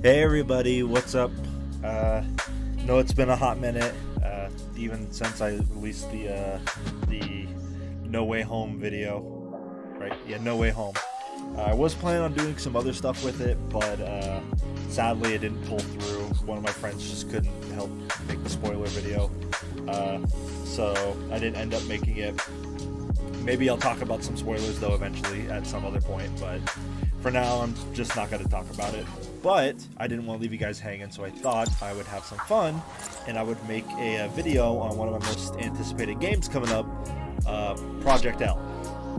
Hey everybody, what's up? No, it's been a hot minute, even since I released the No Way Home video, right? Yeah, No Way Home. I was planning on doing some other stuff with it, but sadly it didn't pull through. One of my friends just couldn't help make the spoiler video, uh, so I didn't end up making it. Maybe I'll talk about some spoilers though eventually at some other point, but for now I'm just not going to talk about it. But I didn't want to leave you guys hanging, so I thought I would have some fun and I would make a video on one of my most anticipated games coming up, Project L.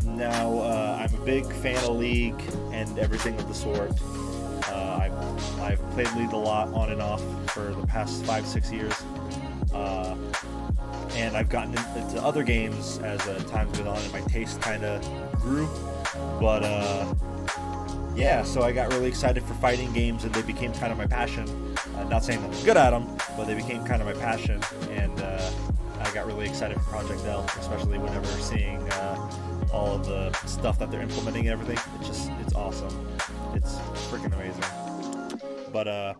Now, I'm a big fan of League and everything of the sort. I've played League a lot on and off for the past 5-6 years. And I've gotten into other games as time goes on and my taste kind of grew. But yeah, so I got really excited for fighting games and they became kind of my passion. Not saying that I'm good at them, but they became kind of my passion. And I got really excited for Project L, especially whenever seeing all of the stuff that they're implementing and everything. It's awesome. It's freaking amazing. But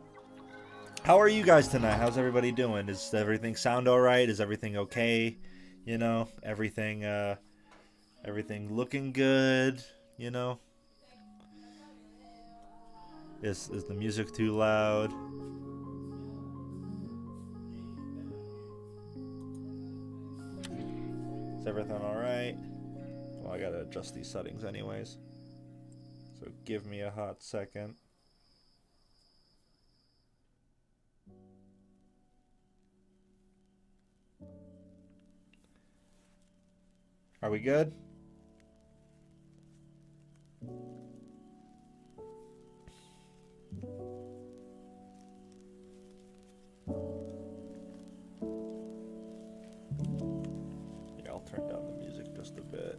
how are you guys tonight? How's everybody doing? Does everything sound all right? Is everything okay? You know, everything looking good. You know, is the music too loud? Is everything all right? Well, I gotta adjust these settings anyways. So give me a hot second. Are we good? Yeah, I'll turn down the music just a bit.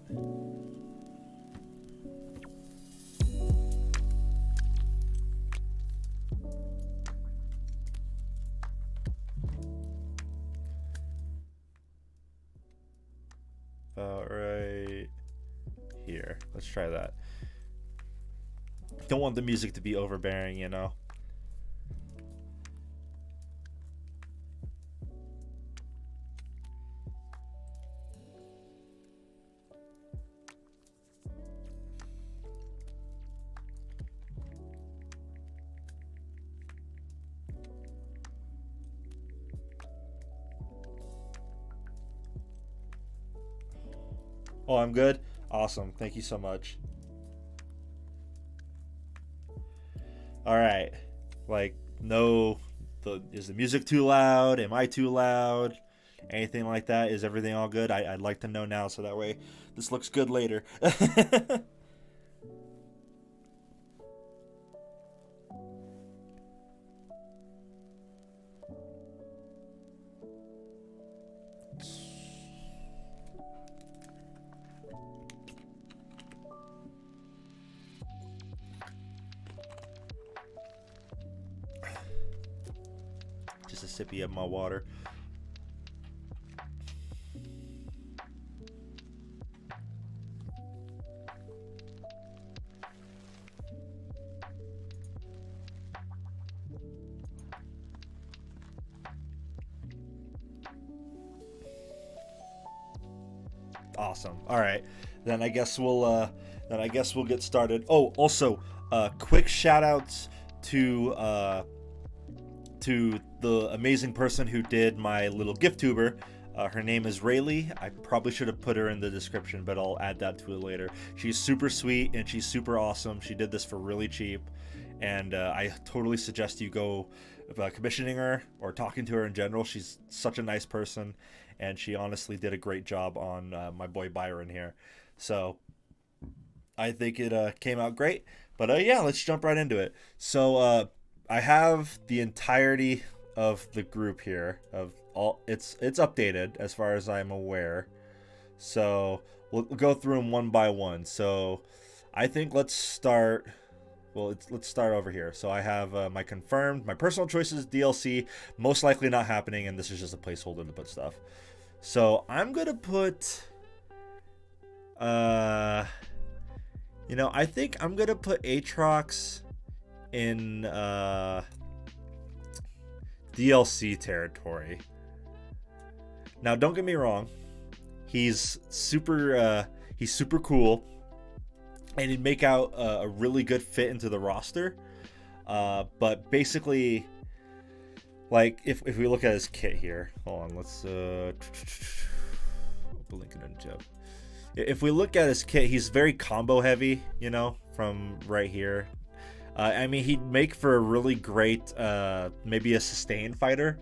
About right here. Let's try that. Don't want the music to be overbearing, you know. Oh, I'm good? Awesome. Thank you so much. All right. Like, no, is the music too loud? Am I too loud? Anything like that? Is everything all good? I'd like to know now so that way this looks good later. Just a sippy of my water. Awesome. All right. Then I guess we'll get started. Oh, also, quick shout outs to the amazing person who did my little gift tuber. Her name is Raylee. I probably should have put her in the description, but I'll add that to it later. She's super sweet and she's super awesome. She did this for really cheap, and I totally suggest you go commissioning her or talking to her in general. She's such a nice person, and she honestly did a great job on my boy Byron here. So I think it came out great. But yeah, let's jump right into it. So I have the entirety of the group here. Of all, it's updated as far as I'm aware. So we'll go through them one by one. So I think let's start. Well, let's start over here. So I have my confirmed, my personal choices DLC, most likely not happening, and this is just a placeholder to put stuff. So I'm gonna put, I think I'm gonna put Aatrox in DLC territory. Now, don't get me wrong, he's super cool, and he'd make out a really good fit into the roster. But basically, like if we look at his kit here, hold on, let's I'll link it in the chat. If we look at his kit, he's very combo heavy, you know, from right here. I mean, he'd make for a really great, maybe a sustained fighter,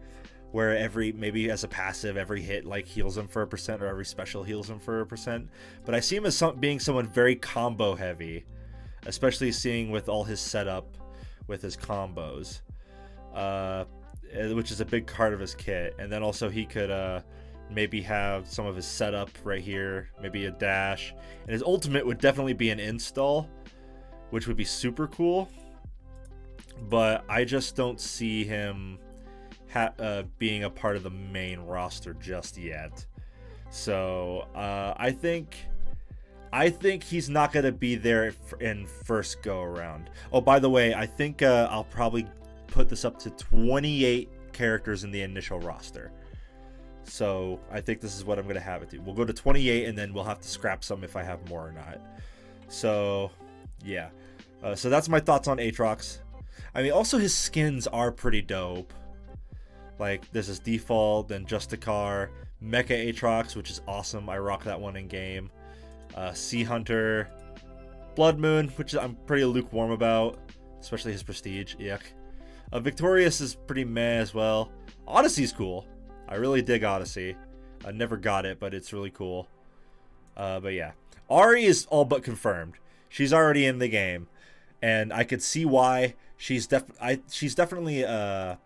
where maybe as a passive, every hit like heals him for 1%, or every special heals him for 1%. But I see him as being someone very combo heavy, especially seeing with all his setup with his combos, which is a big part of his kit. And then also he could maybe have some of his setup right here, maybe a dash, and his ultimate would definitely be an install, which would be super cool. But I just don't see him being a part of the main roster just yet. So I think he's not going to be there in first go around. Oh, by the way, I think I'll probably put this up to 28 characters in the initial roster. So I think this is what I'm going to have it to. We'll go to 28, and then we'll have to scrap some if I have more or not. So yeah. So that's my thoughts on Aatrox. I mean, also his skins are pretty dope. Like, this is default, then Justicar, Mecha Aatrox, which is awesome. I rock that one in game. Sea Hunter, Blood Moon, which I'm pretty lukewarm about, especially his prestige. Yuck. Victorious is pretty meh as well. Odyssey's cool. I really dig Odyssey. I never got it, but it's really cool. But yeah, Ari is all but confirmed. She's already in the game, and I could see why. She's definitely oh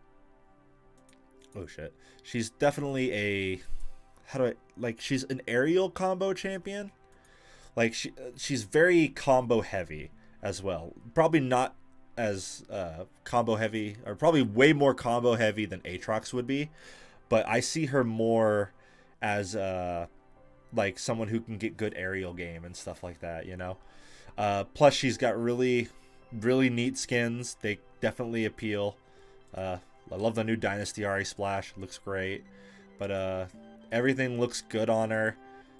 shit. She's definitely a she's an aerial combo champion. Like she's very combo heavy as well. Probably not as combo heavy, or probably way more combo heavy than Aatrox would be, but I see her more as like someone who can get good aerial game and stuff like that, you know. Plus she's got really neat skins. They definitely appeal. I love the new Dynasty Ari Splash. Looks great. But everything looks good on her.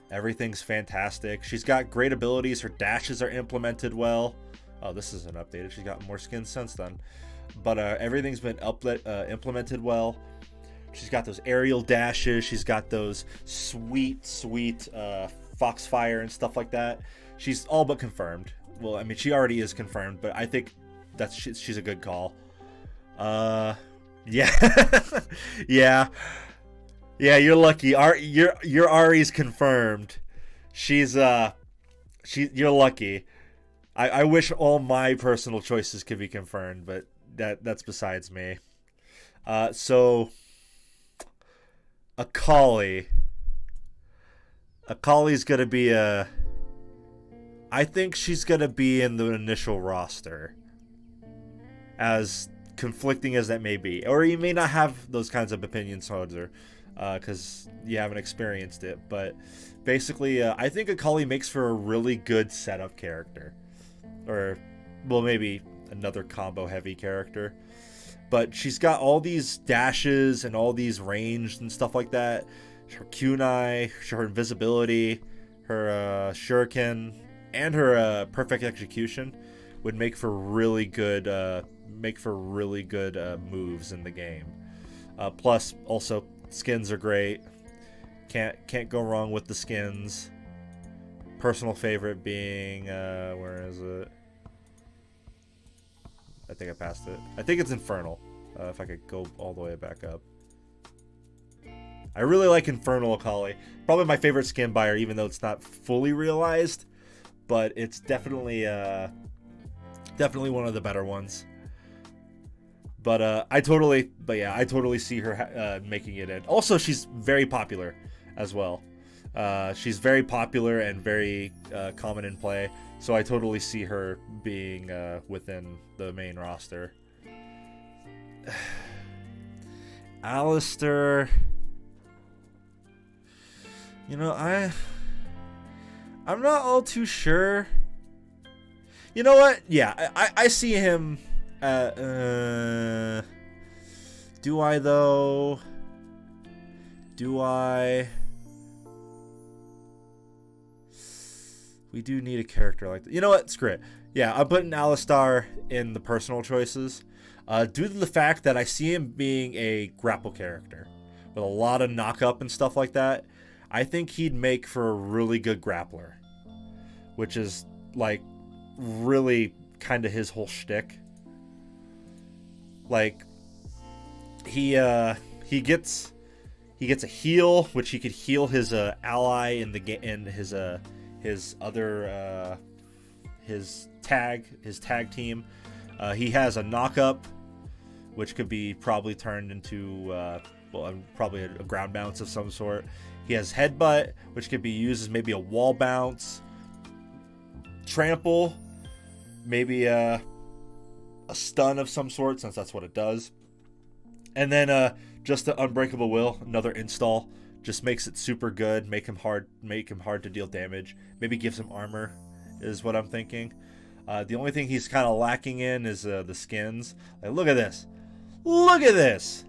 Everything's fantastic. She's got great abilities. Her dashes are implemented well. Oh, this isn't updated. She's got more skins since then. But everything's been implemented well. She's got those aerial dashes. She's got those sweet Foxfire and stuff like that. She's all but confirmed. Well, I mean, she already is confirmed, but I think she's a good call. Yeah. Yeah, you're lucky. Your Ari's confirmed. You're lucky. I wish all my personal choices could be confirmed, but that's besides me. So Akali's gonna be I think she's gonna be in the initial roster, as conflicting as that may be, or you may not have those kinds of opinions towards her because you haven't experienced it. But basically, I think Akali makes for a really good setup character, or well, maybe another combo heavy character. But she's got all these dashes and all these ranged and stuff like that. Her kunai, her invisibility, her shuriken, and her perfect execution would make for really good moves in the game. Plus, also skins are great. Can't go wrong with the skins. Personal favorite being where is it? I think I passed it. I think it's Infernal. If I could go all the way back up. I really like Infernal Akali. Probably my favorite skin buyer, even though it's not fully realized. But it's definitely one of the better ones. But I totally see her making it in. Also, she's very popular as well. She's very popular and very common in play. So I totally see her being within the main roster. Alistair, you know, I'm not all too sure. You know what? Yeah, I see him Do I, though? Do I? We do need a character like that. You know what? Screw it. Yeah, I'm putting Alistar in the personal choices. Due to the fact that I see him being a grapple character with a lot of knock-up and stuff like that, I think he'd make for a really good grappler. Which is, like, really kind of his whole shtick. Like, he gets a heal, which he could heal his ally in his tag team. He has a knock up, which could be probably turned into probably a ground bounce of some sort. He has headbutt, which could be used as maybe a wall bounce. Trample, maybe a stun of some sort, since that's what it does. And then just the Unbreakable Will, another install, just makes it super good. Make him hard to deal damage. Maybe gives him armor, is what I'm thinking. The only thing he's kind of lacking in is the skins. Like, look at this. Look at this.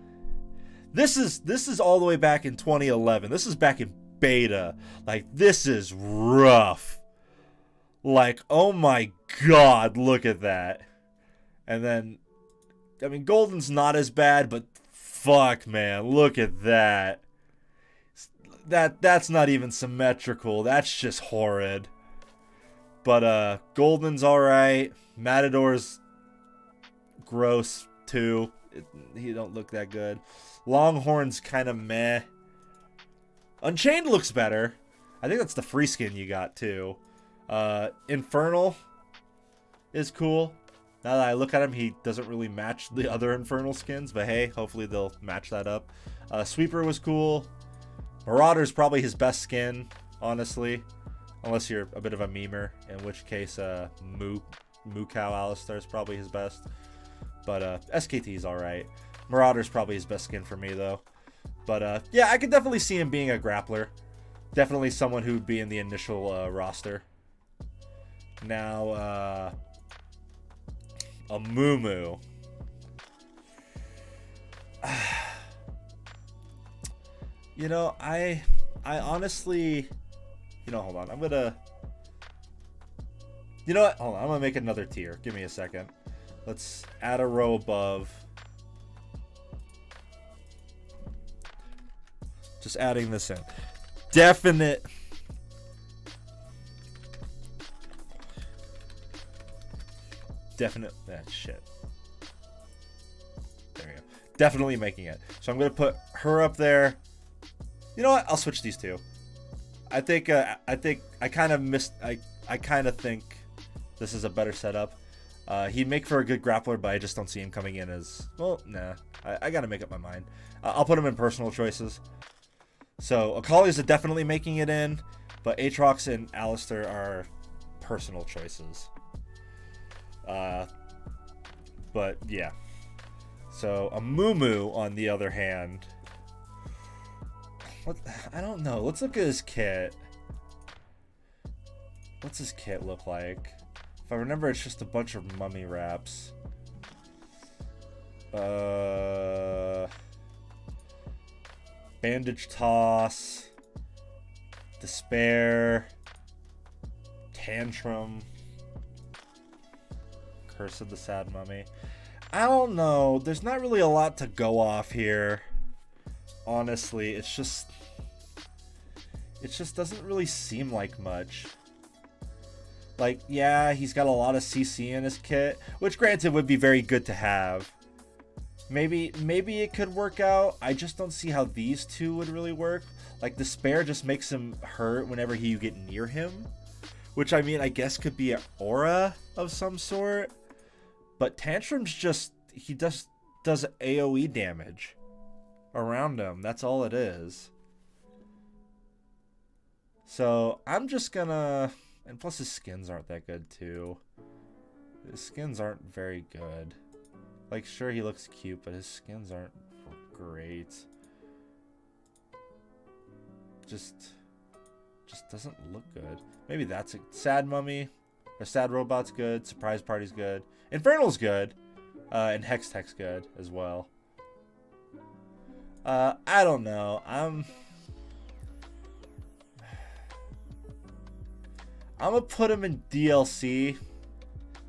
This is all the way back in 2011. This is back in beta. Like, this is rough. Like, oh my god, look at that. And then, I mean, Golden's not as bad, but fuck, man, look at that. That's not even symmetrical. That's just horrid. But Golden's alright. Matador's gross too. He don't look that good. Longhorn's kind of meh. Unchained looks better. I think that's the free skin you got too. Infernal is cool. Now that I look at him, he doesn't really match the other Infernal skins, but hey, hopefully they'll match that up. Sweeper was cool. Marauder's probably his best skin, honestly. Unless you're a bit of a memer, in which case Moo Cow Alistar is probably his best. But SKT's alright. Marauder's probably his best skin for me, though. But yeah, I could definitely see him being a grappler. Definitely someone who would be in the initial roster. Now, a Moo. You know, I honestly, you know, hold on. I'm gonna, you know what? Hold on. I'm gonna make another tier. Give me a second. Let's add a row above. Just adding this in. Definite. Shit. There we go. Definitely making it. So I'm gonna put her up there. You know what? I'll switch these two. I think I kind of missed. I kind of think this is a better setup. He'd make for a good grappler, but I just don't see him coming in as well. Nah, I gotta make up my mind. I'll put him in personal choices. So Akali's are definitely making it in, but Aatrox and Alistar are personal choices. But yeah. So a Moo on the other hand. I don't know. Let's look at his kit. What's his kit look like? If I remember, it's just a bunch of mummy wraps. Bandage Toss. Despair. Tantrum. Curse of the Sad Mummy. I don't know. There's not really a lot to go off here. Honestly, it just doesn't really seem like much. Like, yeah, he's got a lot of CC in his kit, which granted would be very good to have. Maybe it could work out. I just don't see how these two would really work. Like, Despair just makes him hurt whenever you get near him, which, I mean, I guess could be an aura of some sort. But Tantrum's just, he does AoE damage around him. That's all it is. So I'm just gonna, and plus his skins aren't that good too. His skins aren't very good. Like, sure, he looks cute, but his skins aren't great. Just doesn't look good. Maybe that's a Sad Mummy. Or Sad Robot's good. Surprise Party's good. Infernal's good. And Hextech's good as well. I don't know. I'm gonna put him in DLC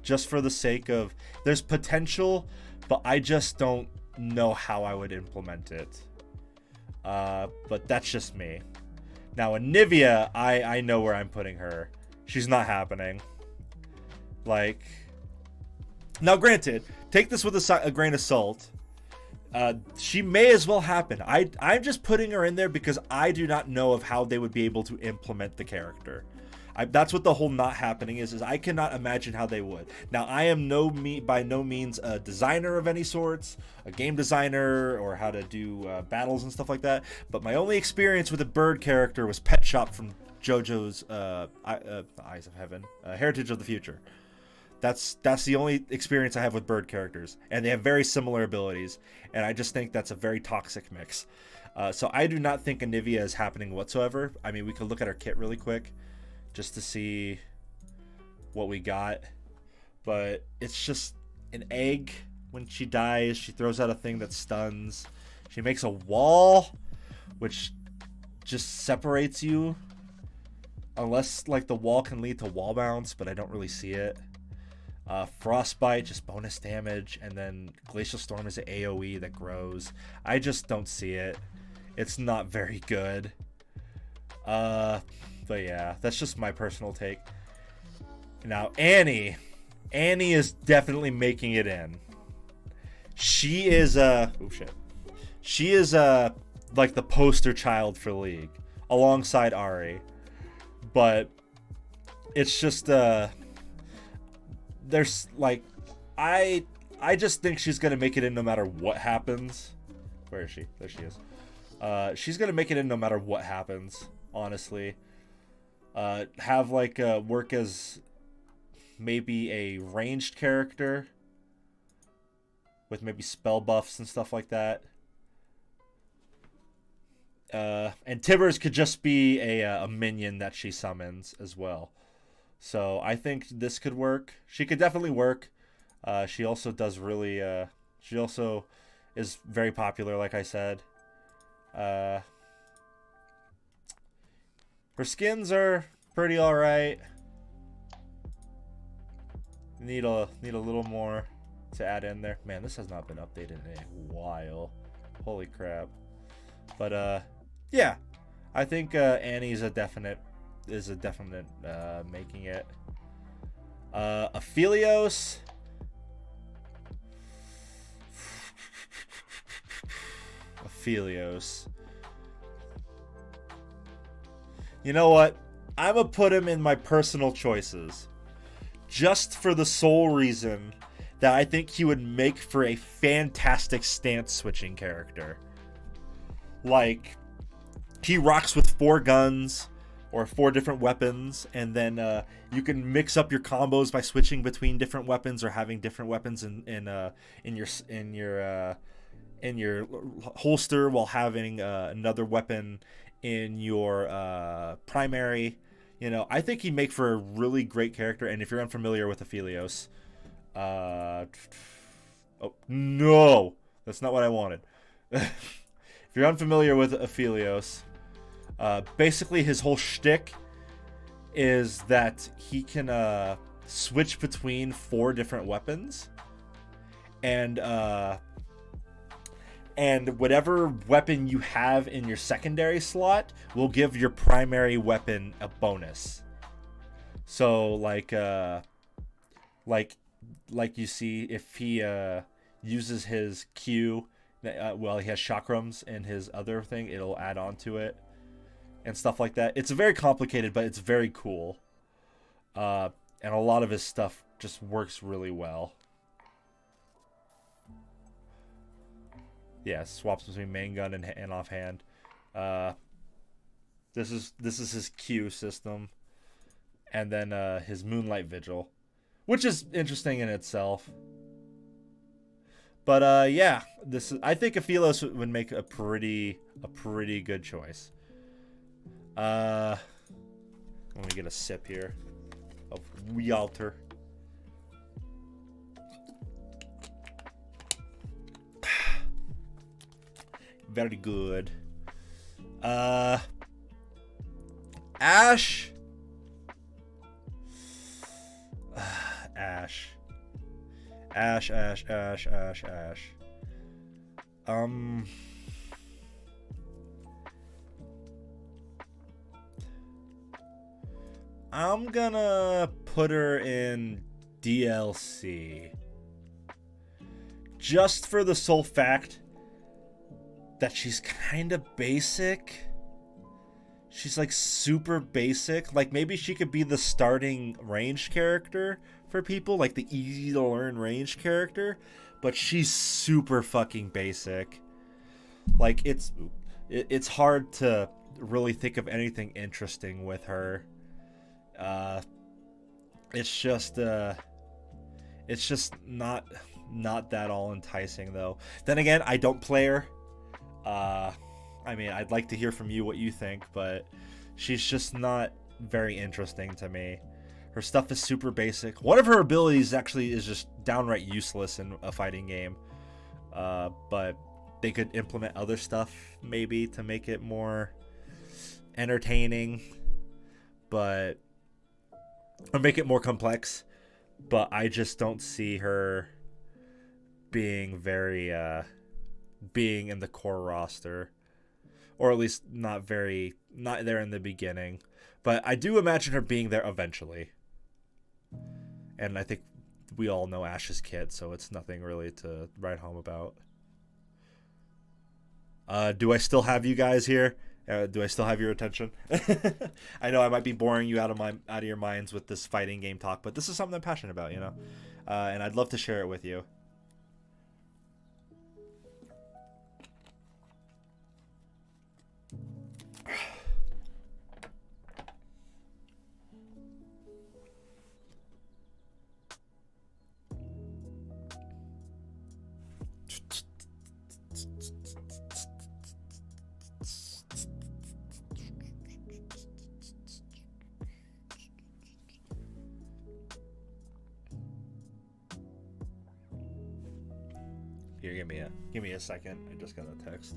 just for the sake of there's potential, but I just don't know how I would implement it. But that's just me. Now, Anivia, I know where I'm putting her. She's not happening. Like, now granted, take this with a grain of salt. She may as well happen. I'm just putting her in there because I do not know of how they would be able to implement the character. That's what the whole not happening is I cannot imagine how they would. Now, I am by no means a designer of any sorts, a game designer, or how to do battles and stuff like that, but my only experience with a bird character was Pet Shop from JoJo's Eyes of Heaven, Heritage of the Future. That's the only experience I have with bird characters, and they have very similar abilities, and I just think that's a very toxic mix. So I do not think Anivia is happening whatsoever. I mean, we could look at her kit really quick just to see what we got, but it's just an egg. When she dies, she throws out a thing that stuns. She makes a wall, which just separates you, unless like the wall can lead to wall bounce, but I don't really see it. Frostbite, just bonus damage, and then Glacial Storm is an AoE that grows. I just don't see it. It's not very good. But yeah, that's just my personal take. Now, Annie is definitely making it in. She is She is like the poster child for League, alongside Ari. But it's just there's like I just think she's gonna make it in no matter what happens. Where is she? There she is. She's gonna make it in no matter what happens, honestly. Have like work as maybe a ranged character with maybe spell buffs and stuff like that. And Tibbers could just be a minion that she summons as well. So I think this could work. She could definitely work. She also does really. She also is very popular, like I said. Her skins are pretty alright. Need a little more to add in there. Man, this has not been updated in a while. Holy crap. But yeah, I think Annie's a definite making it. Aphelios. You know what? I'm gonna put him in my personal choices, just for the sole reason that I think he would make for a fantastic stance switching character. Like, he rocks with 4 guns or 4 different weapons, and then you can mix up your combos by switching between different weapons or having different weapons in your holster while having another weapon in your primary. You know, I think he'd make for a really great character. And if you're unfamiliar with Aphelios, oh no, that's not what I wanted. If you're unfamiliar with Aphelios, basically his whole shtick is that he can switch between 4 different weapons, and whatever weapon you have in your secondary slot will give your primary weapon a bonus. So like you see, if he uses his Q, well, he has chakrams in his other thing, it'll add on to it and stuff like that. It's very complicated, but it's very cool. And a lot of his stuff just works really well. Yeah, swaps between main gun and offhand. This is his Q system, and then his Moonlight Vigil, which is interesting in itself. But yeah, I think Aphelios would make a pretty good choice. Let me get a sip here of Rialter. Very good. Ash. Ash. Ash, Ash, Ash, Ash, Ash. I'm gonna put her in DLC. Just for the sole fact that she's kind of basic. She's like super basic. Like maybe she could be the starting ranged character for people, like the easy to learn ranged character, but she's super fucking basic. Like it's hard to really think of anything interesting with her. It's just not that all enticing though. Then again, I don't play her. I mean, I'd like to hear from you what you think, but she's just not very interesting to me. Her stuff is super basic. One of her abilities actually is just downright useless in a fighting game. But they could implement other stuff maybe to make it more entertaining, or make it more complex. But I just don't see her being being in the core roster, or at least not there in the beginning. But I do imagine her being there eventually. And I think we all know Ash's kit, so it's nothing really to write home about. Do I still have you guys here? Do I still have your attention? I know I might be boring you out of your minds with this fighting game talk, but this is something I'm passionate about, you know? And I'd love to share it with you. Here, give me a second. I just got a text.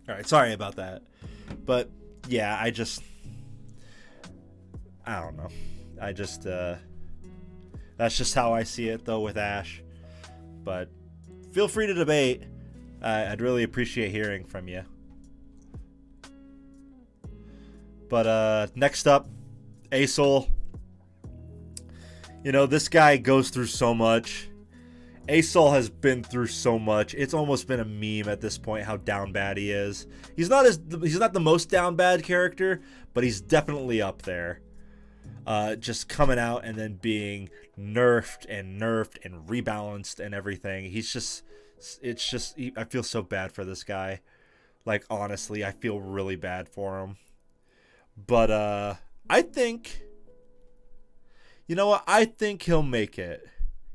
All right, sorry about that. But yeah, I don't know. That's just how I see it though with Ash. But feel free to debate. I'd really appreciate hearing from you. But next up, Asol. You know, this guy goes through so much. Asol has been through so much. It's almost been a meme at this point how down bad he is. He's not the most down bad character, but he's definitely up there. Just coming out and then being nerfed and rebalanced and everything. I feel so bad for this guy. Like honestly, I feel really bad for him. But I think, you know what? I think he'll make it.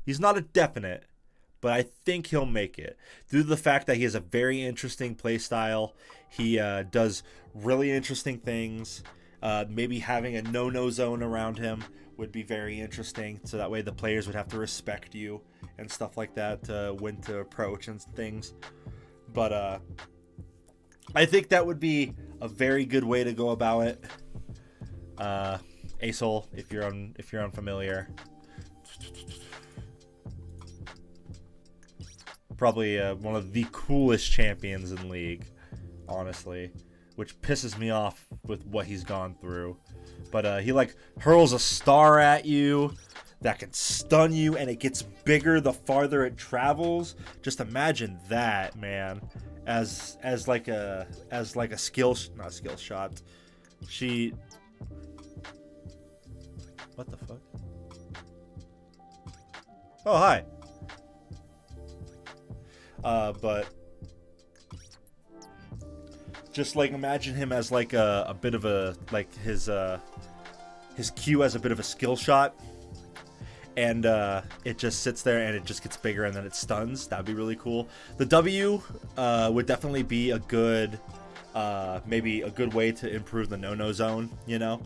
He's not a definite, but I think he'll make it due to the fact that he has a very interesting play style. He does really interesting things. Maybe having a no-no zone around him would be very interesting, so that way the players would have to respect you and stuff like that to when to approach and things. But I think that would be a very good way to go about it. Asol, if you're unfamiliar. Probably one of the coolest champions in League, honestly, which pisses me off with what he's gone through. But he like hurls a star at you that can stun you, and it gets bigger the farther it travels. Just imagine that, man, as like a skill, not a skill shot. What the fuck? Oh, hi. But just like imagine him as like a bit of a like his Q as a bit of a skill shot, and it just sits there and it just gets bigger and then it stuns. That'd be really cool. The W would definitely be a good maybe a good way to improve the no-no zone, you know,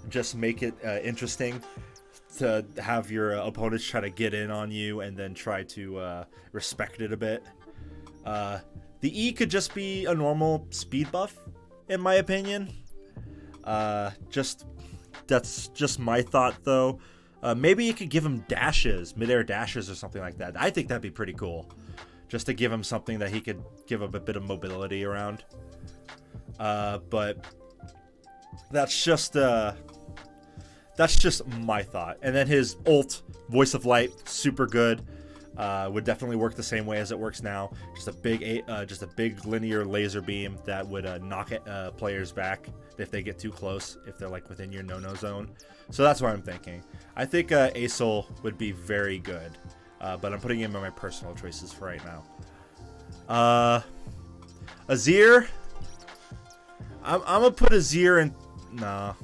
just make it interesting to have your opponents try to get in on you and then try to respect it a bit. The E could just be a normal speed buff, in my opinion. That's just my thought, though. Maybe you could give him dashes, midair dashes or something like that. I think that'd be pretty cool, just to give him something that he could give him a bit of mobility around. But that's just my thought. And then his ult, Voice of Light, super good. Would definitely work the same way as it works now. Just a big linear laser beam that would knock players back if they get too close, if they're like within your no-no zone. So that's what I'm thinking. I think Asol would be very good, but I'm putting him in my personal choices for right now. Azir, I'm gonna put Azir in. Nah,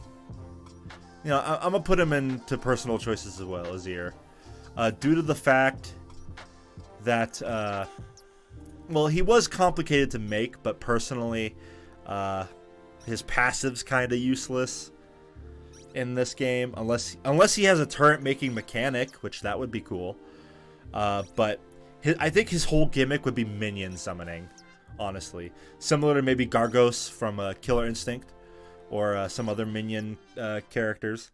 you know, I'm gonna put him into personal choices as well. Azir, due to the fact that well, he was complicated to make, but personally his passive's kind of useless in this game, unless he has a turret making mechanic, which that would be cool. But I think his whole gimmick would be minion summoning, honestly, similar to maybe Gargos from Killer Instinct or some other minion characters.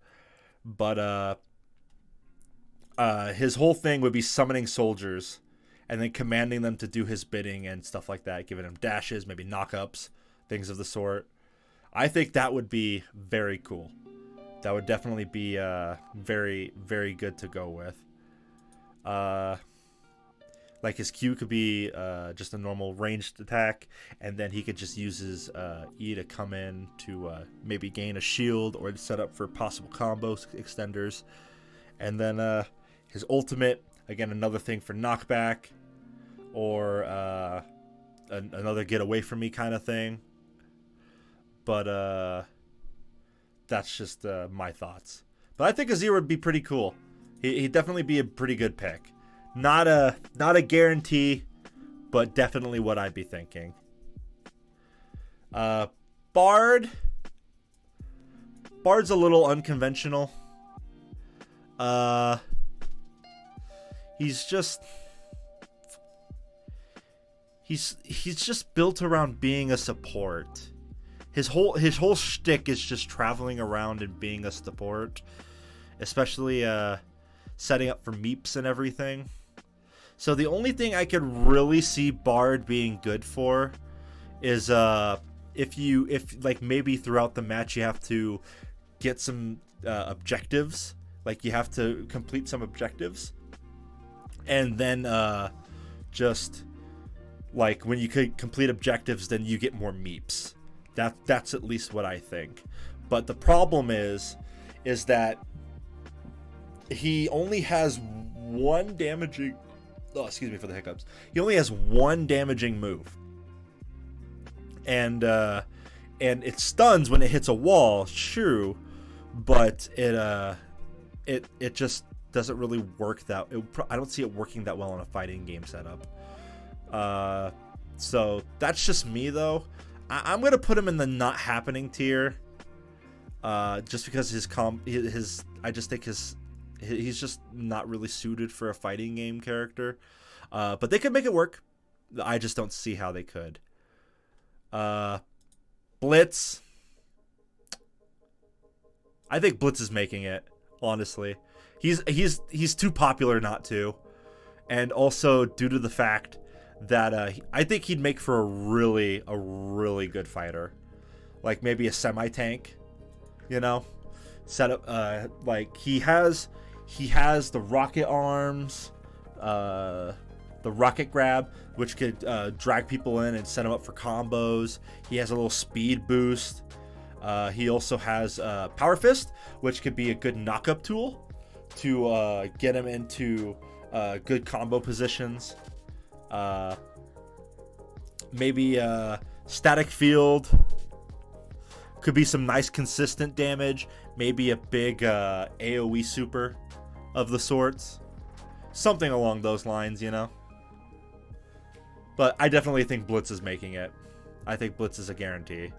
But his whole thing would be summoning soldiers and then commanding them to do his bidding and stuff like that, giving him dashes, maybe knockups, things of the sort. I think that would be very cool. That would definitely be very, very good to go with. Like his Q could be just a normal ranged attack, and then he could just use his E to come in to maybe gain a shield or to set up for possible combo extenders. And then his ultimate, again, another thing for knockback or another get away from me kind of thing. But that's just my thoughts. But I think Azir would be pretty cool. He'd definitely be a pretty good pick. Not a guarantee, but definitely what I'd be thinking. Bard's a little unconventional. He's just built around being a support. His whole shtick is just traveling around and being a support, especially setting up for meeps and everything. So the only thing I could really see Bard being good for is if like maybe throughout the match you have to get some objectives, like you have to complete some objectives, and then just like when you could complete objectives, then you get more meeps. That's at least what I think. But the problem is that he only has one damaging. Oh, excuse me for the hiccups. He only has one damaging move, and it stuns when it hits a wall. True, but it just doesn't really work that. I don't see it working that well in a fighting game setup. So that's just me though. I'm gonna put him in the not happening tier, just because I just think he's just not really suited for a fighting game character. But they could make it work. I just don't see how they could. Blitz. I think Blitz is making it, honestly. He's too popular not to. And also due to the fact that I think he'd make for a really good fighter. Like maybe a semi-tank, you know? Set up like he has the rocket arms, the rocket grab, which could drag people in and set them up for combos. He has a little speed boost. He also has Power Fist, which could be a good knock-up tool to get him into good combo positions. Maybe static field. Could be some nice consistent damage. Maybe a big AoE super of the sorts. Something along those lines, you know. But I definitely think Blitz is making it. I think Blitz is a guarantee.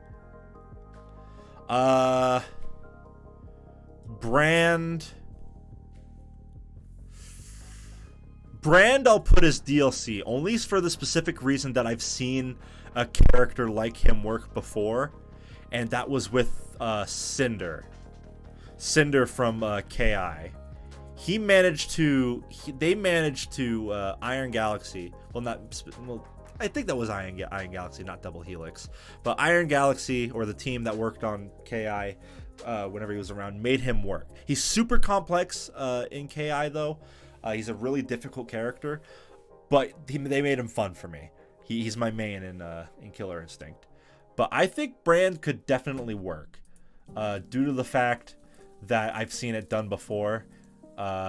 Brand, I'll put as DLC, only for the specific reason that I've seen a character like him work before, and that was with Cinder from KI. They managed to Iron Galaxy. I think that was Iron Galaxy, not Double Helix. But Iron Galaxy, or the team that worked on KI whenever he was around, made him work. He's super complex in KI, though. He's a really difficult character, but they made him fun for me. He's my main in Killer Instinct. But I think Brand could definitely work due to the fact that I've seen it done before.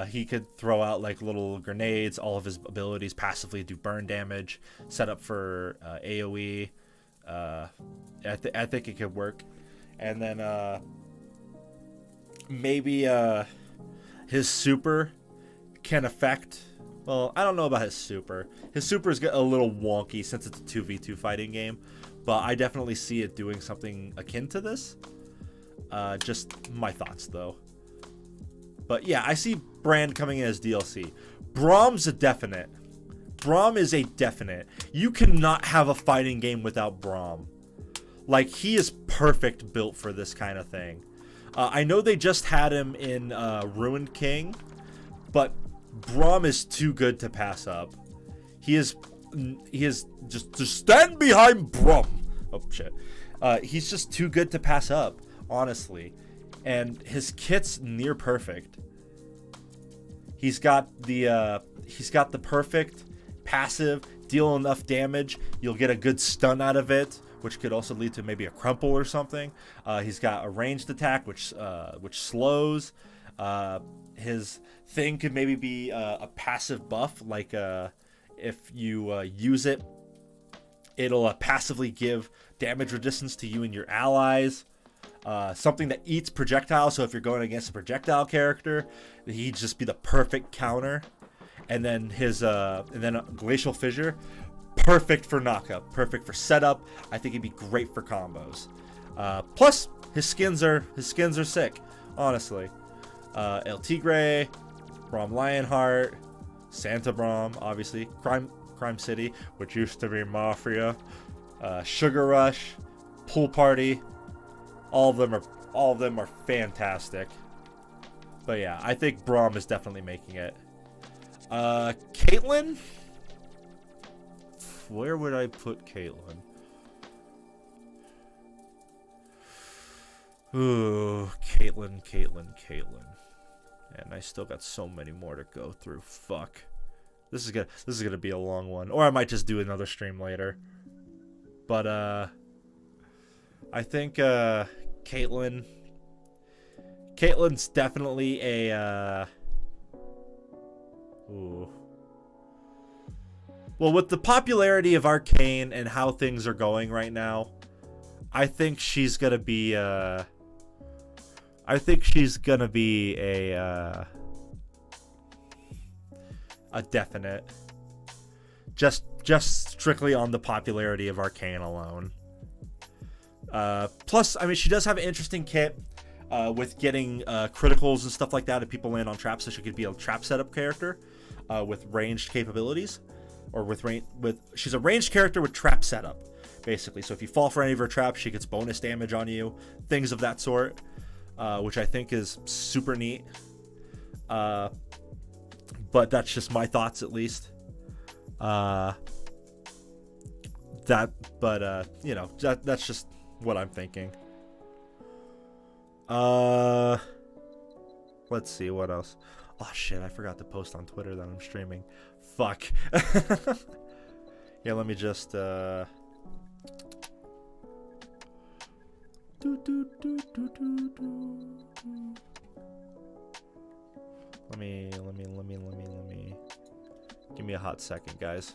He could throw out like little grenades. All of his abilities passively do burn damage. Set up for AoE. I think it could work. And then maybe his super can affect. Well, I don't know about his super. His super is a little wonky since it's a 2v2 fighting game. But I definitely see it doing something akin to this. Just my thoughts, though. But yeah, I see Brand coming in as DLC. Brom's a definite. Brom is a definite. You cannot have a fighting game without Brom. Like, he is perfect built for this kind of thing. I know they just had him in Ruined King, but Brom is too good to pass up. He is just stand behind Brom. Oh shit. He's just too good to pass up, honestly. And his kit's near perfect. He's got the perfect passive, deal enough damage, you'll get a good stun out of it, which could also lead to maybe a crumple or something. He's got a ranged attack, which slows. His thing could maybe be a passive buff, like if you use it, it'll passively give damage resistance to you and your allies. Something that eats projectiles, so if you're going against a projectile character, he'd just be the perfect counter. And then Glacial Fissure, perfect for knockup, perfect for setup. I think he'd be great for combos. Plus, his skins are sick, honestly. El Tigre, Brom Lionheart, Santa Brom, obviously, Crime City, which used to be Mafia, Sugar Rush, Pool Party. All of them are fantastic. But yeah, I think Brom is definitely making it. Caitlyn? Where would I put Caitlyn? Ooh, Caitlyn. And I still got so many more to go through. Fuck. This is gonna be a long one. Or I might just do another stream later. But I think Caitlyn's definitely a ooh. Well, with the popularity of Arcane and how things are going right now, I think she's gonna be a definite. Just strictly on the popularity of Arcane alone. Plus, I mean, she does have an interesting kit with getting criticals and stuff like that if people land on traps, so she could be a trap setup character with ranged capabilities. Or she's a ranged character with trap setup, basically. So if you fall for any of her traps, she gets bonus damage on you, things of that sort, which I think is super neat. But that's just my thoughts, at least. That's just what I'm thinking. Let's see what else. Oh shit, I forgot to post on Twitter that I'm streaming. Fuck. Yeah, let me just Let me me a hot second, guys.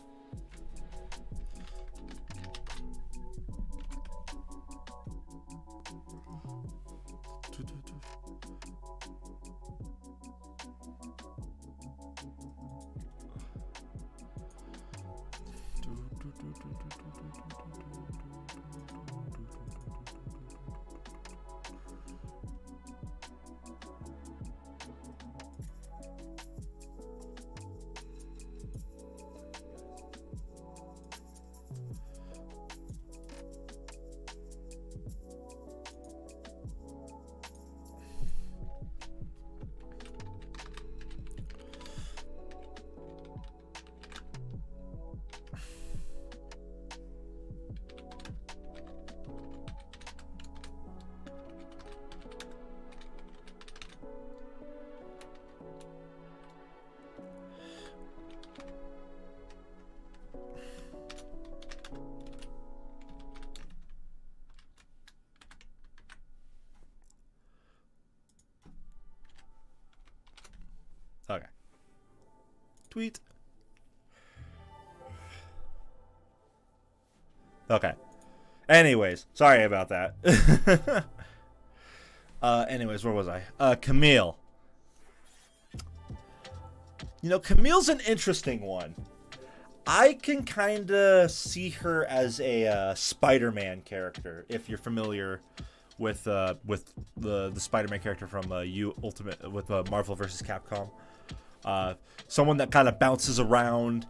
Okay. Tweet. Okay. Anyways, sorry about that. Anyways, where was I? Camille. You know, Camille's an interesting one. I can kind of see her as a Spider-Man character, if you're familiar with the Spider-Man character from Marvel vs. Capcom. Someone that kind of bounces around,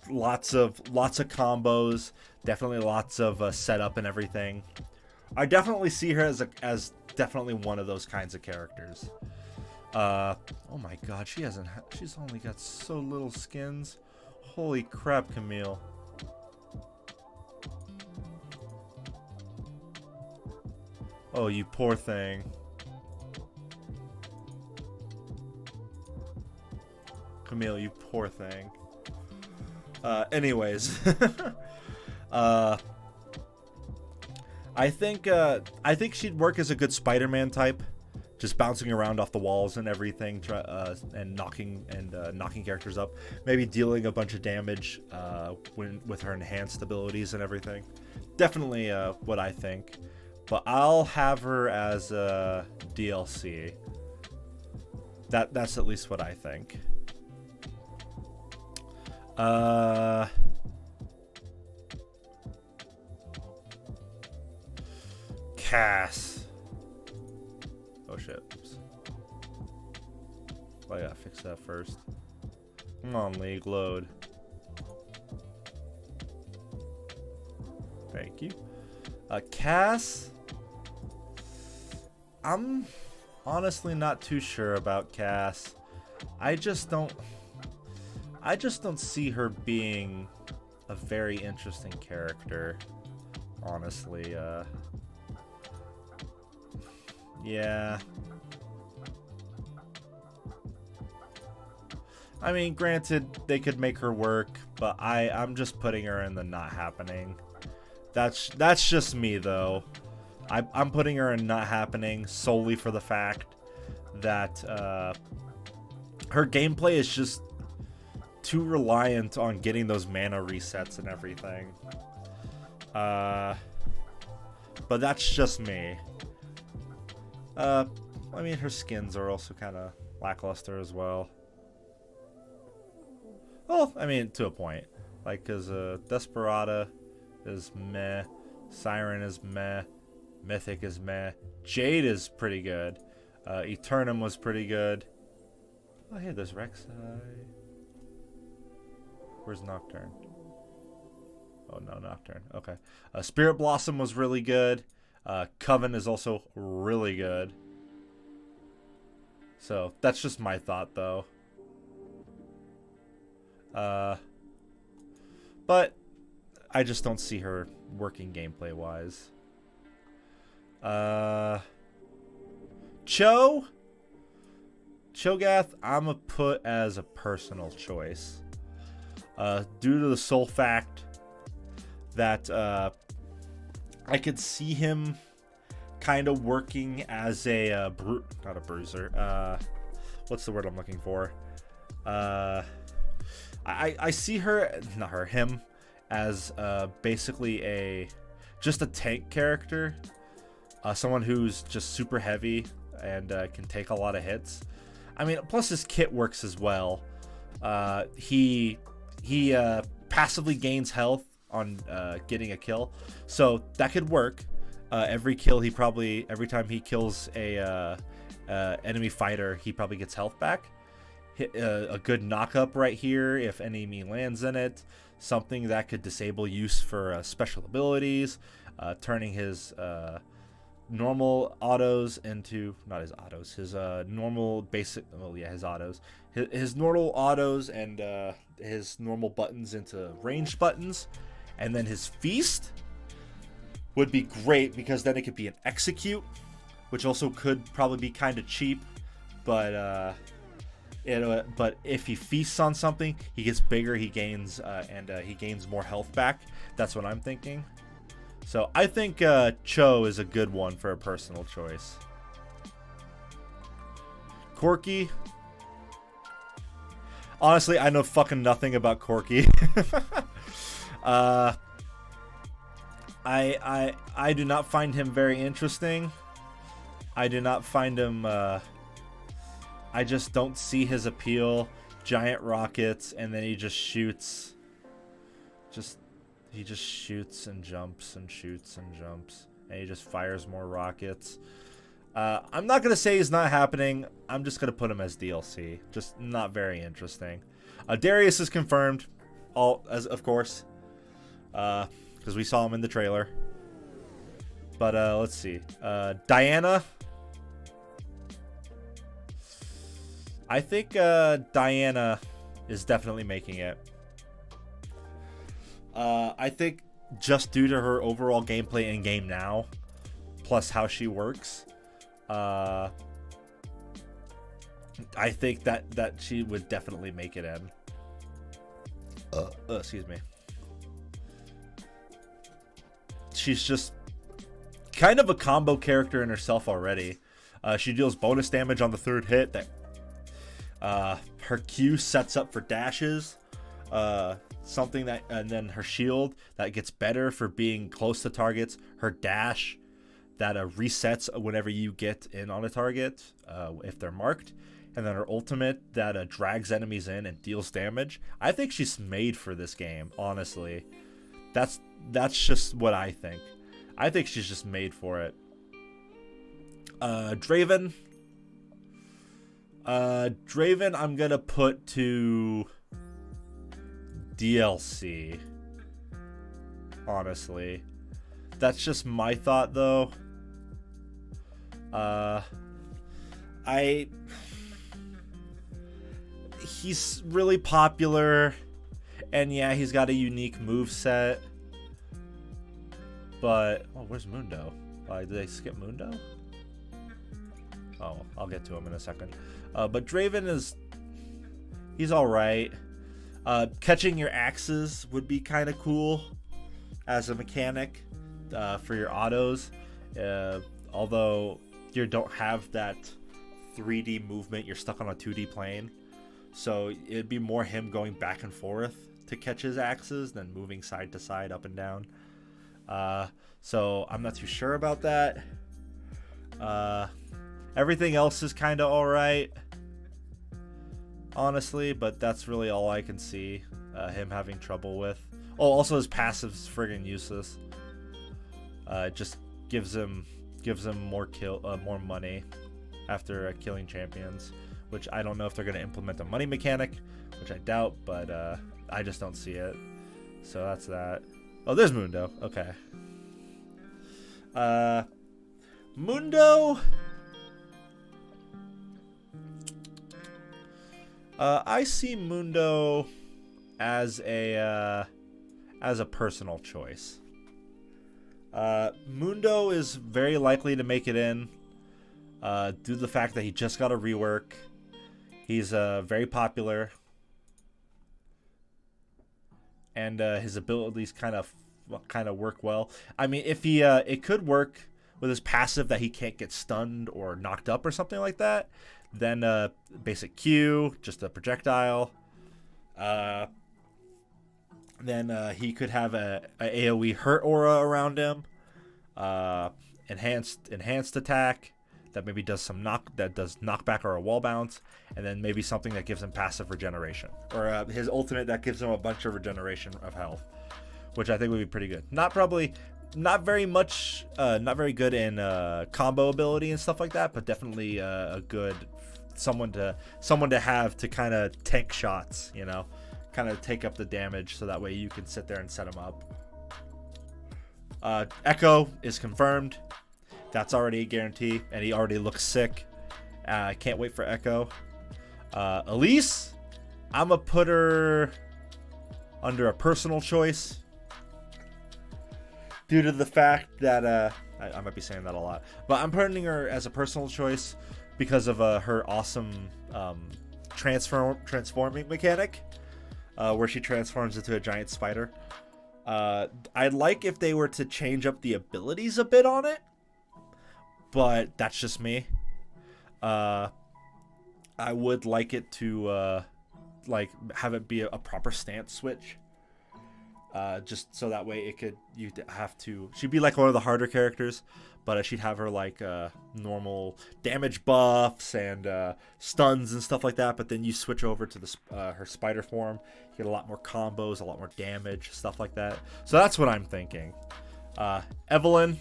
lots of combos, definitely lots of setup and everything. I definitely see her as definitely one of those kinds of characters. Oh my god, she's only got so little skins. Holy crap, Camille. Oh, you poor thing. Camille, you poor thing. Anyways. I think she'd work as a good Spider-Man type. Just bouncing around off the walls and everything, and knocking characters up. Maybe dealing a bunch of damage with her enhanced abilities and everything. Definitely what I think. But I'll have her as a DLC. That's at least what I think. Cass. Oh shit. Oops. I gotta fix that first. Come on, League, load. Thank you. Cass. I'm honestly not too sure about Cass. I just don't see her being a very interesting character. Honestly, yeah. I mean, granted, they could make her work, but I'm just putting her in the not happening. That's just me, though. I'm putting her in not happening solely for the fact that her gameplay is just too reliant on getting those mana resets and everything. But that's just me. I mean, her skins are also kind of lackluster as well. Well, I mean, to a point. Like, because Desperata is meh. Siren is meh. Mythic is meh. Jade is pretty good. Eternum was pretty good. Oh, hey, there's Rek'Sai. Where's Nocturne? Oh, no, Nocturne. Okay. Spirit Blossom was really good. Coven is also really good. So, that's just my thought, though. But I just don't see her working gameplay-wise. Cho'Gath, I'm gonna put as a personal choice. Due to the sole fact that I could see him kind of working as a not a bruiser. What's the word I'm looking for? I see her, not her, him, as basically just a tank character, someone who's just super heavy and can take a lot of hits. I mean, plus his kit works as well. He passively gains health on getting a kill, so that could work. Every time he kills a enemy fighter, he probably gets health back. Hit a good knock-up right here if enemy lands in it. Something that could disable use for special abilities, turning his normal autos into, not his autos, his normal basic, well, yeah, his autos. His normal autos and his normal buttons into ranged buttons. And then his feast would be great because then it could be an execute, which also could probably be kind of cheap, but if he feasts on something, he gets bigger, he gains he gains more health back. That's what I'm thinking. So I think Cho is a good one for a personal choice. Corky. Honestly, I know fucking nothing about Corky. I do not find him very interesting. I do not find him. I just don't see his appeal. Giant rockets, and then he just shoots. He just shoots and jumps and shoots and jumps, and he just fires more rockets. I'm not gonna say he's not happening. I'm just gonna put him as DLC. Just not very interesting. Darius is confirmed, of course, because we saw him in the trailer. But let's see. Diana. I think Diana is definitely making it. I think just due to her overall gameplay in game now, plus how she works, I think that she would definitely make it in. Excuse me. She's just kind of a combo character in herself already. She deals bonus damage on the third hit. That her Q sets up for dashes. Something that, and then her shield that gets better for being close to targets. Her dash that resets whenever you get in on a target if they're marked. And then her ultimate that drags enemies in and deals damage. I think she's made for this game, honestly. That's just what I think. I think she's just made for it. Draven. Draven I'm gonna put to DLC. Honestly. That's just my thought though. He's really popular, and yeah, he's got a unique move set. But where's Mundo? Did they skip Mundo? Oh, I'll get to him in a second. But Draven he's all right. Catching your axes would be kind of cool as a mechanic for your autos. Although you don't have that 3D movement, you're stuck on a 2D plane. So it'd be more him going back and forth to catch his axes than moving side to side, up and down. So I'm not too sure about that. Everything else is kind of alright, honestly, but that's really all I can see him having trouble with. Oh, also his passive's friggin' useless. It just gives him more money after killing champions, which I don't know if they're going to implement a money mechanic, which I doubt, but I just don't see it. So that's that. Oh, there's Mundo. Okay. Mundo. I see Mundo as a personal choice. Mundo is very likely to make it in due to the fact that he just got a rework. He's very popular, and his abilities kind of work well. I mean, if he it could work with his passive that he can't get stunned or knocked up or something like that. Then basic Q, just a projectile. Uh, then he could have a AOE hurt aura around him. Uh, enhanced attack that maybe does knockback or a wall bounce, and then maybe something that gives him passive regeneration, or his ultimate that gives him a bunch of regeneration of health, which I think would be pretty good. Not very good in combo ability and stuff like that, but definitely a good someone to have to kind of tank shots, you know, kind of take up the damage, so that way you can sit there and set him up. Echo is confirmed. That's already a guarantee, and he already looks sick. I can't wait for Echo. Elise, I'm gonna put her under a personal choice due to the fact that I might be saying that a lot, but I'm putting her as a personal choice because of her awesome transforming mechanic, where she transforms into a giant spider. I'd like if they were to change up the abilities a bit on it, but that's just me. I would like it to like have it be a proper stance switch, just so that way she'd be like one of the harder characters, but she'd have her like normal damage buffs and stuns and stuff like that, but then you switch over to her spider form, you get a lot more combos, a lot more damage, stuff like that. So that's what I'm thinking. Evelyn,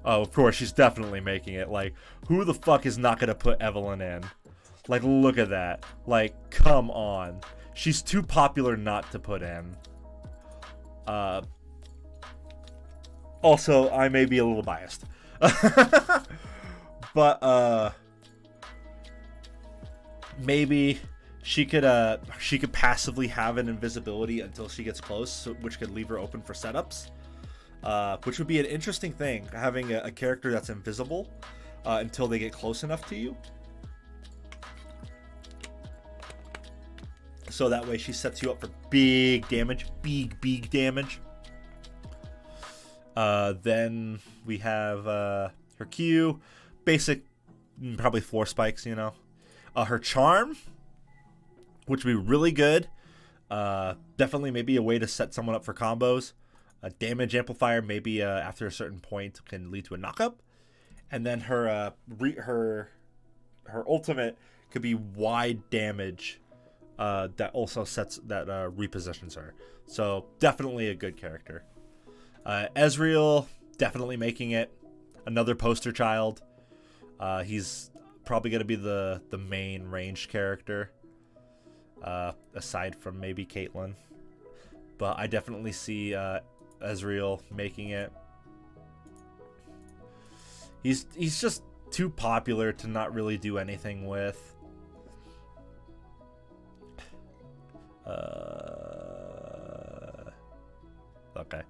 oh, of course, she's definitely making it. Like, who the fuck is not gonna put Evelyn in? Like, look at that. Like, come on. She's too popular not to put in. Also, I may be a little biased. But, maybe she could passively have an invisibility until she gets close, which could leave her open for setups. Which would be an interesting thing, having a character that's invisible until they get close enough to you. So that way she sets you up for big damage. Big damage. Then we have her Q. Basic, probably floor spikes, you know. Her charm, which would be really good. Definitely maybe a way to set someone up for combos. A damage amplifier, maybe after a certain point, can lead to a knockup. And then her ultimate could be wide damage, that also repositions her. So definitely a good character. Ezreal, definitely making it. Another poster child. He's probably going to be the main ranged character, aside from maybe Caitlyn. But I definitely see Ezreal making it. He's just too popular to not really do anything with. Okay,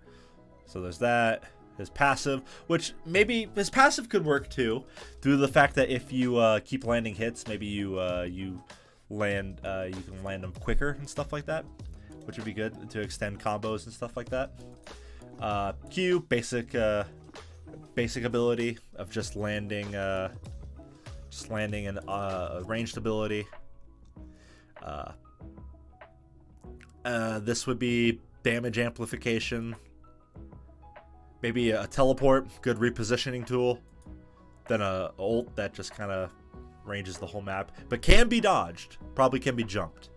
so there's that. His passive, which maybe his passive could work too, due to the fact that if you keep landing hits, maybe you can land them quicker and stuff like that, which would be good to extend combos and stuff like that. Q, basic ability of just landing an ranged ability. This would be damage amplification. Maybe a teleport, good repositioning tool. Then a ult that just kind of ranges the whole map, but can be dodged. Probably can be jumped,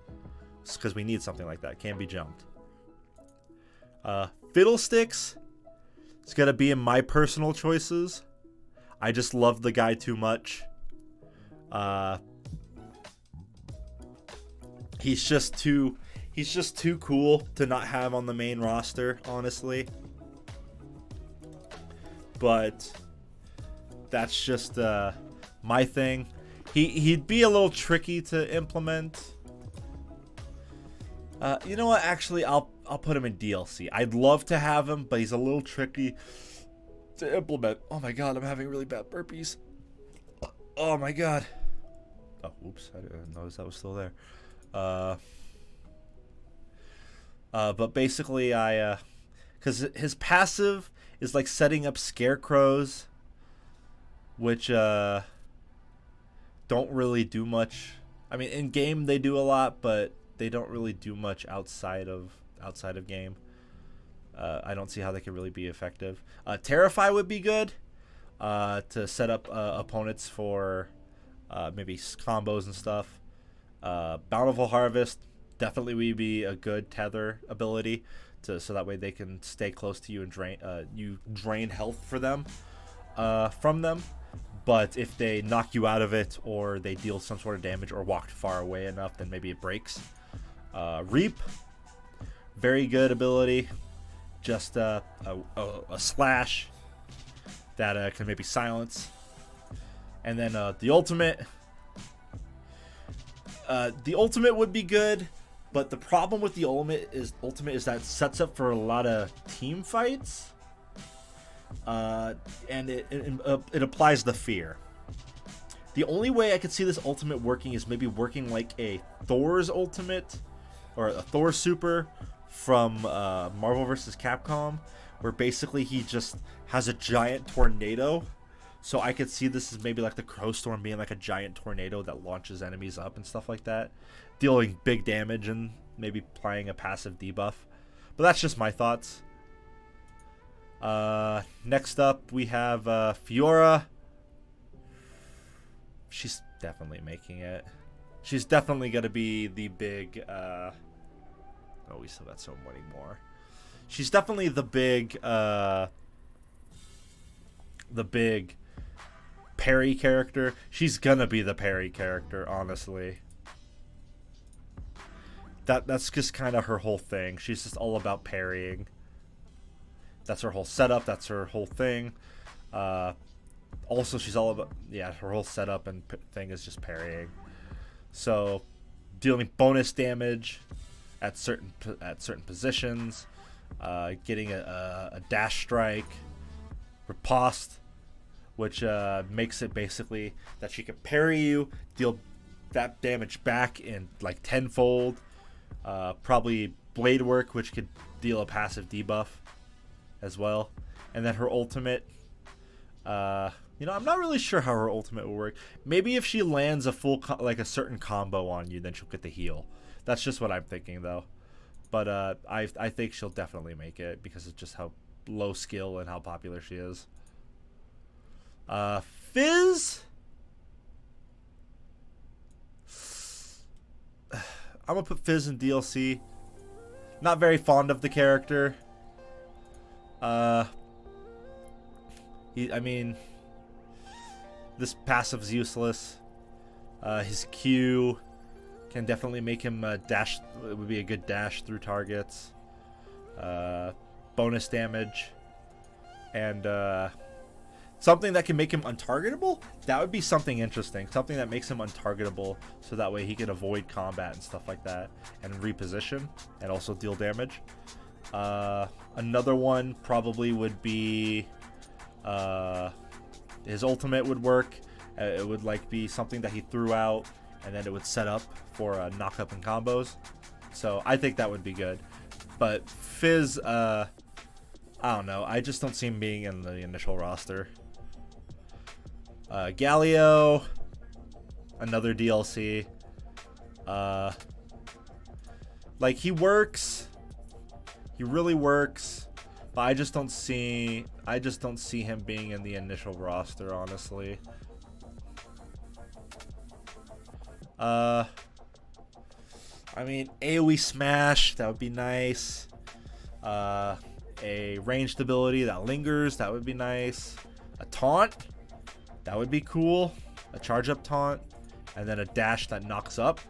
because we need something like that. Can be jumped. Fiddlesticks, it's gonna be in my personal choices. I just love the guy too much. He's just too cool to not have on the main roster, honestly. But that's just my thing. He'd be a little tricky to implement. You know what? Actually, I'll put him in DLC. I'd love to have him, but he's a little tricky to implement. Oh my god, I'm having really bad burpees. Oh my god. Oh, oops! I didn't notice that was still there. But basically, because his passive is like setting up scarecrows, which don't really do much. I mean, in game they do a lot, but they don't really do much outside of game. I don't see how they could really be effective. Terrify would be good to set up opponents for maybe combos and stuff. Bountiful Harvest definitely would be a good tether ability so that way they can stay close to you and drain health for them from them. But if they knock you out of it or they deal some sort of damage or walk far away enough, then maybe it breaks. Reap, very good ability. Just a slash that can maybe silence. And then the ultimate. The ultimate would be good, but the problem with the ultimate is that it sets up for a lot of team fights. And it applies the fear. The only way I could see this ultimate working is maybe working like a Thor's ultimate or a Thor super from Marvel vs. Capcom, where basically he just has a giant tornado. So I could see this as maybe like the Crow Storm being like a giant tornado that launches enemies up and stuff like that, dealing big damage and maybe applying a passive debuff. But that's just my thoughts. Next up we have Fiora. She's definitely making it. She's definitely going to be the big oh, we still got so many more. She's definitely the big parry character. She's gonna be the parry character, honestly. That's just kind of her whole thing. She's just all about parrying. That's her whole setup. That's her whole thing. Also, she's all about, yeah, her whole setup and thing is just parrying. So, dealing bonus damage at certain positions, getting a dash strike, riposte, which makes it basically that she can parry you, deal that damage back in like tenfold. Probably blade work, which could deal a passive debuff as well. And then her ultimate, you know, I'm not really sure how her ultimate will work. Maybe if she lands a full like a certain combo on you, then she'll get the heal. That's just what I'm thinking though. But I think she'll definitely make it because of just how low skill and how popular she is. Fizz, I'm gonna put Fizz in DLC. Not very fond of the character. I mean, this passive's useless. His Q can definitely make him dash. It would be a good dash through targets. Bonus damage, and something that can make him untargetable. That would be something interesting. Something that makes him untargetable, so that way he can avoid combat and stuff like that, and reposition, and also deal damage. Another one probably would be his ultimate would work. It would like be something that he threw out, and then it would set up for knock up and combos. So I think that would be good. But Fizz, I don't know. I just don't see him being in the initial roster. Galio, another DLC. Like, he works. He really works. But I just don't see him being in the initial roster, honestly. I mean, AoE Smash, that would be nice. A ranged ability that lingers, that would be nice. A taunt, that would be cool. A charge up taunt, and then a dash that knocks up.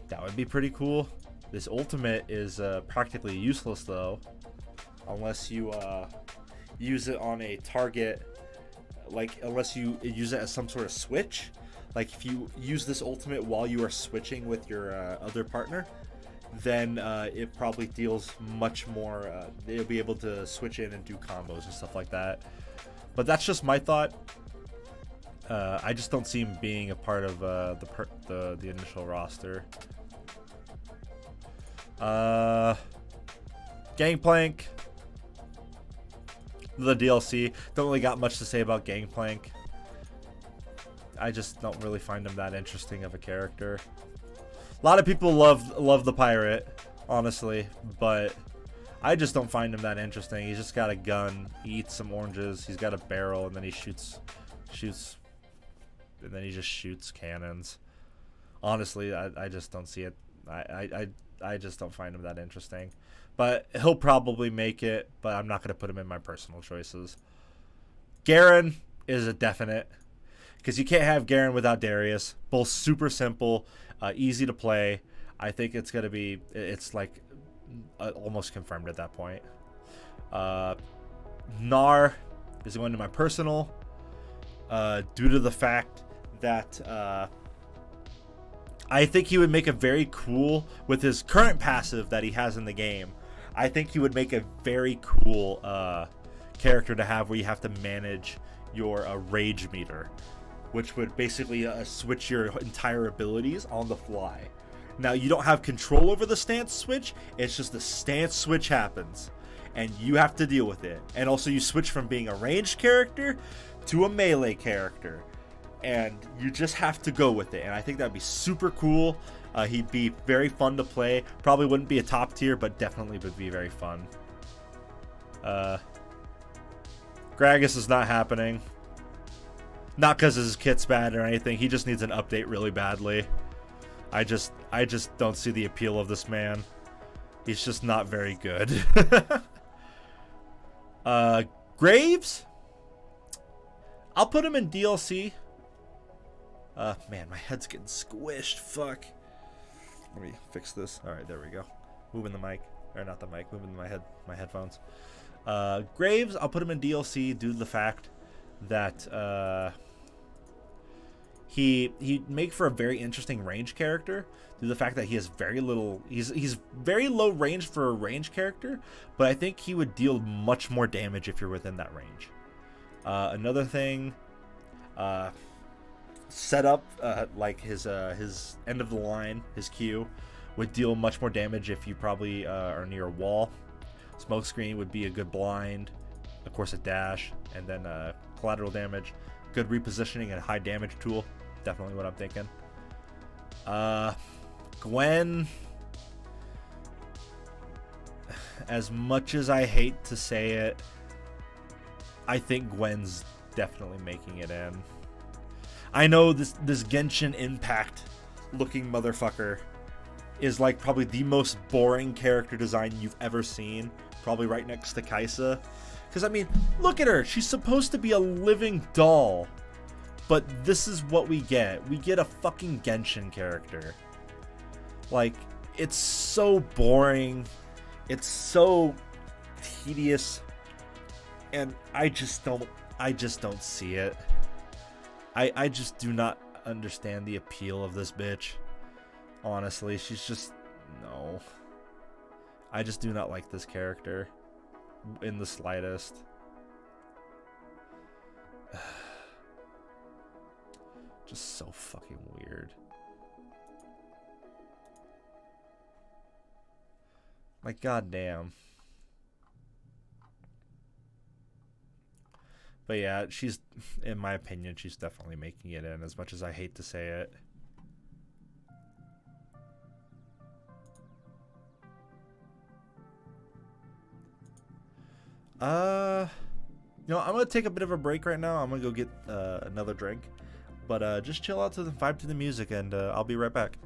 That would be pretty cool. This ultimate is practically useless though, unless you use it on a target. Like, unless you use it as some sort of switch. Like, if you use this ultimate while you are switching with your other partner, then it probably deals much more. They'll be able to switch in and do combos and stuff like that. But that's just my thought. I just don't see him being a part of the initial roster. Gangplank, the DLC. Don't really got much to say about Gangplank. I just don't really find him that interesting of a character. A lot of people love the pirate, honestly, but I just don't find him that interesting. He's just got a gun, he eats some oranges, he's got a barrel, and then he shoots, and then he just shoots cannons. Honestly, I just don't see it. I just don't find him that interesting. But he'll probably make it, but I'm not going to put him in my personal choices. Garen is a definite, because you can't have Garen without Darius. Both super simple, easy to play. I think it's going to be, it's like almost confirmed at that point. Gnar is going to my personal, due to the fact that I think he would make a very cool, with his current passive that he has in the game, I think he would make a very cool character to have, where you have to manage your rage meter, which would basically switch your entire abilities on the fly. Now, you don't have control over the stance switch, it's just the stance switch happens, and you have to deal with it. And also, you switch from being a ranged character to a melee character, and you just have to go with it. And I think that'd be super cool. He'd be very fun to play. Probably wouldn't be a top tier, but definitely would be very fun. Gragas is not happening. Not because his kit's bad or anything. He just needs an update really badly. I just don't see the appeal of this man. He's just not very good. Graves? I'll put him in DLC. Man, my head's getting squished. Fuck. Let me fix this. Alright, there we go. Moving the mic. Or not the mic, moving my headphones. Graves, I'll put him in DLC due to the fact that he'd make for a very interesting range character due to the fact that he has very little, he's very low range for a range character, but I think he would deal much more damage if you're within that range. Another thing, setup, like his end of the line, his Q would deal much more damage if you probably are near a wall. Smokescreen would be a good blind, of course a dash, and then collateral damage. Good repositioning and high damage tool, definitely what I'm thinking. Gwen, as much as I hate to say it, I think Gwen's definitely making it in. I know this Genshin Impact looking motherfucker is like probably the most boring character design you've ever seen, probably right next to Kaisa. Because I mean, look at her, she's supposed to be a living doll, but this is what we get. We get a fucking Genshin character. Like, it's so boring, it's so tedious, and I just don't see it. I just do not understand the appeal of this bitch. Honestly, she's just, no. I just do not like this character in the slightest. Just so fucking weird. Like, goddamn. But yeah, she's, in my opinion, she's definitely making it in, as much as I hate to say it. You know, I'm gonna take a bit of a break right now. I'm gonna go get another drink, but just chill out to the vibe to the music, and I'll be right back.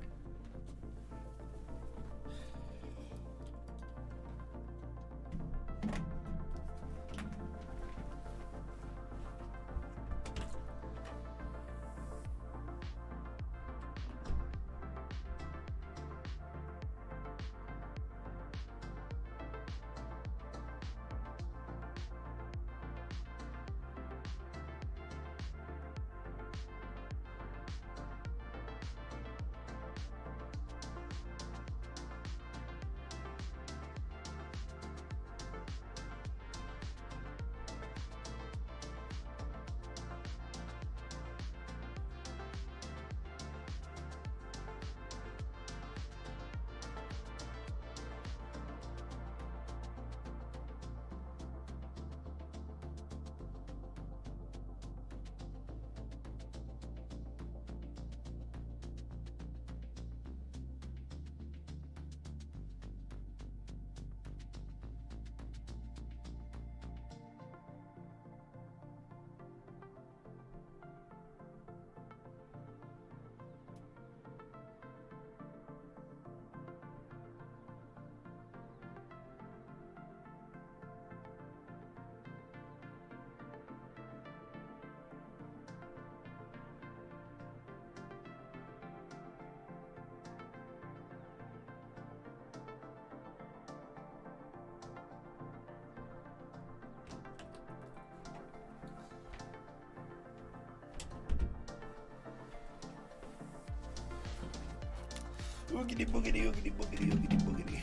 Oogity boogity oogity boogity oogity boogity.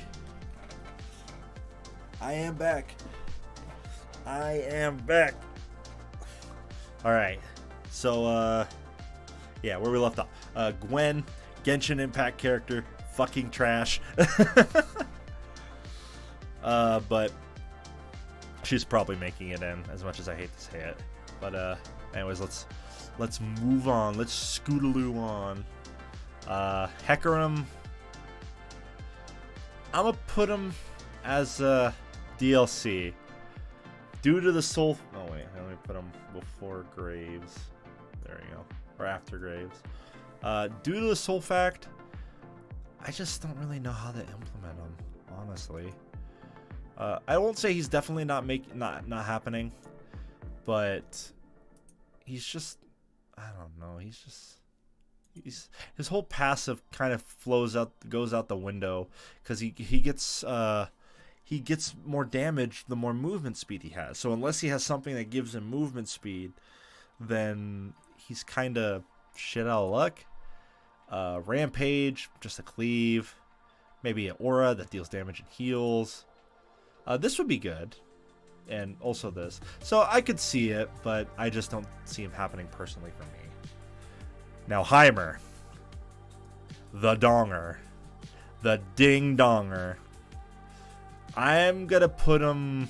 I am back. I am back. Alright. So, yeah, where we left off. Gwen, Genshin Impact character, fucking trash. But she's probably making it in, as much as I hate to say it. But, anyways, let's move on. Let's scootaloo on. Hecarim, I'm gonna put him as DLC due to the soul. Oh wait, let me put him before Graves. There you go, or after Graves. Due to the soul fact, I just don't really know how to implement him, honestly. I won't say he's definitely not happening, but he's just, I don't know. His whole passive kind of goes out the window because he gets more damage the more movement speed he has. So unless he has something that gives him movement speed, then he's kind of shit out of luck. Rampage, just a cleave, maybe an aura that deals damage and heals. This would be good, and also this. So I could see it, but I just don't see him happening personally for me. Now Heimer, the donger, the ding donger. I'm gonna put him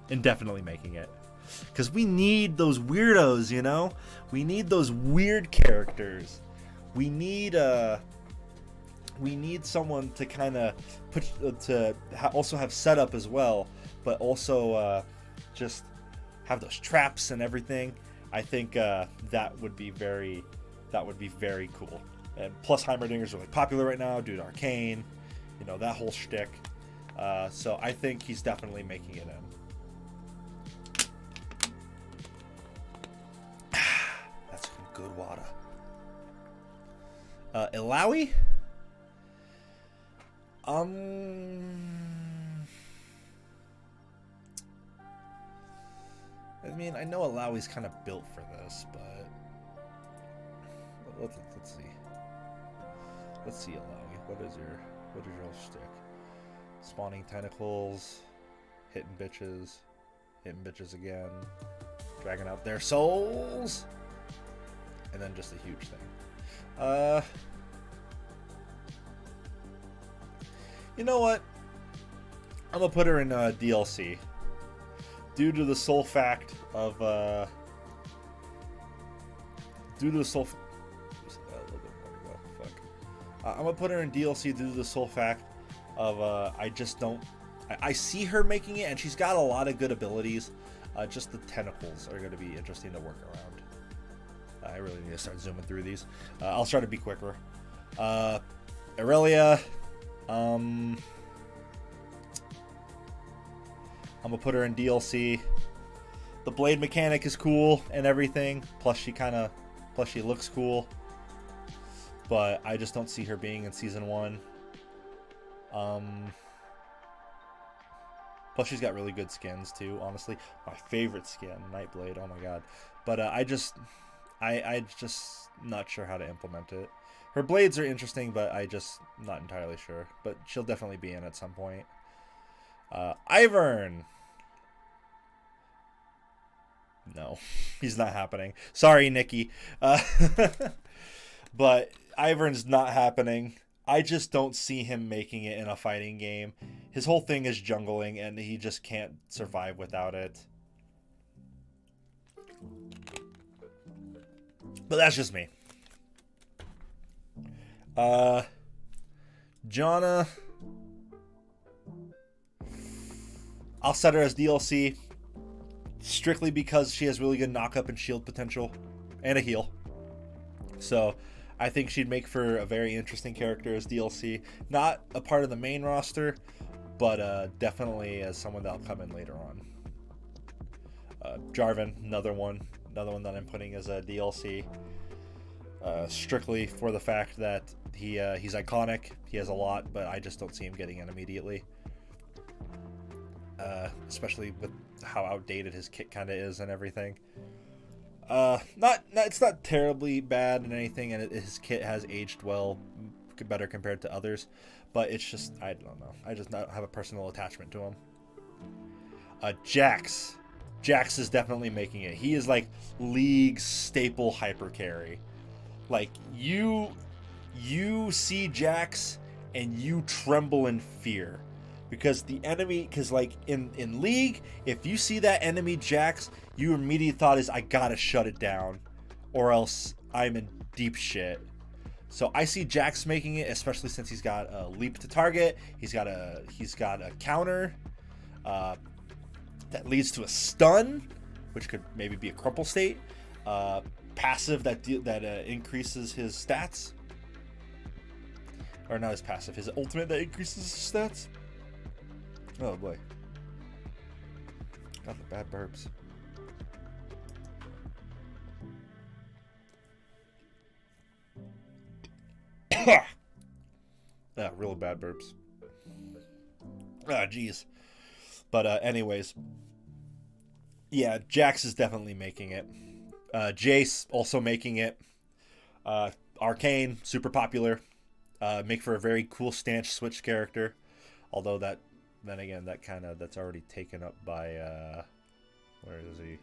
indefinitely making it, because we need those weirdos, you know. We need those weird characters. We need someone to kind of also have setup as well, but also just have those traps and everything. I think that would be very cool. And plus Heimerdinger's really popular right now due to Arcane, you know, that whole shtick. So I think he's definitely making it in. That's some good water. Ilaoi? I mean, I know Ilaoi's kind of built for this, but let's see. Let's see, Ilaoi. What is your whole shtick? Spawning tentacles, hitting bitches again, dragging out their souls, and then just a huge thing. You know what? I'm gonna put her in DLC. Due to the sole fact of a little bit more to go. Fuck. I'm gonna put her in DLC due to the sole fact of I see her making it, and she's got a lot of good abilities. Just the tentacles are going to be interesting to work around. I really need to start zooming through these. I'll try to be quicker. Aurelia. I'm gonna put her in DLC. The blade mechanic is cool and everything. Plus she looks cool. But I just don't see her being in season 1. Plus she's got really good skins too, honestly. My favorite skin, Nightblade, oh my god. But I just not sure how to implement it. Her blades are interesting, but I just not entirely sure. But she'll definitely be in at some point. Ivern. No, he's not happening. Sorry, Nikki. But Ivern's not happening. I just don't see him making it in a fighting game. His whole thing is jungling, and he just can't survive without it. But that's just me. Janna. I'll set her as DLC. Strictly because she has really good knock-up and shield potential. And a heal. So I think she'd make for a very interesting character as DLC. Not a part of the main roster, but definitely as someone that'll come in later on. Jarvan, another one that I'm putting as a DLC. Strictly for the fact that he's iconic. He has a lot, but I just don't see him getting in immediately. Especially with how outdated his kit kind of is and everything. It's not terribly bad and anything, and his kit has aged well better compared to others, but it's just, I don't know. I just not have a personal attachment to him. Jax. Jax is definitely making it. He is like league staple hyper carry. Like you see Jax and you tremble in fear because the enemy, because like in league, if you see that enemy Jax, your immediate thought is I gotta shut it down or else I'm in deep shit. So I see Jax making it, especially since he's got a leap to target. He's got a counter that leads to a stun, which could maybe be a crumple state. Passive that increases his stats, or not his passive, his ultimate that increases his stats. Oh boy, got the bad burps. Real bad burps. Jeez. But anyways, yeah, Jax is definitely making it. Jace also making it. Arcane, super popular. Make for a very cool stance switch character. Although then again, that's already taken up by where is he?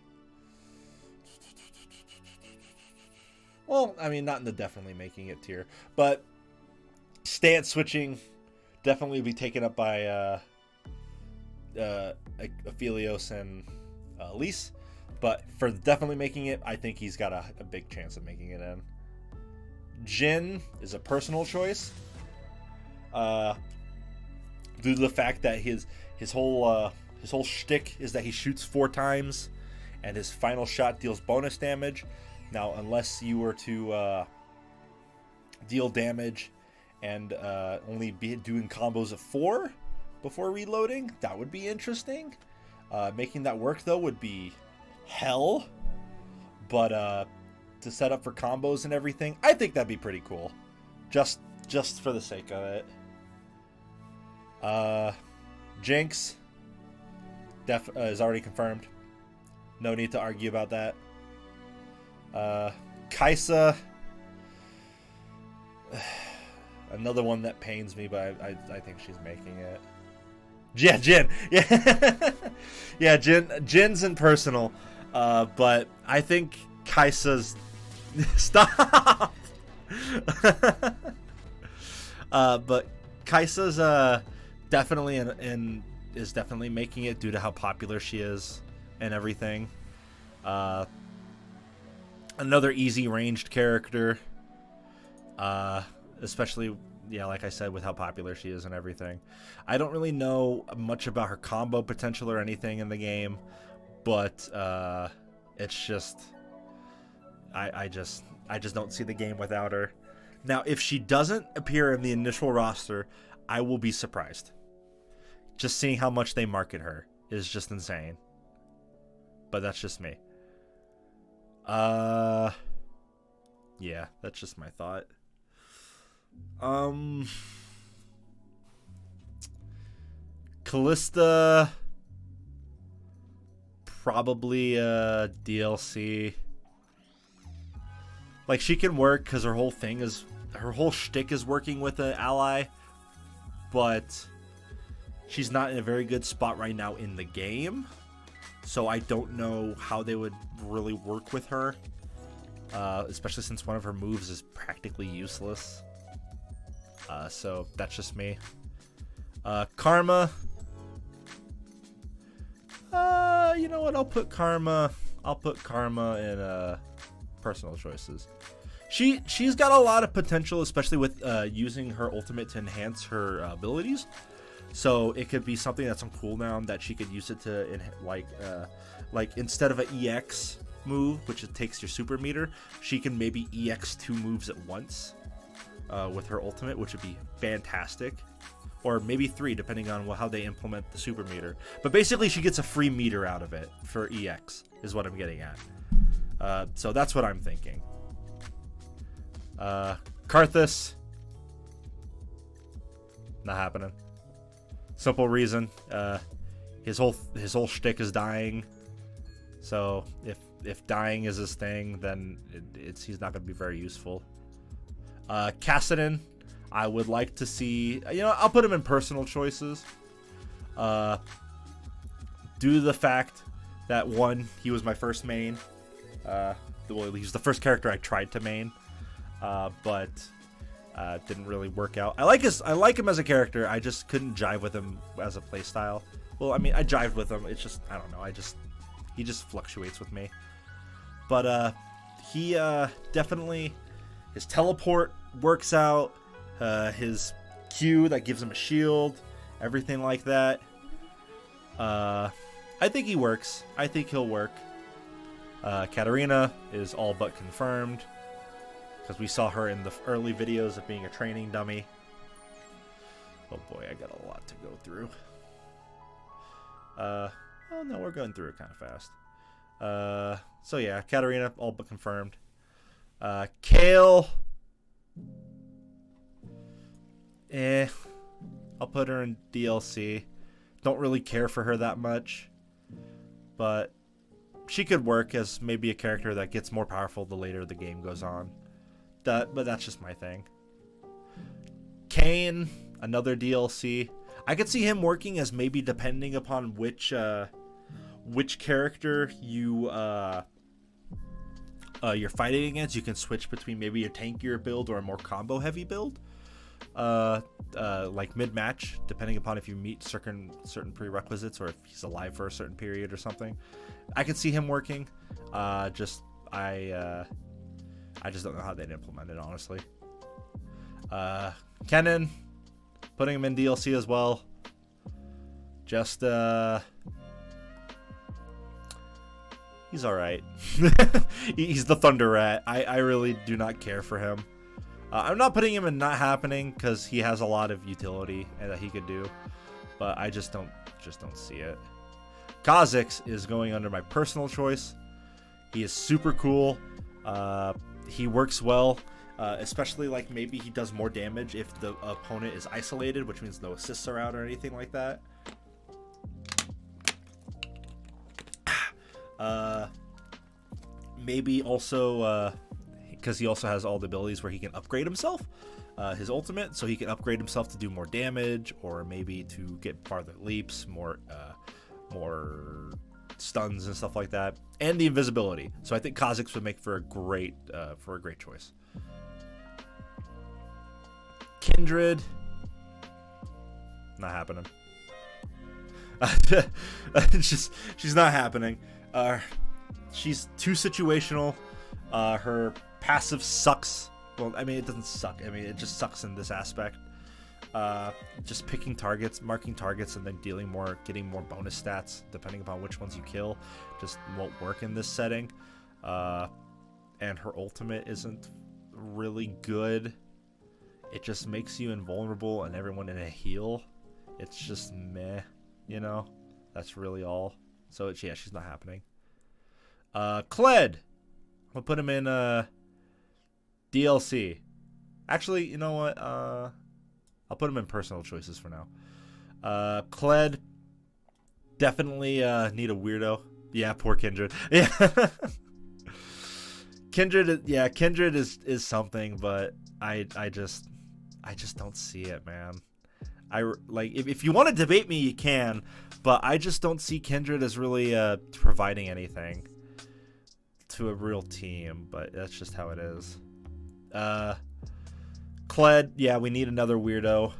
Well, I mean, not in the definitely making it tier, but stance switching definitely be taken up by Aphelios and Elise. But for definitely making it, I think he's got a big chance of making it in. Jhin is a personal choice. Due to the fact that his whole shtick is that he shoots 4 times, and his final shot deals bonus damage. Now, unless you were to deal damage and only be doing combos of 4 before reloading, that would be interesting. Making that work though would be hell, but to set up for combos and everything, I think that'd be pretty cool, just for the sake of it. Jinx is already confirmed, no need to argue about that. Kaisa, another one that pains me, but I think she's making it. Yeah, Jhin. Yeah, yeah, Jin's in personal, but I think Kaisa's stop. But Kaisa's definitely is definitely making it due to how popular she is and everything. Another easy ranged character, especially, yeah, like I said, with how popular she is and everything. I don't really know much about her combo potential or anything in the game, but it's just I just don't see the game without her. Now, if she doesn't appear in the initial roster, I will be surprised. Just seeing how much they market her is just insane. But that's just me. Yeah, that's just my thought. Callista, probably DLC. Like, she can work because her whole shtick is working with an ally, but she's not in a very good spot right now in the game, so I don't know how they would really work with her, especially since one of her moves is practically useless. So that's just me. Karma, you know what, I'll put Karma in personal choices. She's got a lot of potential, especially with using her ultimate to enhance her abilities. So it could be something that's on cooldown that she could use it to like instead of an EX move, which it takes your super meter, she can maybe EX 2 moves at once with her ultimate, which would be fantastic. Or maybe 3, depending on how they implement the super meter. But basically, she gets a free meter out of it for EX, is what I'm getting at. So that's what I'm thinking. Karthus, not happening. Simple reason, his whole shtick is dying. So if dying is his thing, then he's not going to be very useful. Kassadin, I would like to see, you know, I'll put him in personal choices. Due to the fact that, one, he was my first main. Well, he was the first character I tried to main, but didn't really work out. I like him as a character. I just couldn't jive with him as a playstyle. Well, I mean, I jived with him. It's just, I don't know. He just fluctuates with me. But he definitely, his teleport works out. His Q that gives him a shield, everything like that. I think he works. I think he'll work. Katarina is all but confirmed, because we saw her in the early videos of being a training dummy. Oh boy, I got a lot to go through. Oh no, we're going through it kind of fast. So yeah, Katarina, all but confirmed. Kale. I'll put her in DLC. Don't really care for her that much, but she could work as maybe a character that gets more powerful the later the game goes on. But that's just my thing. Kane, another DLC. I could see him working as maybe, depending upon which character you're fighting against, you can switch between maybe a tankier build or a more combo heavy build. Like mid-match, depending upon if you meet certain prerequisites or if he's alive for a certain period or something. I could see him working. I just don't know how they'd implement it, honestly. Kennen, putting him in DLC as well. Just he's alright. He's the Thunder Rat. I really do not care for him. I'm not putting him in not happening because he has a lot of utility that he could do, but I just don't see it. Kha'Zix is going under my personal choice. He is super cool. He works well, especially like maybe he does more damage if the opponent is isolated, which means no assists are out or anything like that. Maybe also because he also has all the abilities where he can upgrade himself, his ultimate, so he can upgrade himself to do more damage, or maybe to get farther leaps, more stuns and stuff like that, and the invisibility. So I think Kha'Zix would make for a great choice. Kindred, not happening. She's not happening. She's too situational. Her passive sucks. Well, I mean, it doesn't suck. I mean, it just sucks in this aspect. Just picking targets, marking targets, and then getting more bonus stats depending upon which ones you kill just won't work in this setting. And her ultimate isn't really good. It just makes you invulnerable and everyone in a heal. It's just meh, you know? That's really all. So yeah, she's not happening. Kled. I'm gonna put him in DLC. Actually, you know what? I'll put him in personal choices for now. Kled, definitely need a weirdo. Yeah, poor Kindred. Yeah. Kindred is something, but I just don't see it, man. If you want to debate me, you can, but I just don't see Kindred as really providing anything to a real team, but that's just how it is. Kled, yeah, we need another weirdo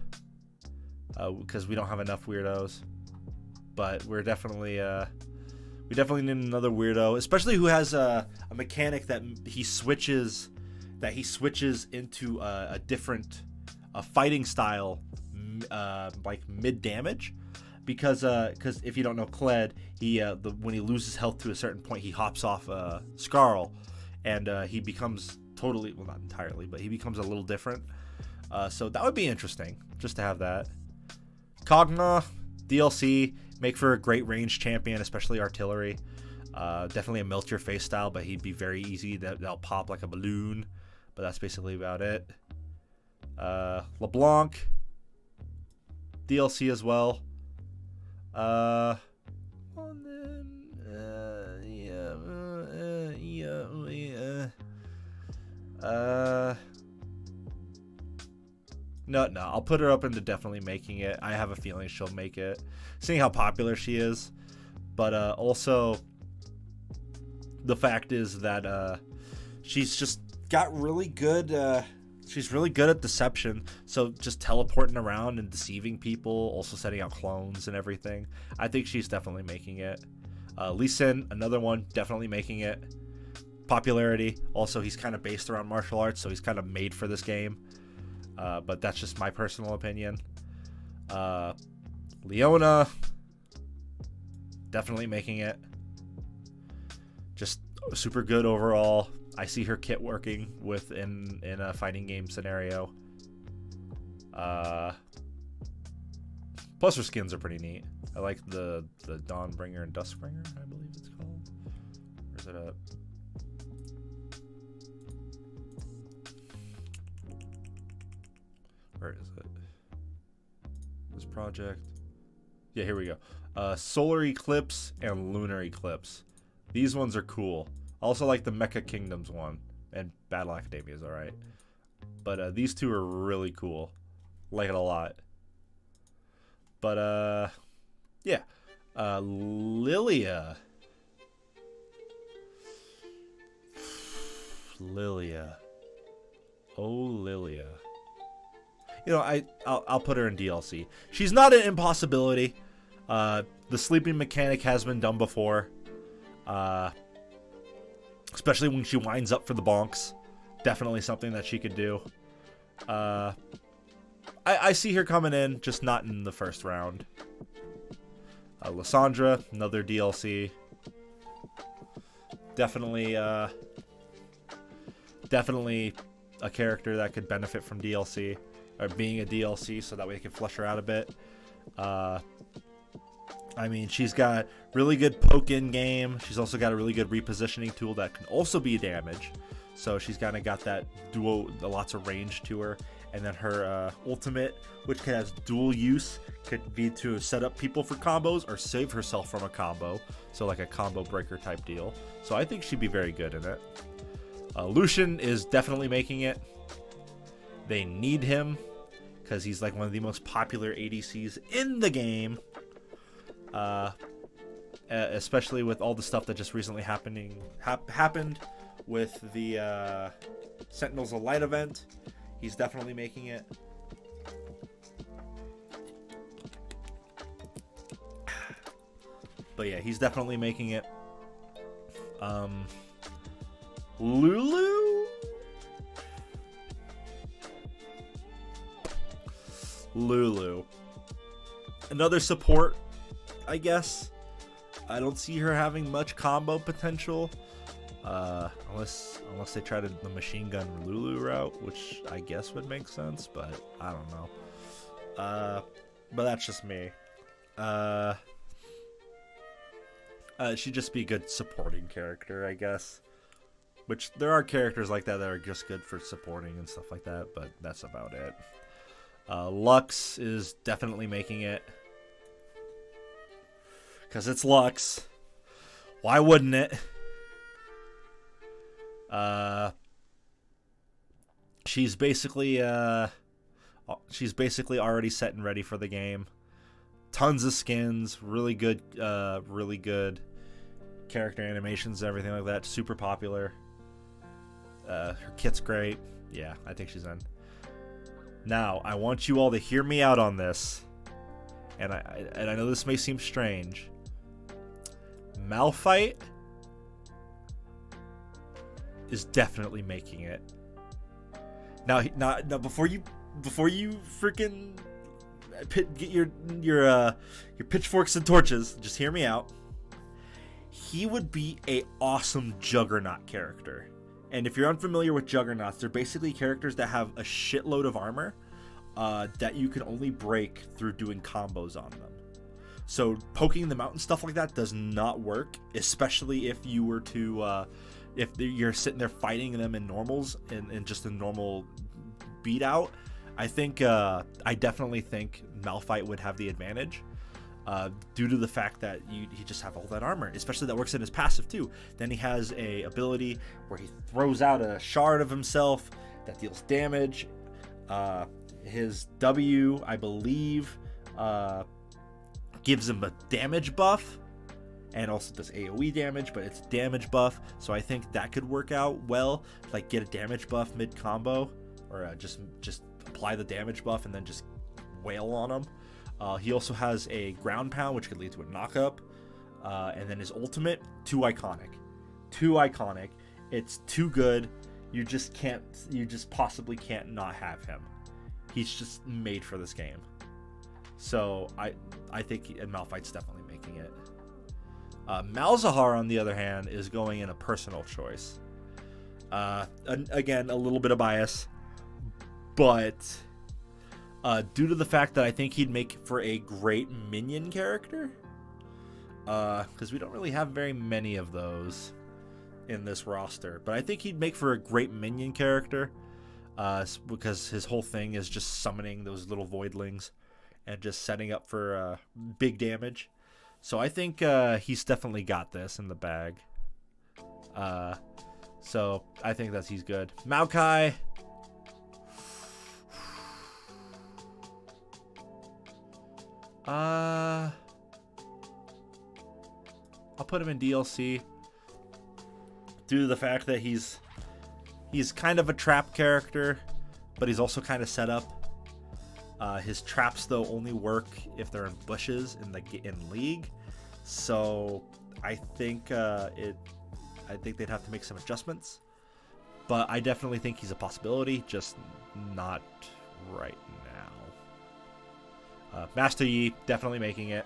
because we don't have enough weirdos, but we definitely need another weirdo, especially who has a mechanic that he switches into a different fighting style, like mid damage, because if you don't know Kled, when he loses health to a certain point, he hops off Skarl, and he becomes totally, well, not entirely, but he becomes a little different. So that would be interesting just to have that. Kog'Maw, DLC, make for a great range champion, especially artillery. Definitely a melt your face style, but he'd be very easy. That'll pop like a balloon, but that's basically about it. LeBlanc, DLC as well. No, I'll put her up into definitely making it. I have a feeling she'll make it, seeing how popular she is. But also, the fact is that she's just got really good. She's really good at deception. So just teleporting around and deceiving people, also setting out clones and everything. I think she's definitely making it. Lee Sin, another one, definitely making it. Popularity. Also, he's kind of based around martial arts, so he's kind of made for this game. But that's just my personal opinion. Leona, definitely making it. Just super good overall. I see her kit working in a fighting game scenario. Plus her skins are pretty neat. I like the Dawnbringer and Duskbringer, I believe it's called. Where's it at? Where is it? This project. Yeah, here we go. Solar Eclipse and Lunar Eclipse. These ones are cool. I also like the Mecha Kingdoms one, and Battle Academia is alright. But these two are really cool. Like it a lot. But yeah. Lilia. Oh, Lilia. You know, I'll put her in DLC. She's not an impossibility. The sleeping mechanic has been done before. Especially when she winds up for the bonks. Definitely something that she could do. I see her coming in, just not in the first round. Lysandra, another DLC. Definitely a character that could benefit from DLC. Or being a DLC, so that way they can flesh her out a bit. I mean, she's got really good poke in game. She's also got a really good repositioning tool that can also be damage. So she's kind of got that lots of range to her. And then her ultimate, which has dual use, could be to set up people for combos or save herself from a combo. So like a combo breaker type deal. So I think she'd be very good in it. Lucian is definitely making it. They need him because he's like one of the most popular ADCs in the game. Especially with all the stuff that just recently happened with the Sentinels of Light event. He's definitely making it. But yeah, he's definitely making it. Lulu. Another support, I guess. I don't see her having much combo potential. Unless they try the machine gun Lulu route, which I guess would make sense, but I don't know. But that's just me. She'd just be a good supporting character, I guess. Which there are characters like that are just good for supporting and stuff like that, but that's about it. Lux is definitely making it. Because it's Lux. Why wouldn't it? She's basically already set and ready for the game. Tons of skins, really good character animations, everything like that. Super popular. Her kit's great. Yeah, I think she's in. Now, I want you all to hear me out on this. And I know this may seem strange. Malphite is definitely making it. Now before you freaking get your pitchforks and torches, just hear me out. He would be a awesome Juggernaut character. And if you're unfamiliar with Juggernauts, they're basically characters that have a shitload of armor that you can only break through doing combos on them. So poking them out and stuff like that does not work, especially if you were to if you're sitting there fighting them in normals and just a normal beat out. I definitely think Malphite would have the advantage due to the fact that he just have all that armor, especially that works in his passive too. Then he has a ability where he throws out a shard of himself that deals damage. His W, I believe, gives him a damage buff, and also does AoE damage, but it's damage buff, so I think that could work out well. Like, get a damage buff mid combo, or just apply the damage buff and then just wail on him. He also has a ground pound, which could lead to a knockup, and then his ultimate, too iconic. It's too good. You just possibly can't not have him. He's just made for this game. So I think Malphite's definitely making it. Malzahar, on the other hand, is going in a personal choice. Again, a little bit of bias, but due to the fact that I think he'd make for a great minion character, because we don't really have very many of those in this roster, but I think he'd make for a great minion character, because his whole thing is just summoning those little voidlings and just setting up for big damage. So I think he's definitely got this in the bag. So I think that he's good. Maokai. I'll put him in DLC due to the fact that he's kind of a trap character, but he's also kind of set up. His traps, though, only work if they're in bushes in League, so I think they'd have to make some adjustments. But I definitely think he's a possibility, just not right now. Master Yi definitely making it.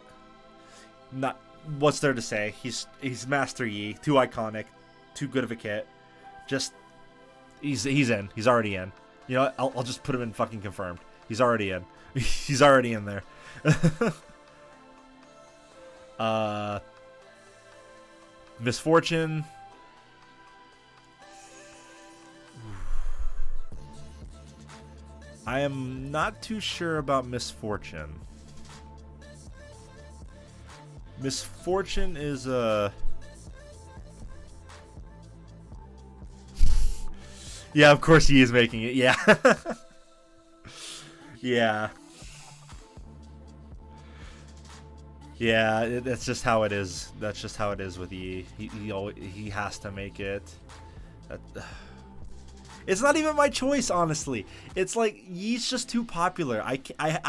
Not what's there to say? He's Master Yi, too iconic, too good of a kit. Just he's in. He's already in. You know what? I'll just put him in fucking confirmed. He's already in. He's already in there. Misfortune. I am not too sure about Misfortune. Misfortune is yeah, of course he is making it. Yeah. Yeah. Yeah, that's just how it is. That's just how it is with Yi. He has to make it. It's not even my choice, honestly. It's like Yi's just too popular. I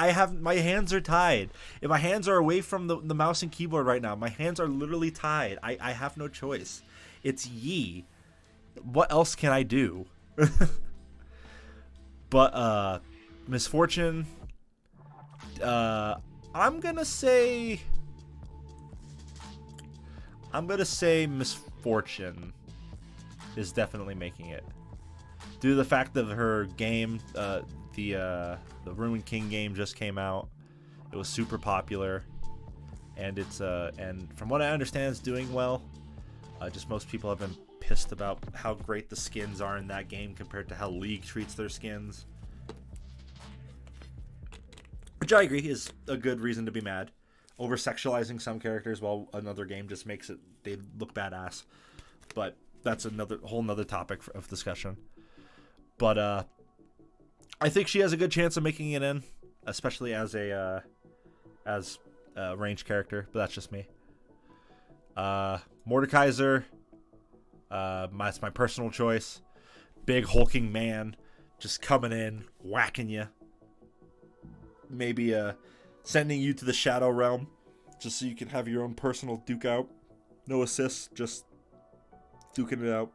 have my hands are tied. If my hands are away from the mouse and keyboard right now, my hands are literally tied. I have no choice. It's Yi. What else can I do? But Misfortune. I'm gonna say Misfortune is definitely making it. Due to the fact of her game, the Ruined King game just came out. It was super popular, and and from what I understand, it's doing well. Just most people have been pissed about how great the skins are in that game compared to how League treats their skins, which I agree is a good reason to be mad. Over sexualizing some characters while another game just makes it they look badass, but that's whole nother topic of discussion. But I think she has a good chance of making it in, especially as a ranged character. But that's just me. Mordekaiser, that's my personal choice. Big hulking man, just coming in, whacking you. Maybe sending you to the Shadow Realm, just so you can have your own personal duke out. No assists, just duking it out.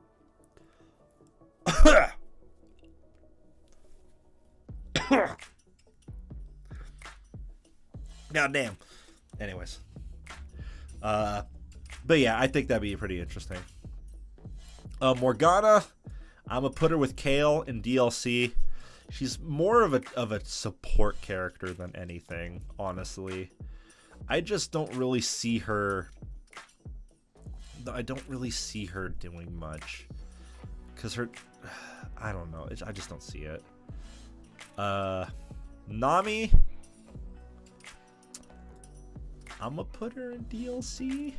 God damn. Anyways. But yeah, I think that'd be pretty interesting. Morgana, I'm gonna put her with Kale in DLC. She's more of a support character than anything, honestly. I just don't really see her. I don't really see her doing much, cause I don't know. I just don't see it. Nami, I'm gonna put her in DLC.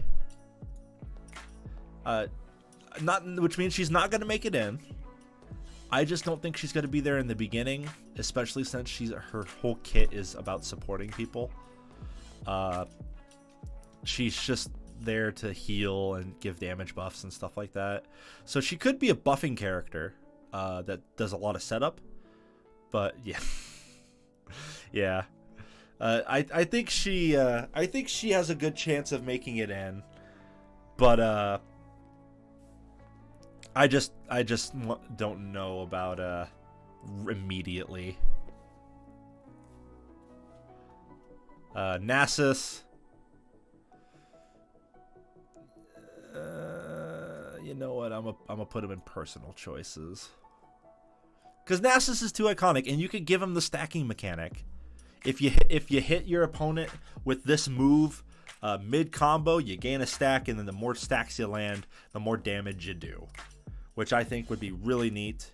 Which means she's not gonna make it in. I just don't think she's going to be there in the beginning, especially since her whole kit is about supporting people. She's just there to heal and give damage buffs and stuff like that. So she could be a buffing character that does a lot of setup. But yeah, yeah. I think she has a good chance of making it in, but I just don't know about immediately. Nasus. You know what? I'm gonna put him in personal choices. Because Nasus is too iconic, and you could give him the stacking mechanic. If you hit your opponent with this move mid combo, you gain a stack, and then the more stacks you land, the more damage you do, which I think would be really neat.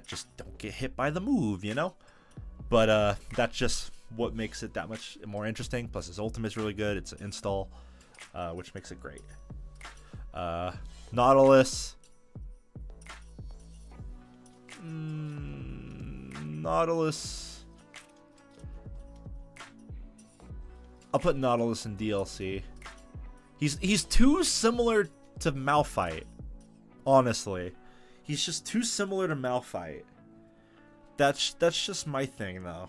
Just don't get hit by the move, you know. But that's just what makes it that much more interesting. Plus, his ultimate's really good. It's an install, which makes it great. Nautilus. Nautilus. I'll put Nautilus in DLC. He's too similar to Malphite. Honestly, he's just too similar to Malphite. That's just my thing, though.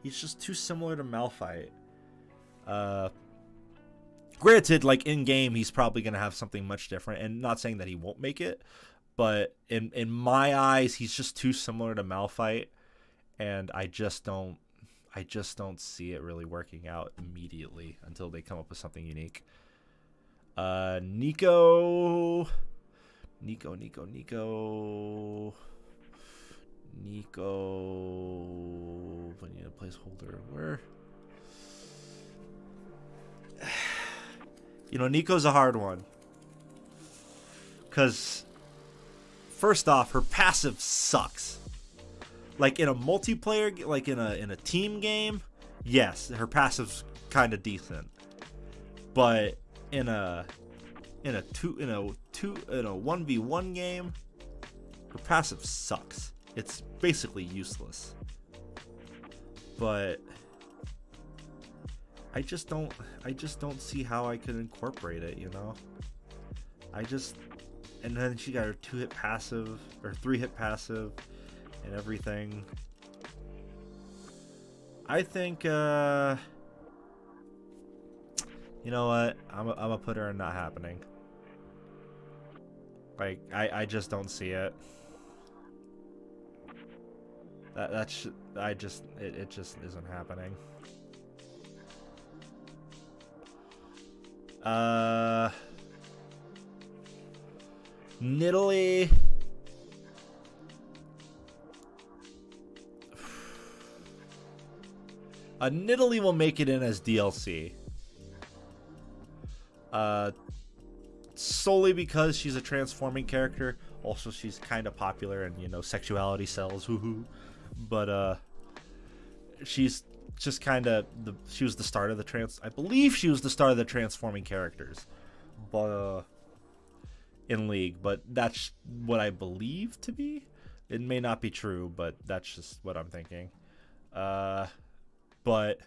He's just too similar to Malphite. Granted, like in game, he's probably gonna have something much different, and not saying that he won't make it, but in my eyes, he's just too similar to Malphite, and I just don't see it really working out immediately until they come up with something unique. Nico. We need a placeholder. Where? You know, Nico's a hard one. Because, first off, her passive sucks. Like in a multiplayer, like in a team game, yes, her passive's kind of decent. But in a 1v1 game, her passive sucks. It's basically useless. But I just don't see how I could incorporate it, you know? And then she got her 2-hit passive or 3-hit passive and everything. I think you know what? I'm gonna put her in not happening. Like I just don't see it. It just isn't happening. Nidalee. Nidalee will make it in as DLC. Solely because she's a transforming character. Also, she's kind of popular, and you know, sexuality sells. Woohoo! But she's just kind of she was the start of the I believe she was the start of the transforming characters, but in League. But that's what I believe to be. It may not be true, but that's just what I'm thinking. But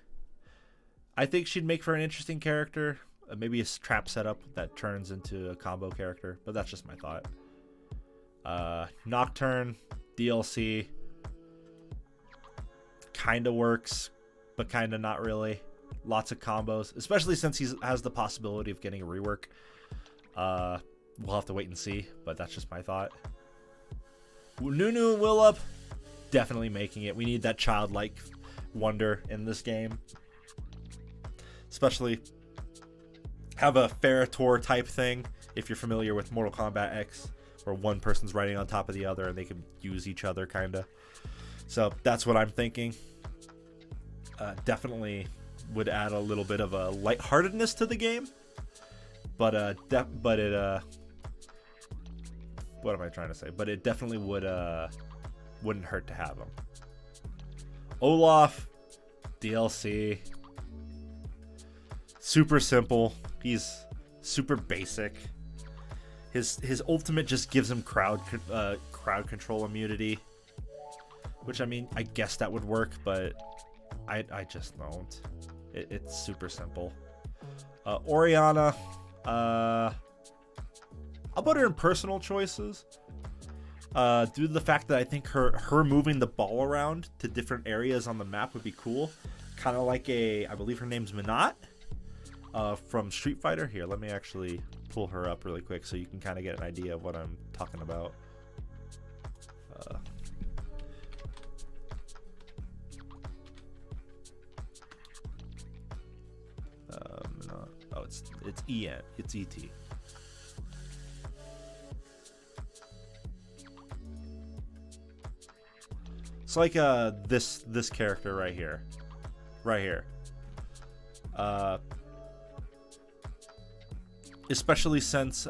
I think she'd make for an interesting character. Maybe a trap setup that turns into a combo character, but that's just my thought. Nocturne, DLC, kind of works, but kind of not really. Lots of combos, especially since he has the possibility of getting a rework. We'll have to wait and see, but that's just my thought. Nunu and Willup, definitely making it. We need that childlike wonder in this game. Especially have a Ferrotor type thing, if you're familiar with Mortal Kombat X, where one person's riding on top of the other and they can use each other, kind of. So that's what I'm thinking. Definitely would add a little bit of a lightheartedness to the game. But it what am I trying to say? But it definitely wouldn't hurt to have him. Olaf, DLC. Super simple. He's super basic. His ultimate just gives him crowd crowd control immunity. Which, I mean, I guess that would work, but I just don't. It's super simple. Oriana, I'll put her in personal choices. Due to the fact that I think her moving the ball around to different areas on the map would be cool. Kind of like I believe her name's Minot from Street Fighter. Here, let me actually pull her up really quick so you can kind of get an idea of what I'm talking about. Minot. Oh, it's EN. It's ET. It's like this character right here. Especially since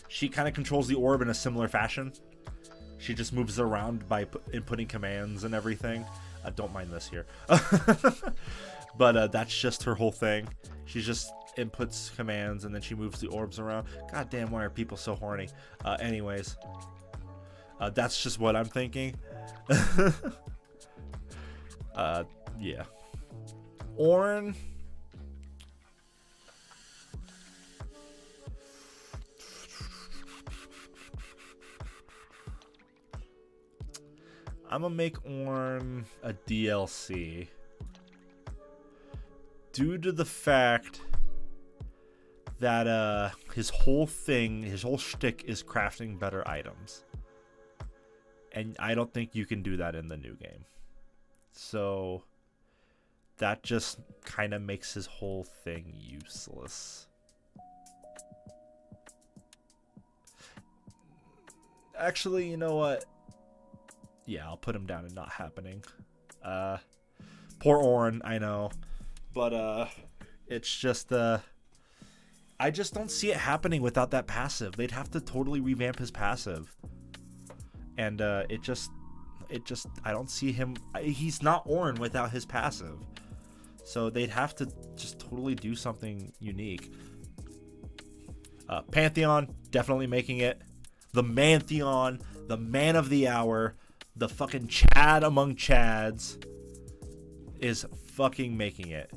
she kind of controls the orb in a similar fashion. She just moves around by inputting commands and everything. Don't mind this here. But that's just her whole thing. She just inputs commands and then she moves the orbs around. God damn, why are people so horny? Anyways, that's just what I'm thinking. Yeah. Ornn. I'm gonna make Ornn a DLC due to the fact that his whole shtick is crafting better items. And I don't think you can do that in the new game. So that just kind of makes his whole thing useless. Actually, you know what? Yeah, I'll put him down and not happening. Poor Ornn, I know. But it's just I just don't see it happening without that passive. They'd have to totally revamp his passive. And it just I don't see him. He's not Ornn without his passive. So they'd have to just totally do something unique. Pantheon, definitely making it. The Mantheon, the man of the hour, the fucking Chad among Chads is fucking making it.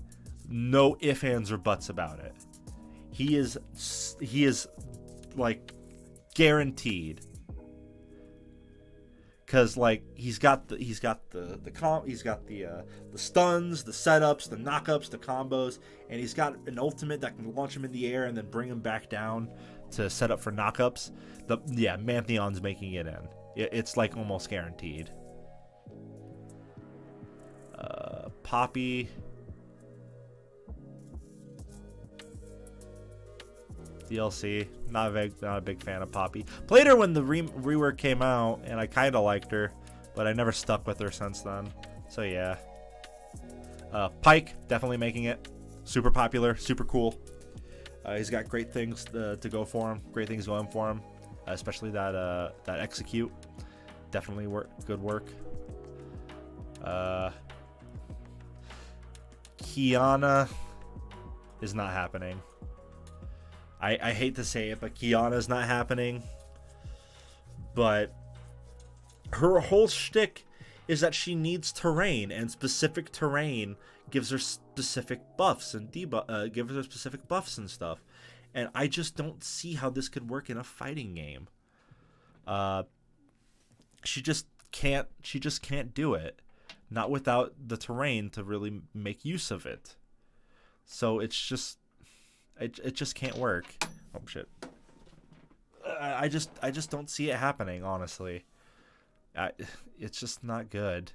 No ifs, ands, or buts about it. He is like guaranteed. Cause like he's got the stuns, the setups, the knockups, the combos, and he's got an ultimate that can launch him in the air and then bring him back down to set up for knockups. Mantheon's making it in. It's like almost guaranteed. Poppy. DLC, not a big fan of Poppy. Played her when the rework came out, and I kind of liked her, but I never stuck with her since then. So yeah. Pyke, definitely making it. Super popular, super cool. He's got great things to go for him. Great things going for him, especially that execute. Definitely good work. Kiana is not happening. I hate to say it, but Kiana's not happening. But her whole shtick is that she needs terrain, and specific terrain gives her specific buffs and gives her specific buffs and stuff. And I just don't see how this could work in a fighting game. She just can't do it. Not without the terrain to really make use of it. So it's just it just can't work. Oh shit. I just don't see it happening, honestly. It's just not good.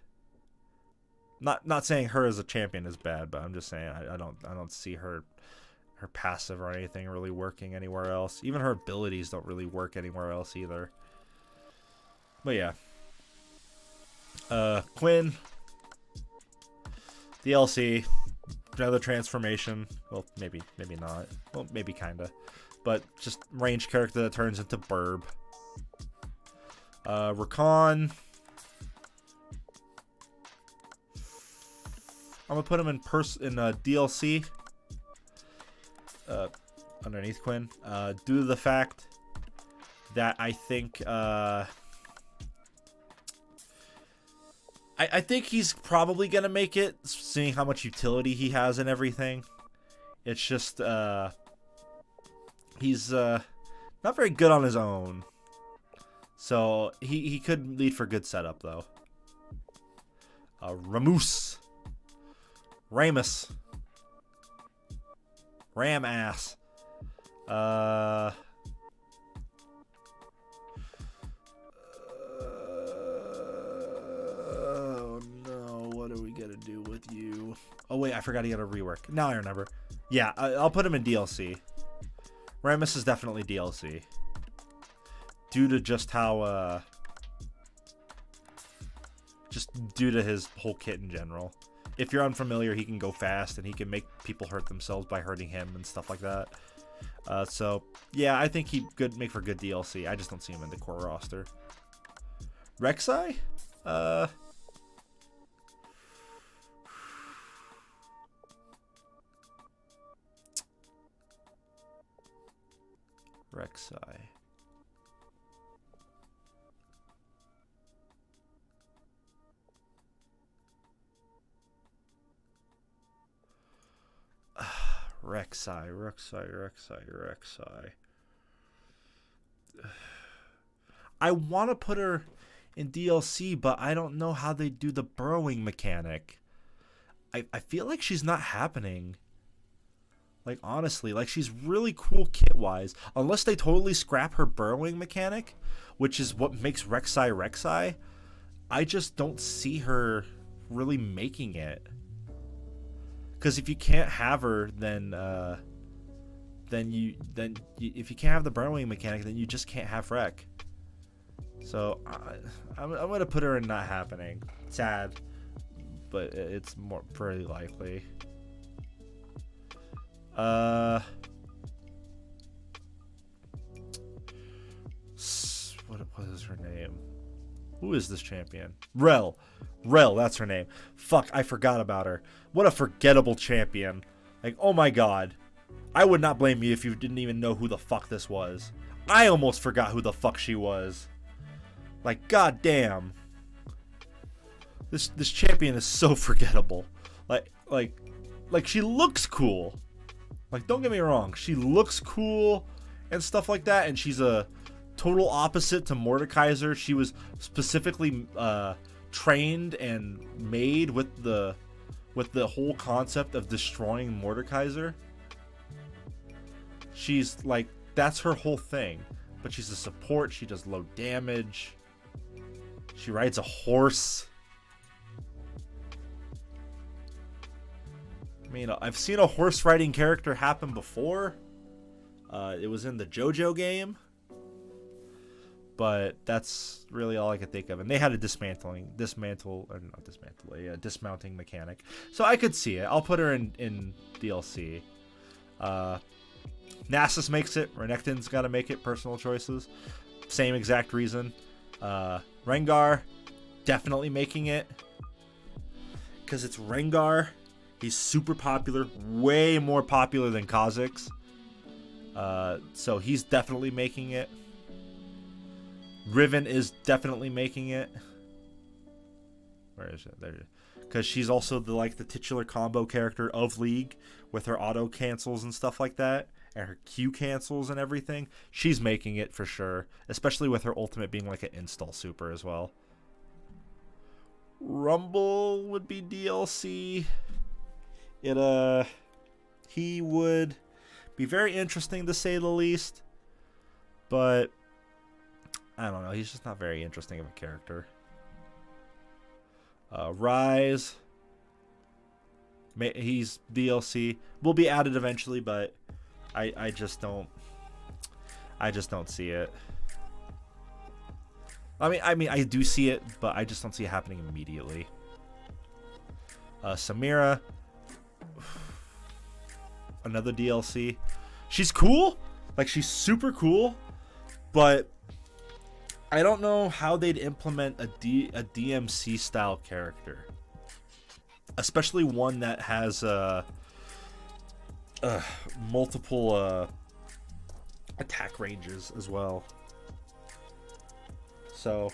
Not saying her as a champion is bad, but I'm just saying I don't see her passive or anything really working anywhere else. Even her abilities don't really work anywhere else either. But yeah. Quinn, DLC, another transformation. Well, maybe not. Well, maybe kinda. But just ranged character that turns into Burb. Rakan, I'm gonna put him in DLC. Underneath Quinn, due to the fact that I think I think he's probably gonna make it, seeing how much utility he has and everything. It's just he's not very good on his own, so he could lead for good setup though. Ramus, Ram ass. Oh no, what are we gonna do with you? Oh wait, I forgot he got a rework. Now I remember. Yeah, I'll put him in DLC. Ramus is definitely DLC. Due to just how, just due to his whole kit in general. If you're unfamiliar, he can go fast and he can make people hurt themselves by hurting him and stuff like that. So yeah, I think he could make for good DLC. I just don't see him in the core roster. Rek'Sai? Rek'Sai. Rek'Sai. I want to put her in DLC, but I don't know how they do the burrowing mechanic. I feel like she's not happening. Like, honestly, like, she's really cool kit-wise. Unless they totally scrap her burrowing mechanic, which is what makes Rek'Sai, I just don't see her really making it. Because if you can't have her, then if you can't have the burrowing mechanic, then you just can't have Rek. So I'm gonna put her in not happening. Sad, but it's more pretty likely. What is her name? Who is this champion? Rel, that's her name. Fuck, I forgot about her. What a forgettable champion. Like, oh my god. I would not blame you if you didn't even know who the fuck this was. I almost forgot who the fuck she was. Like, god damn. This champion is so forgettable. Like she looks cool. Like, don't get me wrong. She looks cool and stuff like that, and she's a total opposite to Mordekaiser. She was specifically trained and made with the whole concept of destroying Mordekaiser. She's like, that's her whole thing. But she's a support. She does low damage. She rides a horse. I mean, I've seen a horse riding character happen before. It was in the JoJo game. But that's really all I could think of. And they had a dismounting mechanic. So I could see it. I'll put her in DLC. Nasus makes it. Renekton's got to make it. Personal choices. Same exact reason. Rengar, definitely making it. Because it's Rengar. He's super popular. Way more popular than Kha'Zix. So he's definitely making it. Riven is definitely making it. Where is it? There. Because she's also the titular combo character of League with her auto cancels and stuff like that, and her Q cancels and everything. She's making it for sure, especially with her ultimate being like an install super as well. Rumble would be DLC. He would be very interesting to say the least, but I don't know. He's just not very interesting of a character. Rise. He's DLC. Will be added eventually, but I just don't see it. I mean I do see it, but I just don't see it happening immediately. Samira. Another DLC. She's cool. Like, she's super cool, but I don't know how they'd implement a DMC style character, especially one that has multiple attack ranges as well. So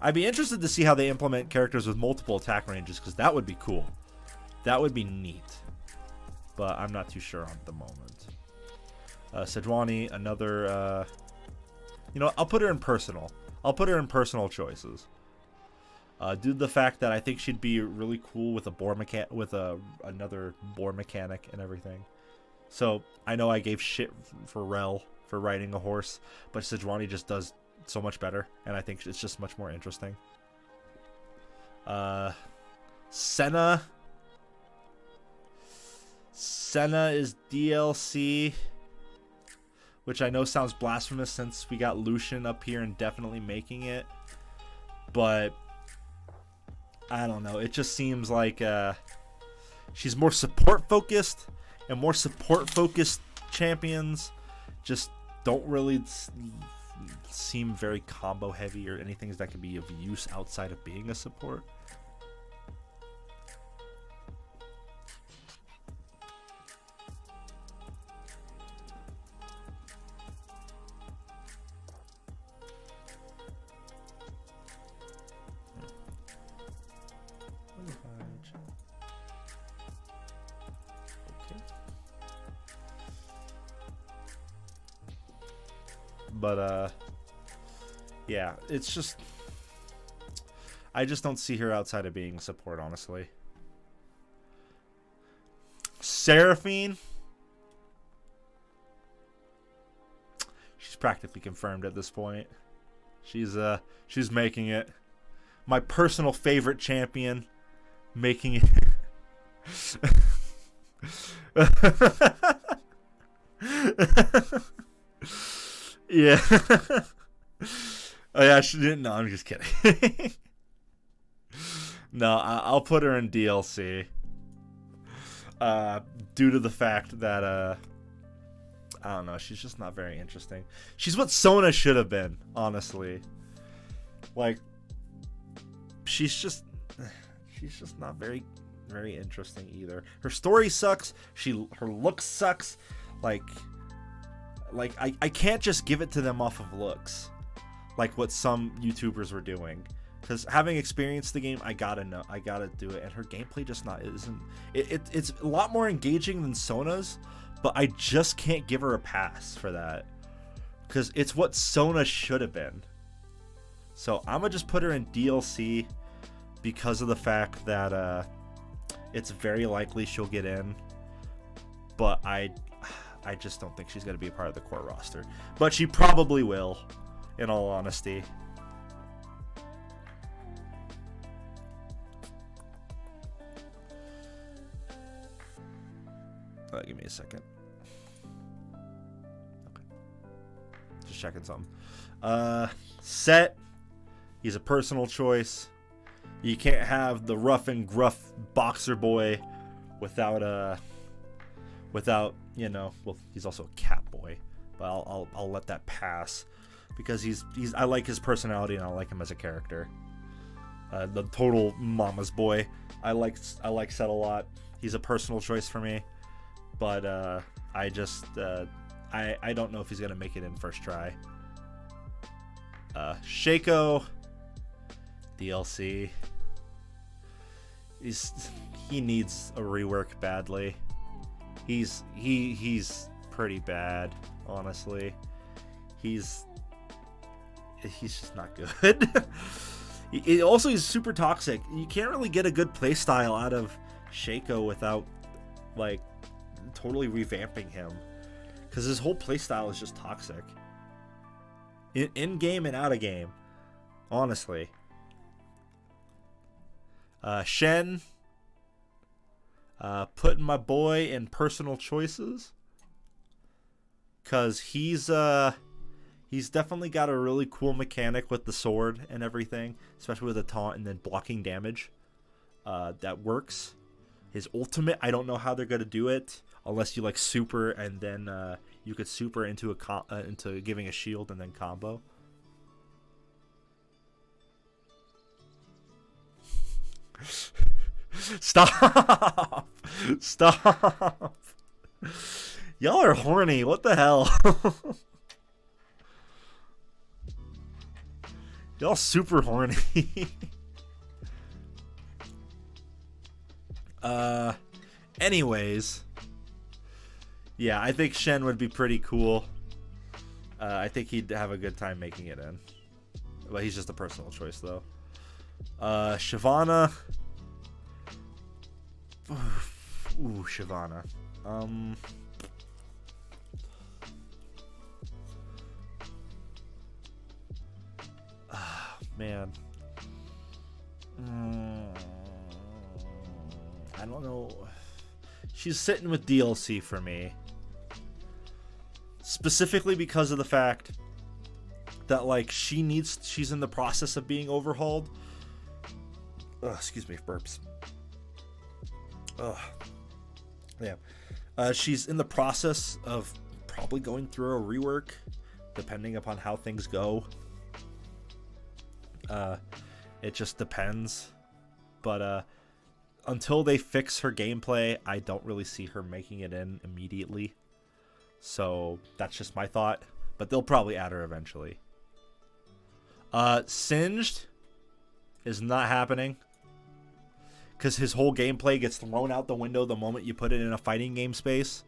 I'd be interested to see how they implement characters with multiple attack ranges, because that would be cool. That would be neat. But I'm not too sure at the moment. Sejuani, another... you know, I'll put her in personal. I'll put her in personal choices. Due to the fact that I think she'd be really cool with a boar another boar mechanic and everything. So I know I gave shit for Rel for riding a horse, but Sejuani just does so much better, and I think it's just much more interesting. Senna. Senna is DLC, which I know sounds blasphemous since we got Lucian up here and definitely making it, but I don't know. It just seems like she's more support focused, and more support focused champions just don't really seem very combo heavy or anything that can be of use outside of being a support. But yeah, it's just, I just don't see her outside of being support, honestly. Seraphine, she's practically confirmed at this point. She's making it. My personal favorite champion, making it. Yeah. Oh yeah, she didn't. No, I'm just kidding. No, I'll put her in DLC. Due to the fact that I don't know, she's just not very interesting. She's what Sona should have been, honestly. Like, she's just not very interesting either. Her story sucks. Her look sucks. Like I can't just give it to them off of looks, like what some YouTubers were doing. Because having experienced the game, I gotta do it. And her gameplay just it's a lot more engaging than Sona's, but I just can't give her a pass for that. Because it's what Sona should have been. So I'm gonna just put her in DLC because of the fact that it's very likely she'll get in. But I just don't think she's going to be a part of the core roster. But she probably will, in all honesty. Give me a second. Okay. Just checking something. Set. He's a personal choice. You can't have the rough and gruff boxer boy without you know, well, he's also a cat boy, but I'll let that pass because I like his personality and I like him as a character. The total mama's boy. I like Set a lot. He's a personal choice for me, but I don't know if he's gonna make it in first try. Shaco, DLC. He needs a rework badly. He's pretty bad, honestly. He's just not good. He's super toxic. You can't really get a good playstyle out of Shaco without like totally revamping him, because his whole playstyle is just toxic. In game and out of game, honestly. Shen. Putting my boy in personal choices, cause he's definitely got a really cool mechanic with the sword and everything, especially with the taunt and then blocking damage. That works. His ultimate, I don't know how they're gonna do it unless you like super and then you could super into into giving a shield and then combo. Stop! Stop! Y'all are horny. What the hell? Y'all super horny. Anyways. Yeah, I think Shen would be pretty cool. I think he'd have a good time making it in. But he's just a personal choice, though. Shyvana. Ooh, Shyvana. Man. I don't know. She's sitting with DLC for me. Specifically because of the fact that, like, she's in the process of being overhauled. Excuse me, burps. Yeah. She's in the process of probably going through a rework, depending upon how things go. It just depends. But until they fix her gameplay, I don't really see her making it in immediately. So that's just my thought. But they'll probably add her eventually. Singed is not happening. Because his whole gameplay gets thrown out the window the moment you put it in a fighting game space.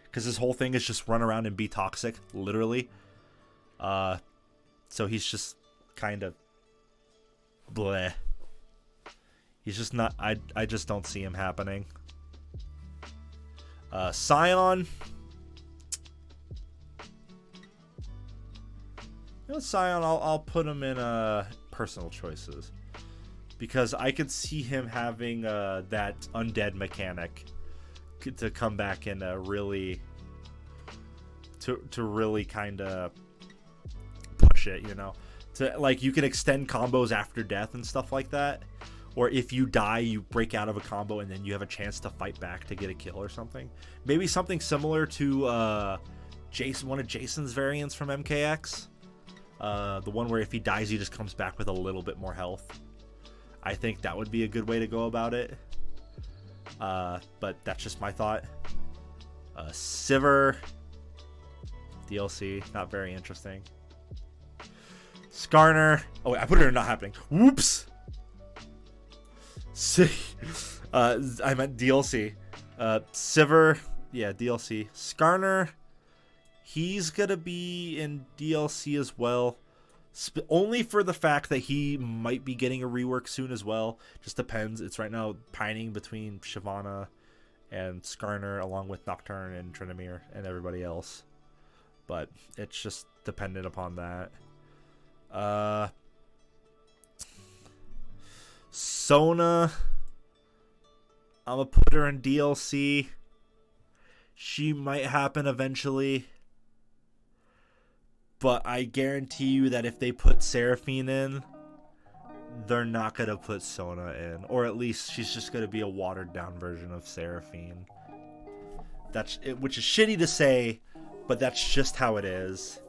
Because his whole thing is just run around and be toxic, literally. So he's just kind of bleh. He's just not... I just don't see him happening. Scion. You know, Scion, I'll put him in personal choices. Because I could see him having that undead mechanic to come back and really... To really kind of push it, you know? To, like, you can extend combos after death and stuff like that. Or if you die, you break out of a combo and then you have a chance to fight back to get a kill or something. Maybe something similar to Jason, one of Jason's variants from MKX. The one where if he dies, he just comes back with a little bit more health. I think that would be a good way to go about it. But that's just my thought. Sivir. DLC. Not very interesting. Skarner. Oh, wait, I put it in not happening. Whoops. I meant DLC. Sivir. Yeah, DLC. Skarner. He's going to be in DLC as well. Only for the fact that he might be getting a rework soon as well. Just depends. It's right now pining between Shyvana and Skarner along with Nocturne and Tryndamere and everybody else. But it's just dependent upon that. Sona. I'm going to put her in DLC. She might happen eventually. But I guarantee you that if they put Seraphine in, they're not going to put Sona in. Or at least she's just going to be a watered down version of Seraphine. That's it, which is shitty to say, but that's just how it is.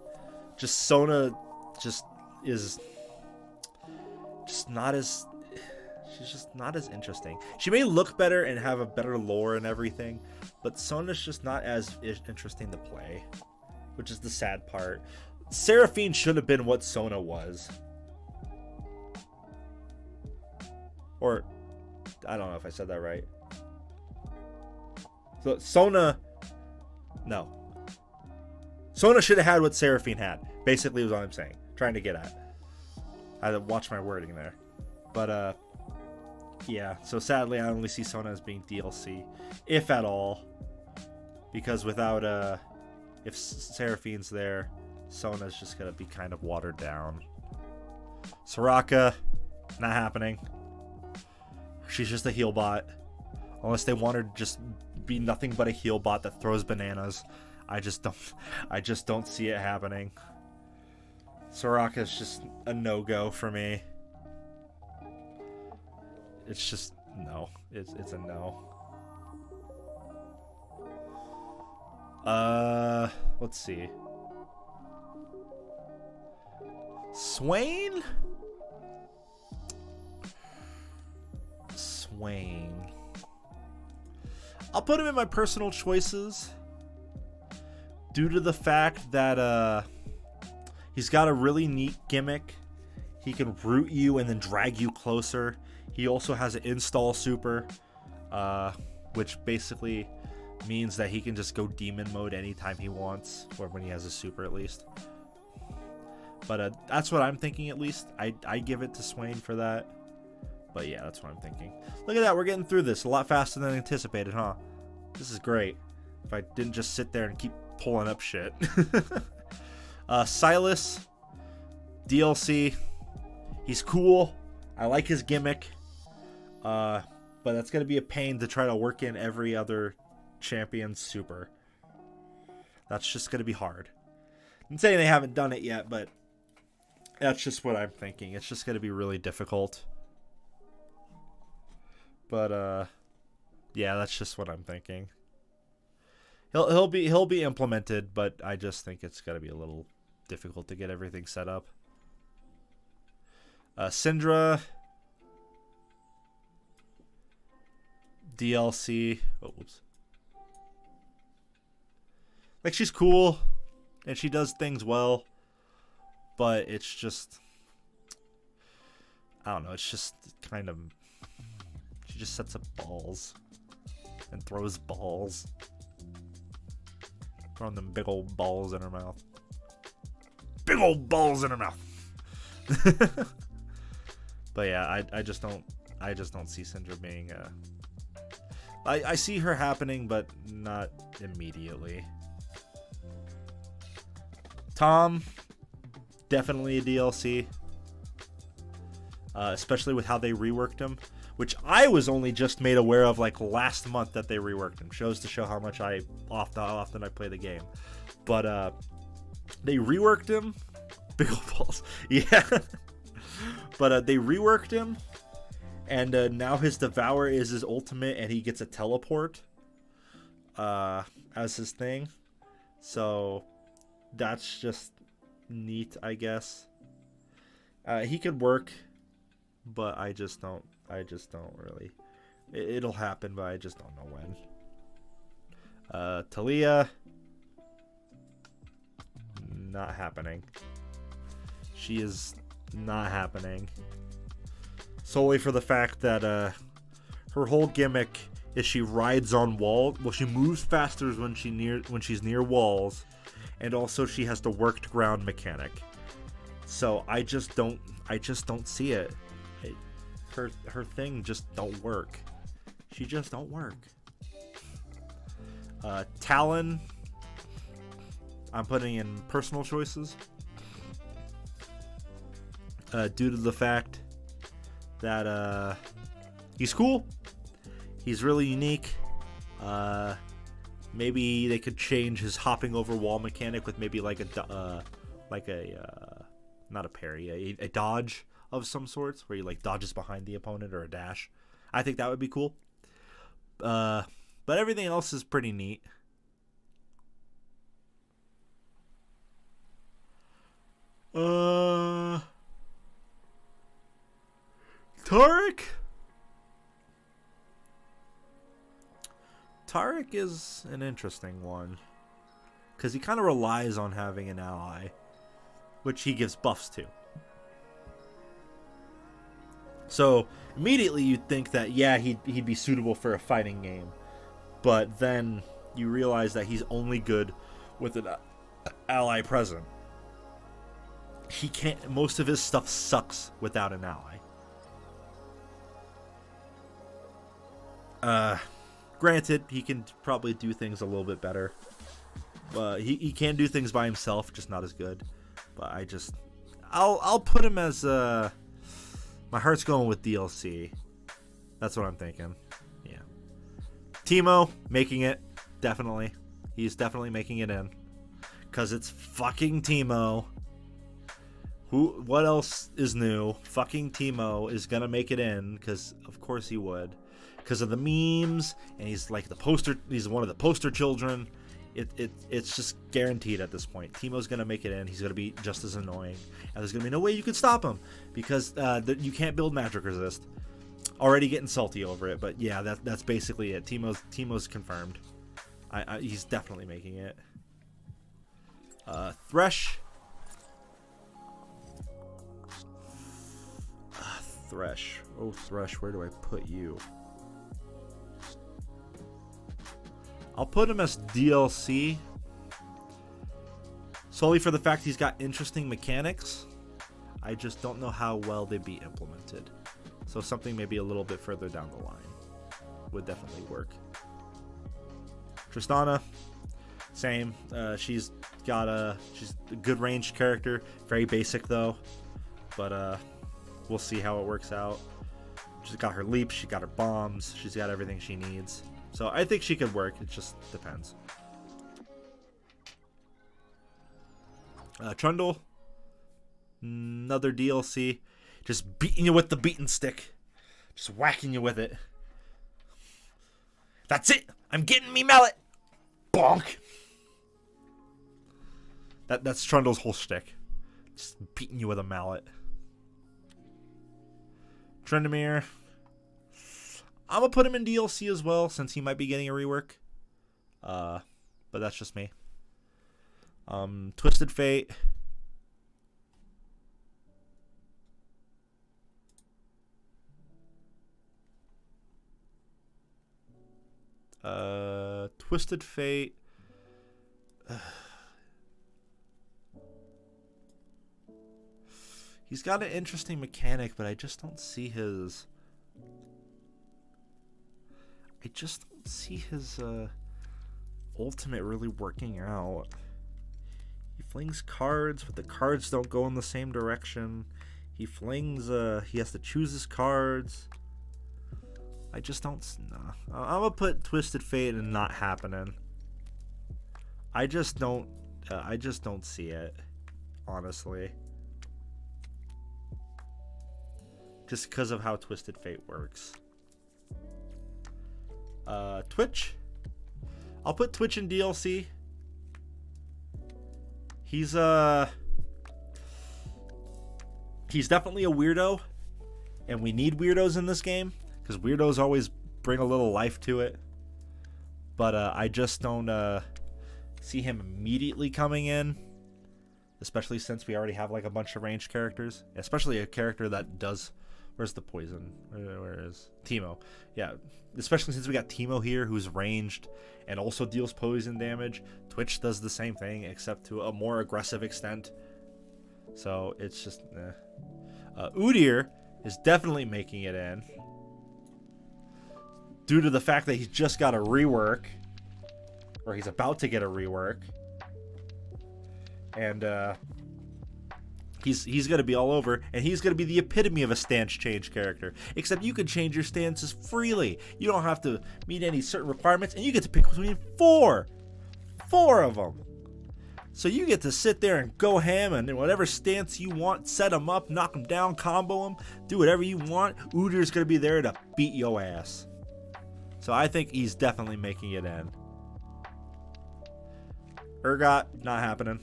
Just Sona just is just not as... She's just not as interesting. She may look better and have a better lore and everything, but Sona's just not as interesting to play, which is the sad part. Seraphine should have been what Sona was. Or, I don't know if I said that right. So, Sona... No. Sona should have had what Seraphine had. Basically, is what I'm saying. Trying to get at. I had to watch my wording there. But, yeah. So, sadly, I only see Sona as being DLC. If at all. Because without, if Seraphine's there, Sona's just going to be kind of watered down. Soraka, not happening. She's just a heal bot. Unless they want her to just be nothing but a heal bot that throws bananas. I just don't see it happening. Soraka's just a no-go for me. It's just no. It's a no. Let's see. Swain? Swain. I'll put him in my personal choices due to the fact that he's got a really neat gimmick. He can root you and then drag you closer. He also has an install super, which basically means that he can just go demon mode anytime he wants, or when he has a super at least. But that's what I'm thinking at least. I give it to Swain for that. But yeah, that's what I'm thinking. Look at that, we're getting through this a lot faster than anticipated, huh? This is great. If I didn't just sit there and keep pulling up shit. Silas, DLC. He's cool. I like his gimmick. But that's going to be a pain to try to work in every other champion super. That's just going to be hard. I'm saying they haven't done it yet, but that's just what I'm thinking. It's just going to be really difficult. But yeah, that's just what I'm thinking. He'll be implemented, but I just think it's going to be a little difficult to get everything set up. Syndra, DLC. Oh, whoops. Like, she's cool and she does things well, but it's just, I don't know, it's just kind of, she just sets up balls and throws balls. Throwing them big old balls in her mouth. Big old balls in her mouth. But yeah, I just don't see Syndra being I see her happening, but not immediately. Tom, definitely a DLC. Especially with how they reworked him, which I was only just made aware of like last month that they reworked him. Shows to show how much how often I play the game. But they reworked him. Big old balls. Yeah. But they reworked him, and now his Devour is his ultimate, and he gets a teleport as his thing. So that's just neat, I guess. He could work, but I just don't really. It'll happen, but I just don't know when. Talia, not happening. She is not happening. Solely for the fact that her whole gimmick is she rides on walls. Well, she moves faster when she's near walls, and also she has the worked ground mechanic. So I just don't see it. Her thing just don't work. She just don't work. Talon, I'm putting in personal choices. Due to the fact that he's cool, he's really unique. Maybe they could change his hopping over wall mechanic with maybe like a not a parry, a dodge of some sorts, where he like dodges behind the opponent, or a dash. I think that would be cool. But everything else is pretty neat. Tariq is an interesting one, because he kind of relies on having an ally, which he gives buffs to. So immediately you'd think that, yeah, he'd be suitable for a fighting game, but then you realize that he's only good with an ally present. He can't. Most of his stuff sucks without an ally. Granted, he can probably do things a little bit better. He can do things by himself, just not as good. But I'll put him as my heart's going with DLC. That's what I'm thinking. Yeah. Teemo making it, definitely. He's definitely making it in, cause it's fucking Teemo. What else is new? Fucking Teemo is gonna make it in, cause of course he would. Because of the memes, and he's like the poster. He's one of the poster children. It's just guaranteed at this point. Teemo's gonna make it in. He's gonna be just as annoying, and there's gonna be no way you can stop him, because you can't build magic resist. Already getting salty over it, but yeah, that's basically it. Teemo's confirmed. He's definitely making it. Thresh. Thresh. Oh, Thresh, where do I put you? I'll put him as DLC. Solely for the fact he's got interesting mechanics. I just don't know how well they'd be implemented. So something maybe a little bit further down the line would definitely work. Tristana, same. She's a good ranged character. Very basic though. But we'll see how it works out. She's got her leap, she got her bombs, she's got everything she needs. So I think she could work, it just depends. Trundle, another DLC, just beating you with the beaten stick, just whacking you with it. That's it, I'm getting me mallet. Bonk. That's Trundle's whole shtick, just beating you with a mallet. Tryndamere, I'm gonna put him in DLC as well since he might be getting a rework. But that's just me. Twisted Fate. Twisted Fate. He's got an interesting mechanic, but I just don't see his... ultimate really working out. He flings cards, but the cards don't go in the same direction. He flings, he has to choose his cards. I just don't, nah. I'm gonna put Twisted Fate and not happening. I just don't see it, honestly. Just because of how Twisted Fate works. Twitch. I'll put Twitch in DLC. He's definitely a weirdo, and we need weirdos in this game because weirdos always bring a little life to it. But I just don't see him immediately coming in, especially since we already have like a bunch of ranged characters, especially a character that does. Where's the poison? Where is Teemo? Yeah, especially since we got Teemo here, who's ranged and also deals poison damage. Twitch does the same thing, except to a more aggressive extent. So it's just, Udyr is definitely making it in, due to the fact that he's just got a rework, or he's about to get a rework, and He's going to be all over, and he's going to be the epitome of a stance change character. Except you can change your stances freely. You don't have to meet any certain requirements, and you get to pick between four of them. So you get to sit there and go ham, and in whatever stance you want, set them up, knock them down, combo them, do whatever you want. Udyr's going to be there to beat your ass. So I think he's definitely making it in. Urgot, not happening.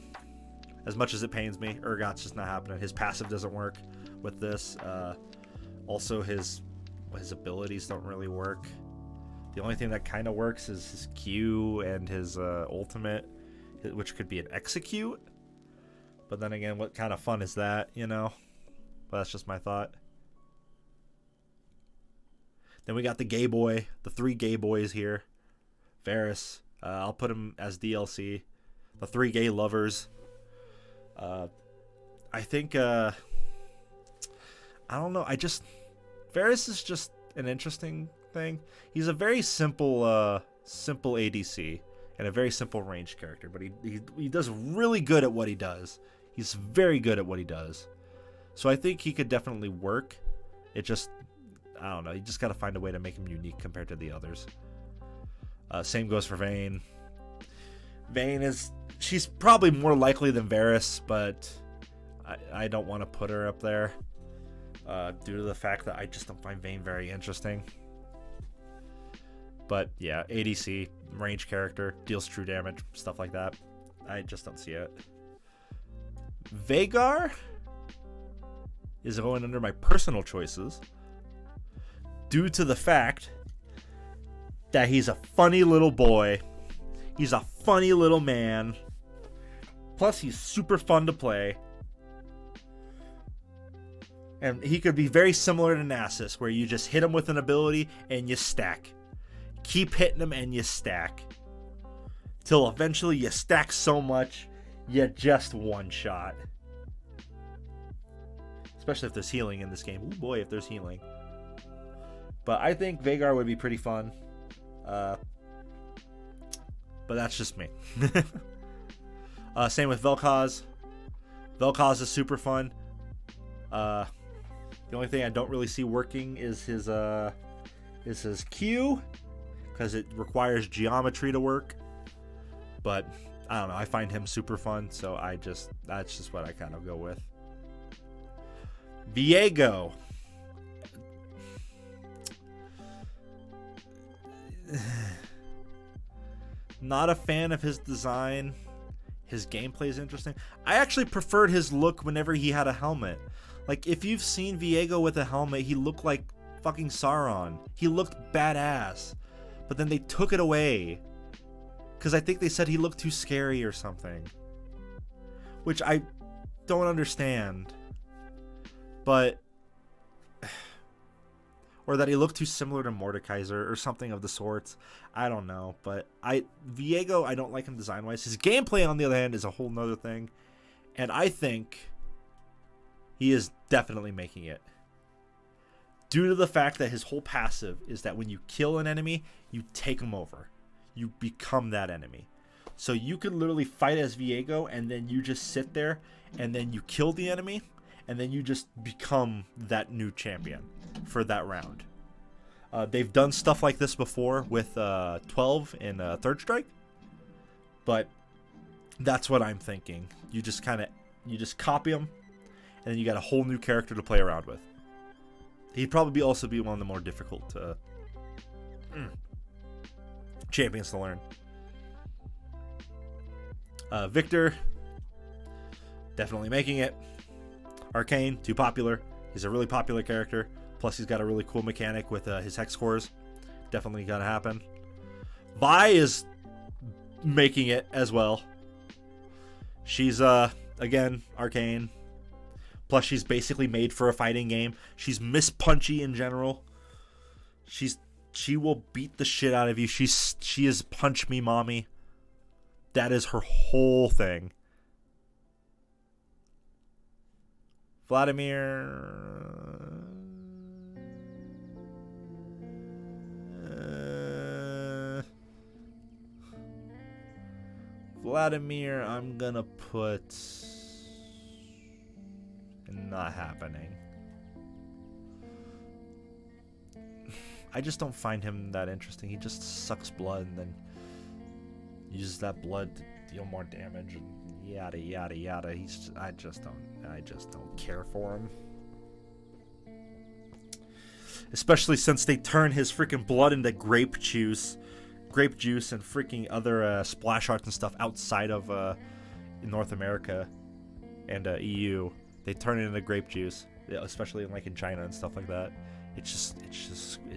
As much as it pains me, Urgot's just not happening. His passive doesn't work with this. Also, his abilities don't really work. The only thing that kind of works is his Q and his ultimate, which could be an execute. But then again, what kind of fun is that, you know? But that's just my thought. Then we got the gay boy, the 3 gay boys here. Varus, I'll put him as DLC. The 3 gay lovers. I think, I don't know. Varus is just an interesting thing. He's a very simple ADC and a very simple range character, but he does really good at what he does. He's very good at what he does. So I think he could definitely work. It just, I don't know. You just got to find a way to make him unique compared to the others. Same goes for Vayne. Vayne she's probably more likely than Varus, but I don't want to put her up there due to the fact that I just don't find Vayne very interesting. But yeah, ADC, range character, deals true damage, stuff like that. I just don't see it. Veigar is going under my personal choices due to the fact that he's a funny little boy. He's a funny little man. Plus, he's super fun to play. And he could be very similar to Nasus, where you just hit him with an ability and you stack. Keep hitting him and you stack. Till eventually you stack so much, you just one-shot. Especially if there's healing in this game. Oh boy, if there's healing. But I think Vhagar would be pretty fun. But that's just me. Same with Vel'Koz. Vel'Koz is super fun. The only thing I don't really see working is his Q, because it requires geometry to work. But I don't know. I find him super fun, so that's just what I kind of go with. Viego. Not a fan of his design. His gameplay is interesting. I actually preferred his look whenever he had a helmet. Like, if you've seen Viego with a helmet, he looked like fucking Sauron. He looked badass. But then they took it away. Because I think they said he looked too scary or something. Which I don't understand. But... or that he looked too similar to Mordekaiser or something of the sorts. I don't know. But Viego, I don't like him design-wise. His gameplay, on the other hand, is a whole nother thing. And I think he is definitely making it. Due to the fact that his whole passive is that when you kill an enemy, you take him over. You become that enemy. So you could literally fight as Viego, and then you just sit there, and then you kill the enemy, and then you just become that new champion for that round. They've done stuff like this before with 12 in Third Strike, but that's what I'm thinking. You just copy him, and then you got a whole new character to play around with. He'd probably also be one of the more difficult champions to learn. Victor, definitely making it. Arcane, too popular. He's a really popular character. Plus, he's got a really cool mechanic with his hex cores. Definitely gonna happen. Vi is making it as well. She's, again, Arcane. Plus, she's basically made for a fighting game. She's Miss Punchy in general. She will beat the shit out of you. She is punch me, mommy. That is her whole thing. Vladimir. Vladimir, I'm gonna put not happening. I just don't find him that interesting. He just sucks blood and then uses that blood to deal more damage and yada yada yada. I just don't care for him. Especially since they turn his freaking blood into grape juice and freaking other splash arts and stuff outside of North America and EU. They turn it into grape juice, especially in China and stuff like that. It's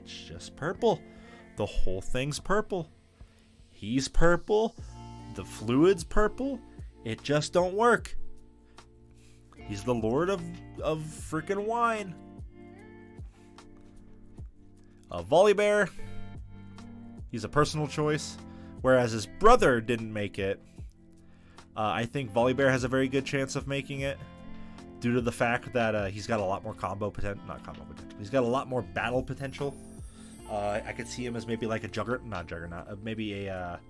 just purple. The whole thing's purple. He's purple. The fluid's purple. It just don't work. He's the lord of freaking wine. Volibear. He's a personal choice, whereas his brother didn't make it. I think Volibear has a very good chance of making it, due to the fact that he's got a lot more combo potential. Not combo potential. He's got a lot more battle potential. I could see him as maybe like a Juggernaut, maybe a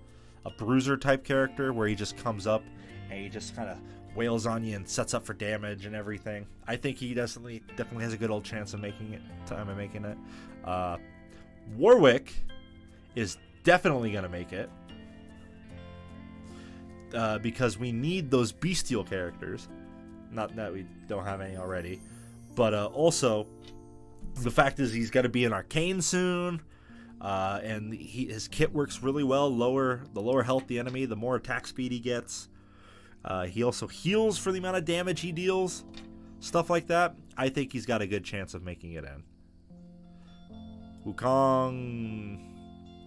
bruiser type character where he just comes up and he just kind of wails on you and sets up for damage and everything. I think he definitely has a good old chance of making it. Warwick is definitely gonna make it because we need those bestial characters. Not that we don't have any already, but also the fact is he's got to be an Arcane soon, and his kit works really well. The lower health the enemy, the more attack speed he gets. He also heals for the amount of damage he deals, stuff like that. I think he's got a good chance of making it in. Wukong,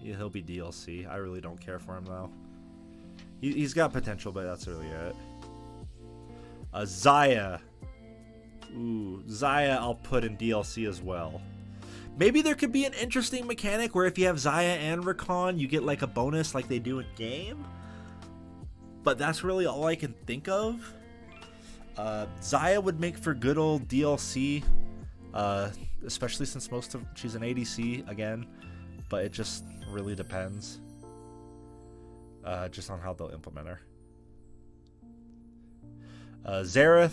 yeah, he'll be DLC. I really don't care for him though. He's got potential, but that's really it. Zaya. Ooh, Zaya I'll put in DLC as well. Maybe there could be an interesting mechanic where if you have Zaya and Rakan, you get like a bonus like they do in game. But that's really all I can think of. Zaya would make for good old DLC, especially since she's an ADC again. But it just really depends, just on how they'll implement her. Xerath.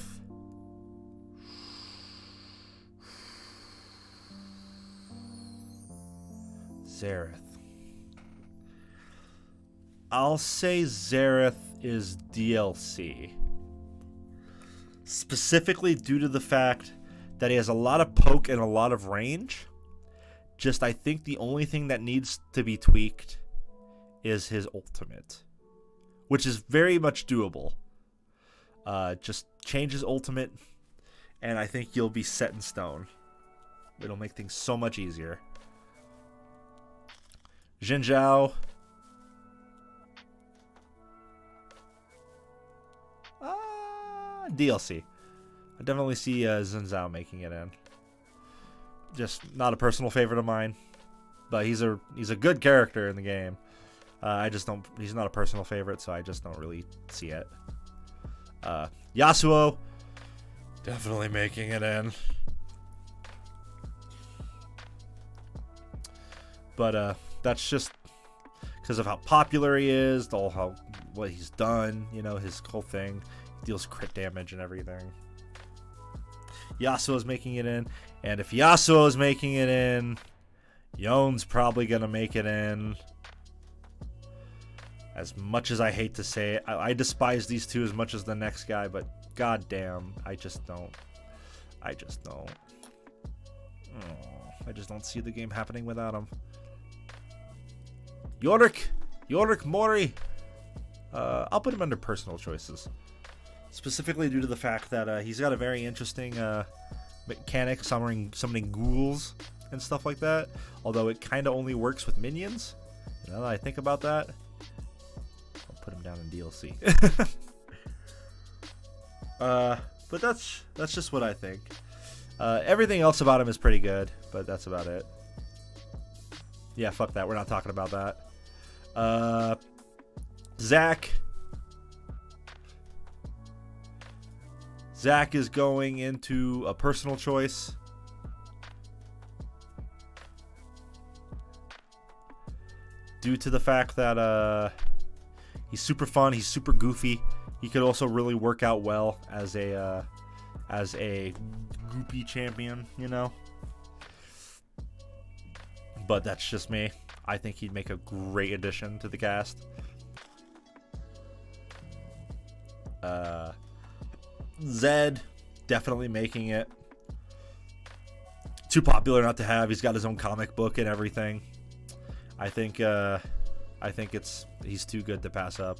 I'll say Xerath is DLC. Specifically due to the fact that he has a lot of poke and a lot of range. Just I think the only thing that needs to be tweaked is his ultimate, which is very much doable. Just change his ultimate, and I think you'll be set in stone. It'll make things so much easier. Xin Zhao. DLC. I definitely see Xin Zhao making it in. Just not a personal favorite of mine, but he's a good character in the game. I just don't. He's not a personal favorite, so I just don't really see it. Yasuo, definitely making it in. But that's just because of how popular he is, what he's done. You know, his whole thing. He deals crit damage and everything. Yasuo's making it in, and if Yasuo is making it in, Yon's probably gonna make it in. As much as I hate to say it, I despise these two as much as the next guy, but goddamn, I just don't. Oh, I just don't see the game happening without him. Yorick Mori. I'll put him under personal choices. Specifically due to the fact that he's got a very interesting mechanic, summoning ghouls and stuff like that. Although it kind of only works with minions. Now that I think about that, I'll put him down in DLC. But that's just what I think. Everything else about him is pretty good, but that's about it. Yeah, fuck that. We're not talking about that. Zac. Zac is going into a personal choice. Due to the fact that he's super fun, he's super goofy. He could also really work out well as a goopy champion, you know. But that's just me. I think he'd make a great addition to the cast. Zed, definitely making it. Too popular not to have. He's got his own comic book and everything. I think he's too good to pass up.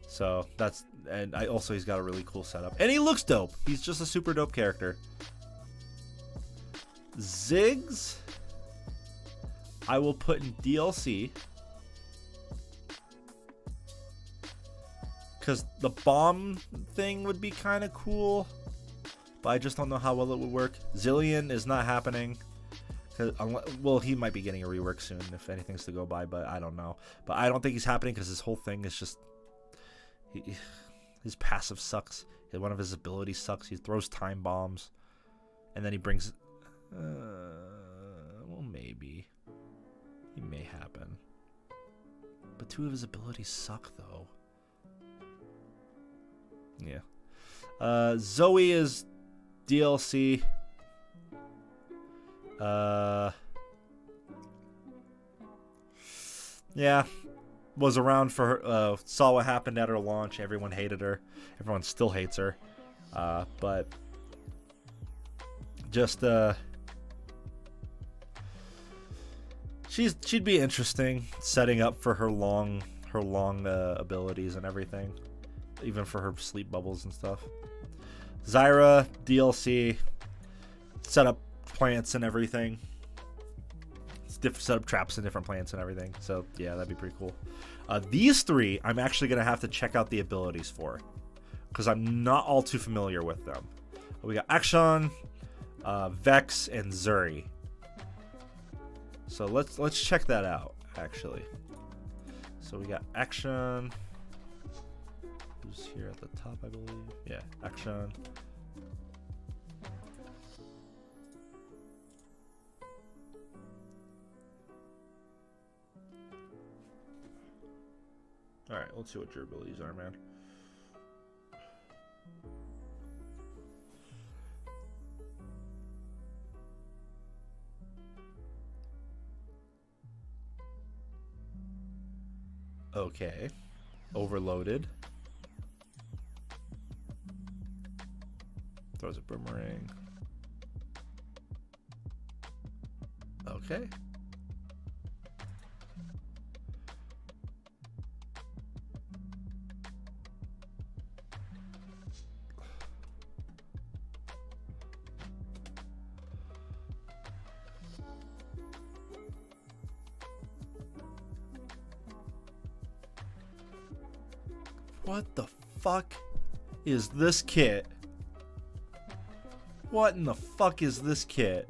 So he's got a really cool setup. And he looks dope. He's just a super dope character. Ziggs, I will put in DLC. Because the bomb thing would be kind of cool. But I just don't know how well it would work. Zillion is not happening. Well, he might be getting a rework soon if anything's to go by, but I don't know. But I don't think he's happening because his whole thing is just... his passive sucks. One of his abilities sucks. He throws time bombs. And then he brings... well, maybe. He may happen. But two of his abilities suck, though. Yeah. Zoe is DLC. Yeah. Was around for her, saw what happened at her launch. Everyone hated her. Everyone still hates her. But just she'd be interesting setting up for her long abilities and everything, even for her sleep bubbles and stuff. Zyra DLC, set up plants and everything. Set up traps and different plants and everything. So yeah, that'd be pretty cool. These three, I'm actually gonna have to check out the abilities for. because I'm not all too familiar with them. We got Action, Vex, and Zuri. So let's check that out, actually. So we got Action. Who's here at the top, I believe? Yeah, Action. Alright, let's see what your abilities are, man. Okay. Overloaded. Throws a boomerang. Okay. What the fuck is this kit? What in the fuck is this kit?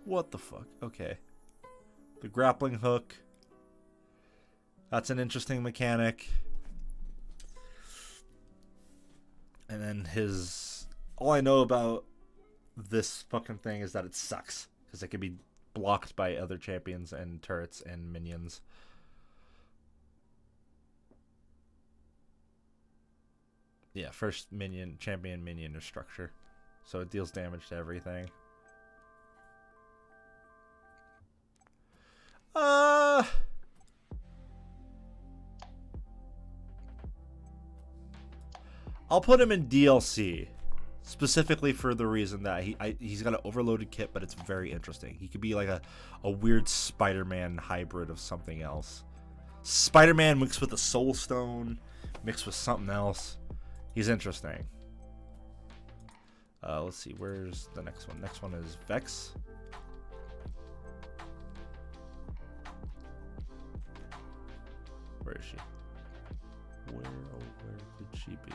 What the fuck? Okay. The grappling hook. That's an interesting mechanic. And then his... All I know about this fucking thing is that it sucks. Because it can be blocked by other champions and turrets and minions. Yeah, first minion, champion minion or structure. So it deals damage to everything. I'll put him in DLC. Specifically for the reason that he's got an overloaded kit, but it's very interesting. He could be like a weird Spider-Man hybrid of something else. Spider-Man mixed with a Soul Stone, mixed with something else. He's interesting. Let's see, where's the next one? Next one is Vex. Where is she? Where could she be?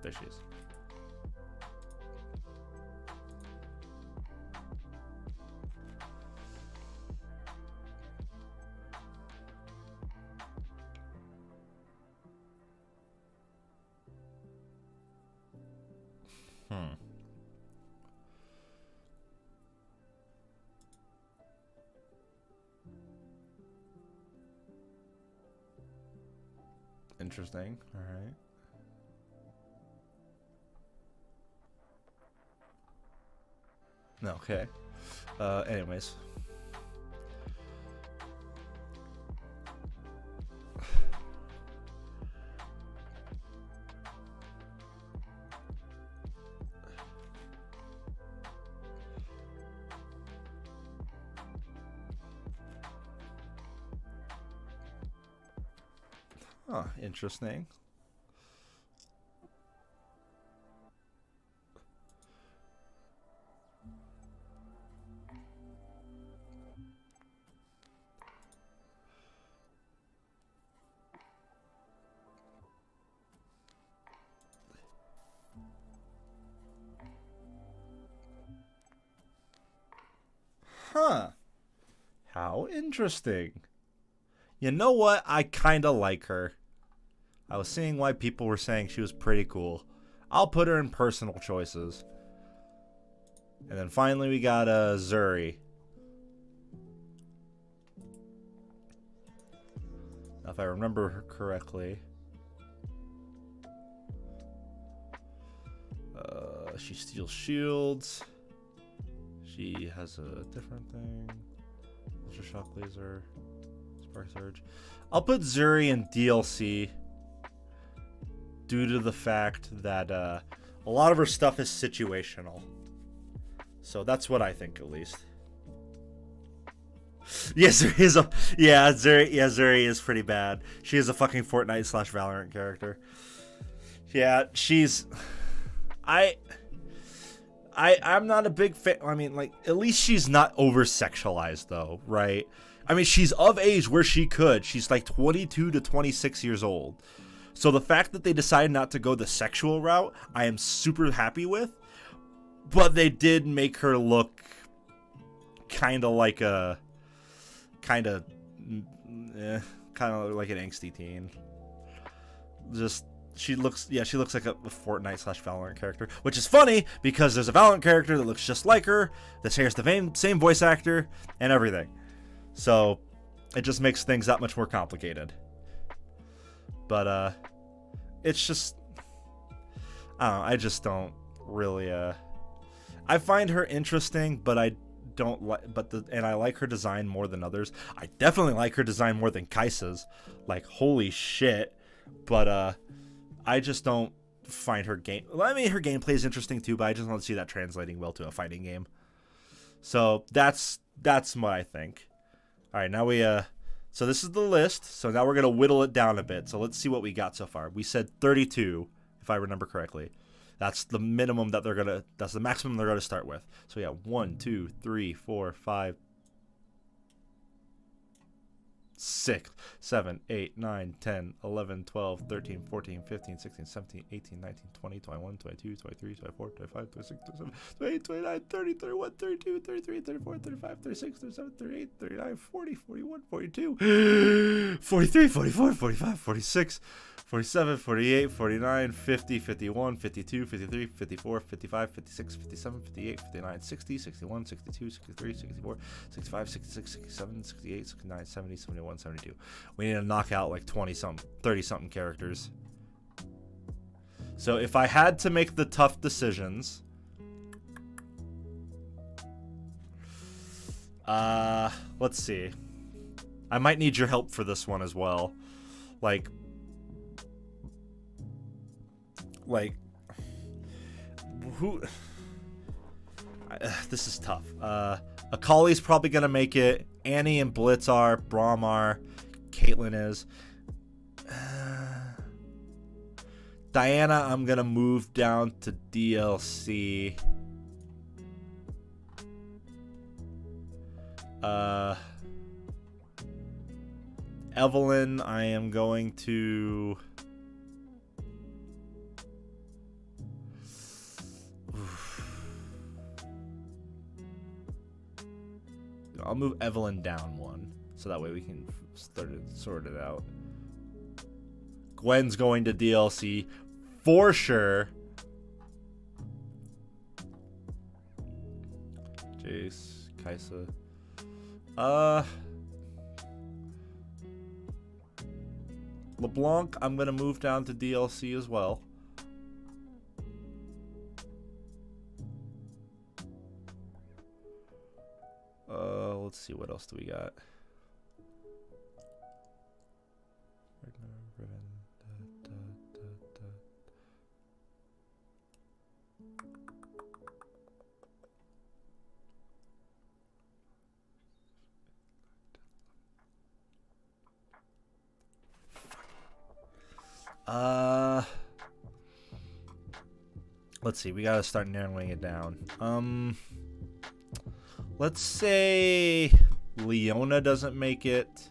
There she is. Interesting. All right. Okay. Anyways. Huh, interesting. Huh. How interesting. You know what? I kind of like her. I was seeing why people were saying she was pretty cool. I'll put her in personal choices. And then finally we got Zuri. Now, if I remember her correctly, she steals shields. She has a different thing. Ultra shock laser, spark surge. I'll put Zuri in DLC due to the fact that a lot of her stuff is situational. So that's what I think, at least. Yes, Zuri is Zuri is pretty bad. She is a fucking Fortnite / Valorant character. Yeah, she's... I'm not a big fan. I mean, like, at least she's not over sexualized though, right? I mean, she's of age where she could. She's like 22 to 26 years old. So the fact that they decided not to go the sexual route, I am super happy with. But they did make her look kind of like a kind of like an angsty teen. Just she looks like a Fortnite / Valorant character, which is funny because there's a Valorant character that looks just like her, that shares the same voice actor and everything. So it just makes things that much more complicated. But it's just, I don't know, I just don't really I find her interesting, but I don't like, and I like her design more than others. I definitely like her design more than Kaisa's. Like, holy shit. But I just don't find her game. I mean, her gameplay is interesting too, but I just don't see that translating well to a fighting game. So that's what I think. All right, now we so this is the list. So now we're gonna whittle it down a bit. So let's see what we got so far. We said 32, if I remember correctly. That's the minimum that that's the maximum they're gonna start with. So yeah, 1, 2, 3, 4, 5, 6, 7, 8, 9, 10, 11, 12, 13, 14, 15, 16, 17, 18, 19, 20, 21, 22, 23, 24, 25, 26, 27, 28, 29, 30, 31, 32, 33, 34, 35, 36, 37, 38, 39, 40, 41, 42, 43, 44, 45, 46, 47, 48, 49, 50, 51, 52, 53, 54, 55, 56, 57, 58, 59, 60, 61, 62, 63, 64, 65, 66, 67, 68, 69, 70, 71, 72. We need to knock out like 20-something, 30-something characters. So if I had to make the tough decisions, let's see. I might need your help for this one as well. Like who this is tough. Akali's probably gonna make it. Annie and Blitz are. Braum are. Caitlyn is. Diana, I'm gonna move down to DLC. Evelyn, I am going to. I'll move Evelyn down one, so that way we can sort it out. Gwen's going to DLC for sure. Jace, Kaisa. LeBlanc, I'm gonna move down to DLC as well. Let's see, what else do we got? Let's see, we gotta start narrowing it down. Let's say Leona doesn't make it.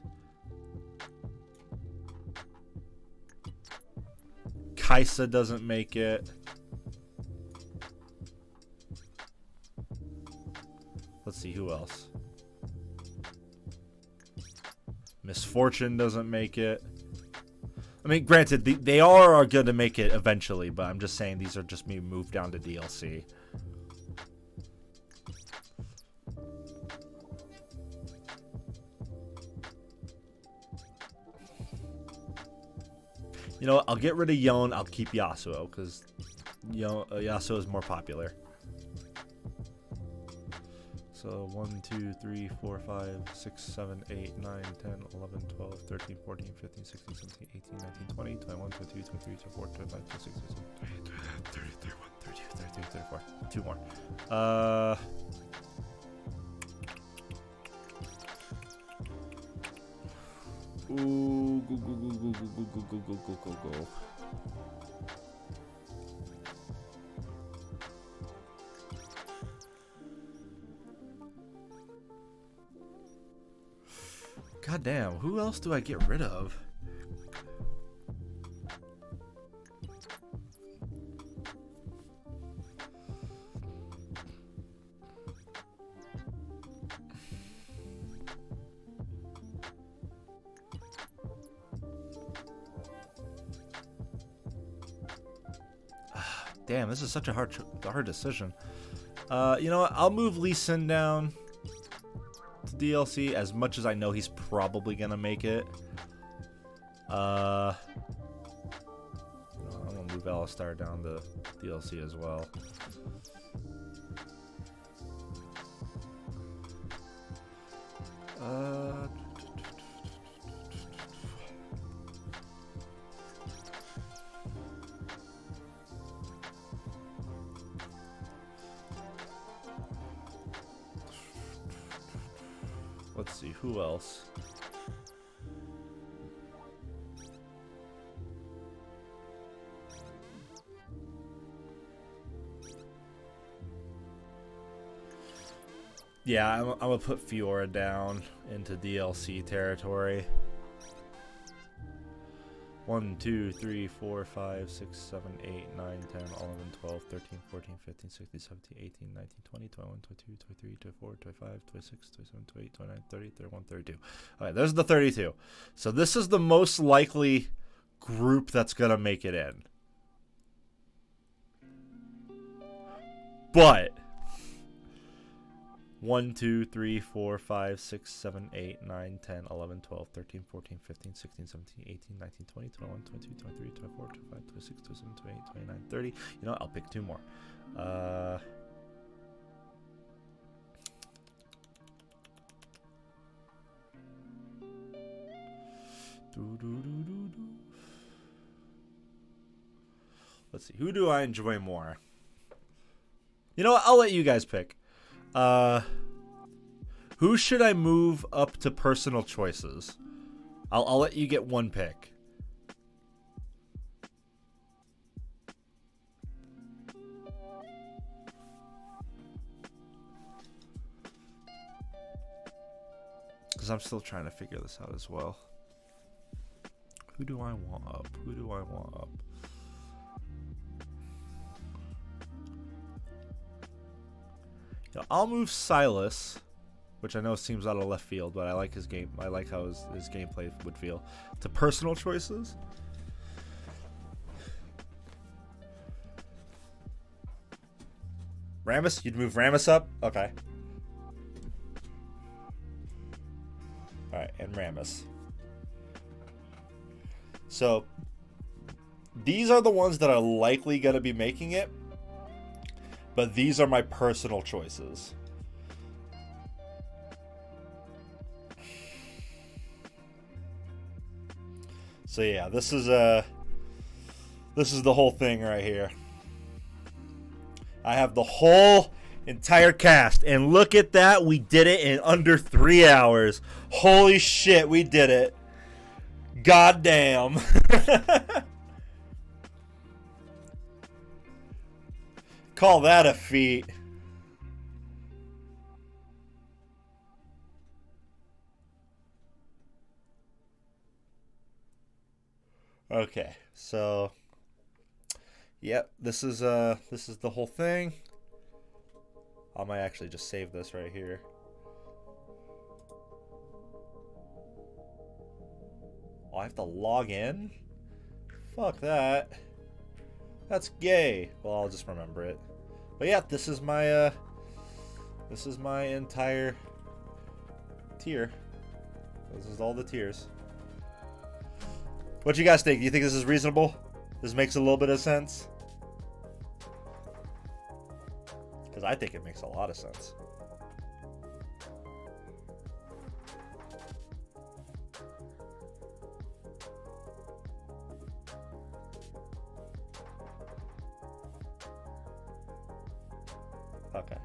Kaisa doesn't make it. Let's see, who else? Misfortune doesn't make it. I mean, granted, they are going to make it eventually, but I'm just saying these are just me moved down to DLC. You know what? I'll get rid of Yon. I'll keep Yasuo because Yasuo is more popular. So 1, 2, 3, 4, 5, 6, 7, 8, 9, 10, 11, 12, 13, 14, 15, 16, 17, 18, 19, 20, 21, 22, 23, 24, 25, 26, 27, 28, 30, 31, 32, 33, 34. Two more. Ooh, go. God damn, who else do I get rid of? Damn, this is such a hard decision. You know what? I'll move Lee Sin down to DLC as much as I know he's probably gonna make it. I'm gonna move Alistar down to DLC as well. Let's see, who else? Yeah, I'm gonna put Fiora down into DLC territory. 1, 2, 3, 4, 5, 6, 7, 8, 9, 10, 11, 12, 13, 14, 15, 16, 17, 18, 19, 20, 21, 22, 23, 24, 25, 26, 27, 28, 29, 30, 31, 32. Alright, there's the 32. So this is the most likely group that's gonna make it in. But 1, 2, 3, 4, 5, 6, 7, 8, 9, 10, 11, 12, 13, 14, 15, 16, 17, 18, 19, 20, 21, 22, 23, 24, 25, 26, 27, 28, 29, 30. You know what? I'll pick 2 more. Let's see. Who do I enjoy more? You know what? I'll let you guys pick. Who should I move up to personal choices? I'll let you get one pick. Because I'm still trying to figure this out as well. Who do I want up? Who do I want up? I'll move Silas, which I know seems out of left field, but I like his game. I like how his gameplay would feel. To personal choices. Rammus? You'd move Rammus up? Okay. Alright, and Rammus. So, these are the ones that are likely going to be making it. But these are my personal choices. So yeah, this is the whole thing right here. I have the whole entire cast, and look at that, we did it in under 3 hours. Holy shit, we did it. God damn. Call that a feat. Okay, so yep, this is the whole thing. I might actually just save this right here. Oh, I have to log in? Fuck that. That's gay. Well, I'll just remember it. But yeah, this is my entire tier. This is all the tiers. What do you guys think? Do you think this is reasonable? This makes a little bit of sense? Because I think it makes a lot of sense. Okay.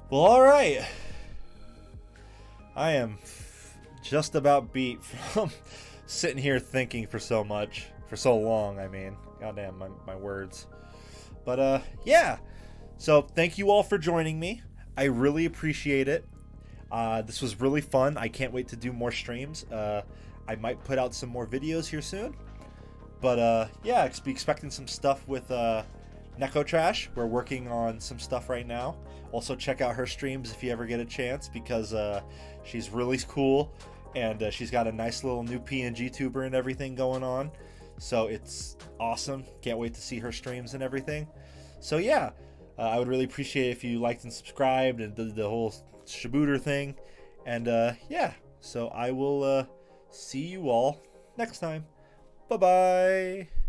Well, alright. I am just about beat from sitting here thinking for so long, I mean. Goddamn, my words. But, yeah. So, thank you all for joining me. I really appreciate it. This was really fun. I can't wait to do more streams. I might put out some more videos here soon. But yeah, be expecting some stuff with Neko Trash. We're working on some stuff right now. Also, check out her streams if you ever get a chance, because she's really cool, and she's got a nice little new PNG tuber and everything going on. So it's awesome. Can't wait to see her streams and everything. So yeah, I would really appreciate it if you liked and subscribed and did the whole Shabooter thing. And yeah, so I will see you all next time. Bye-bye.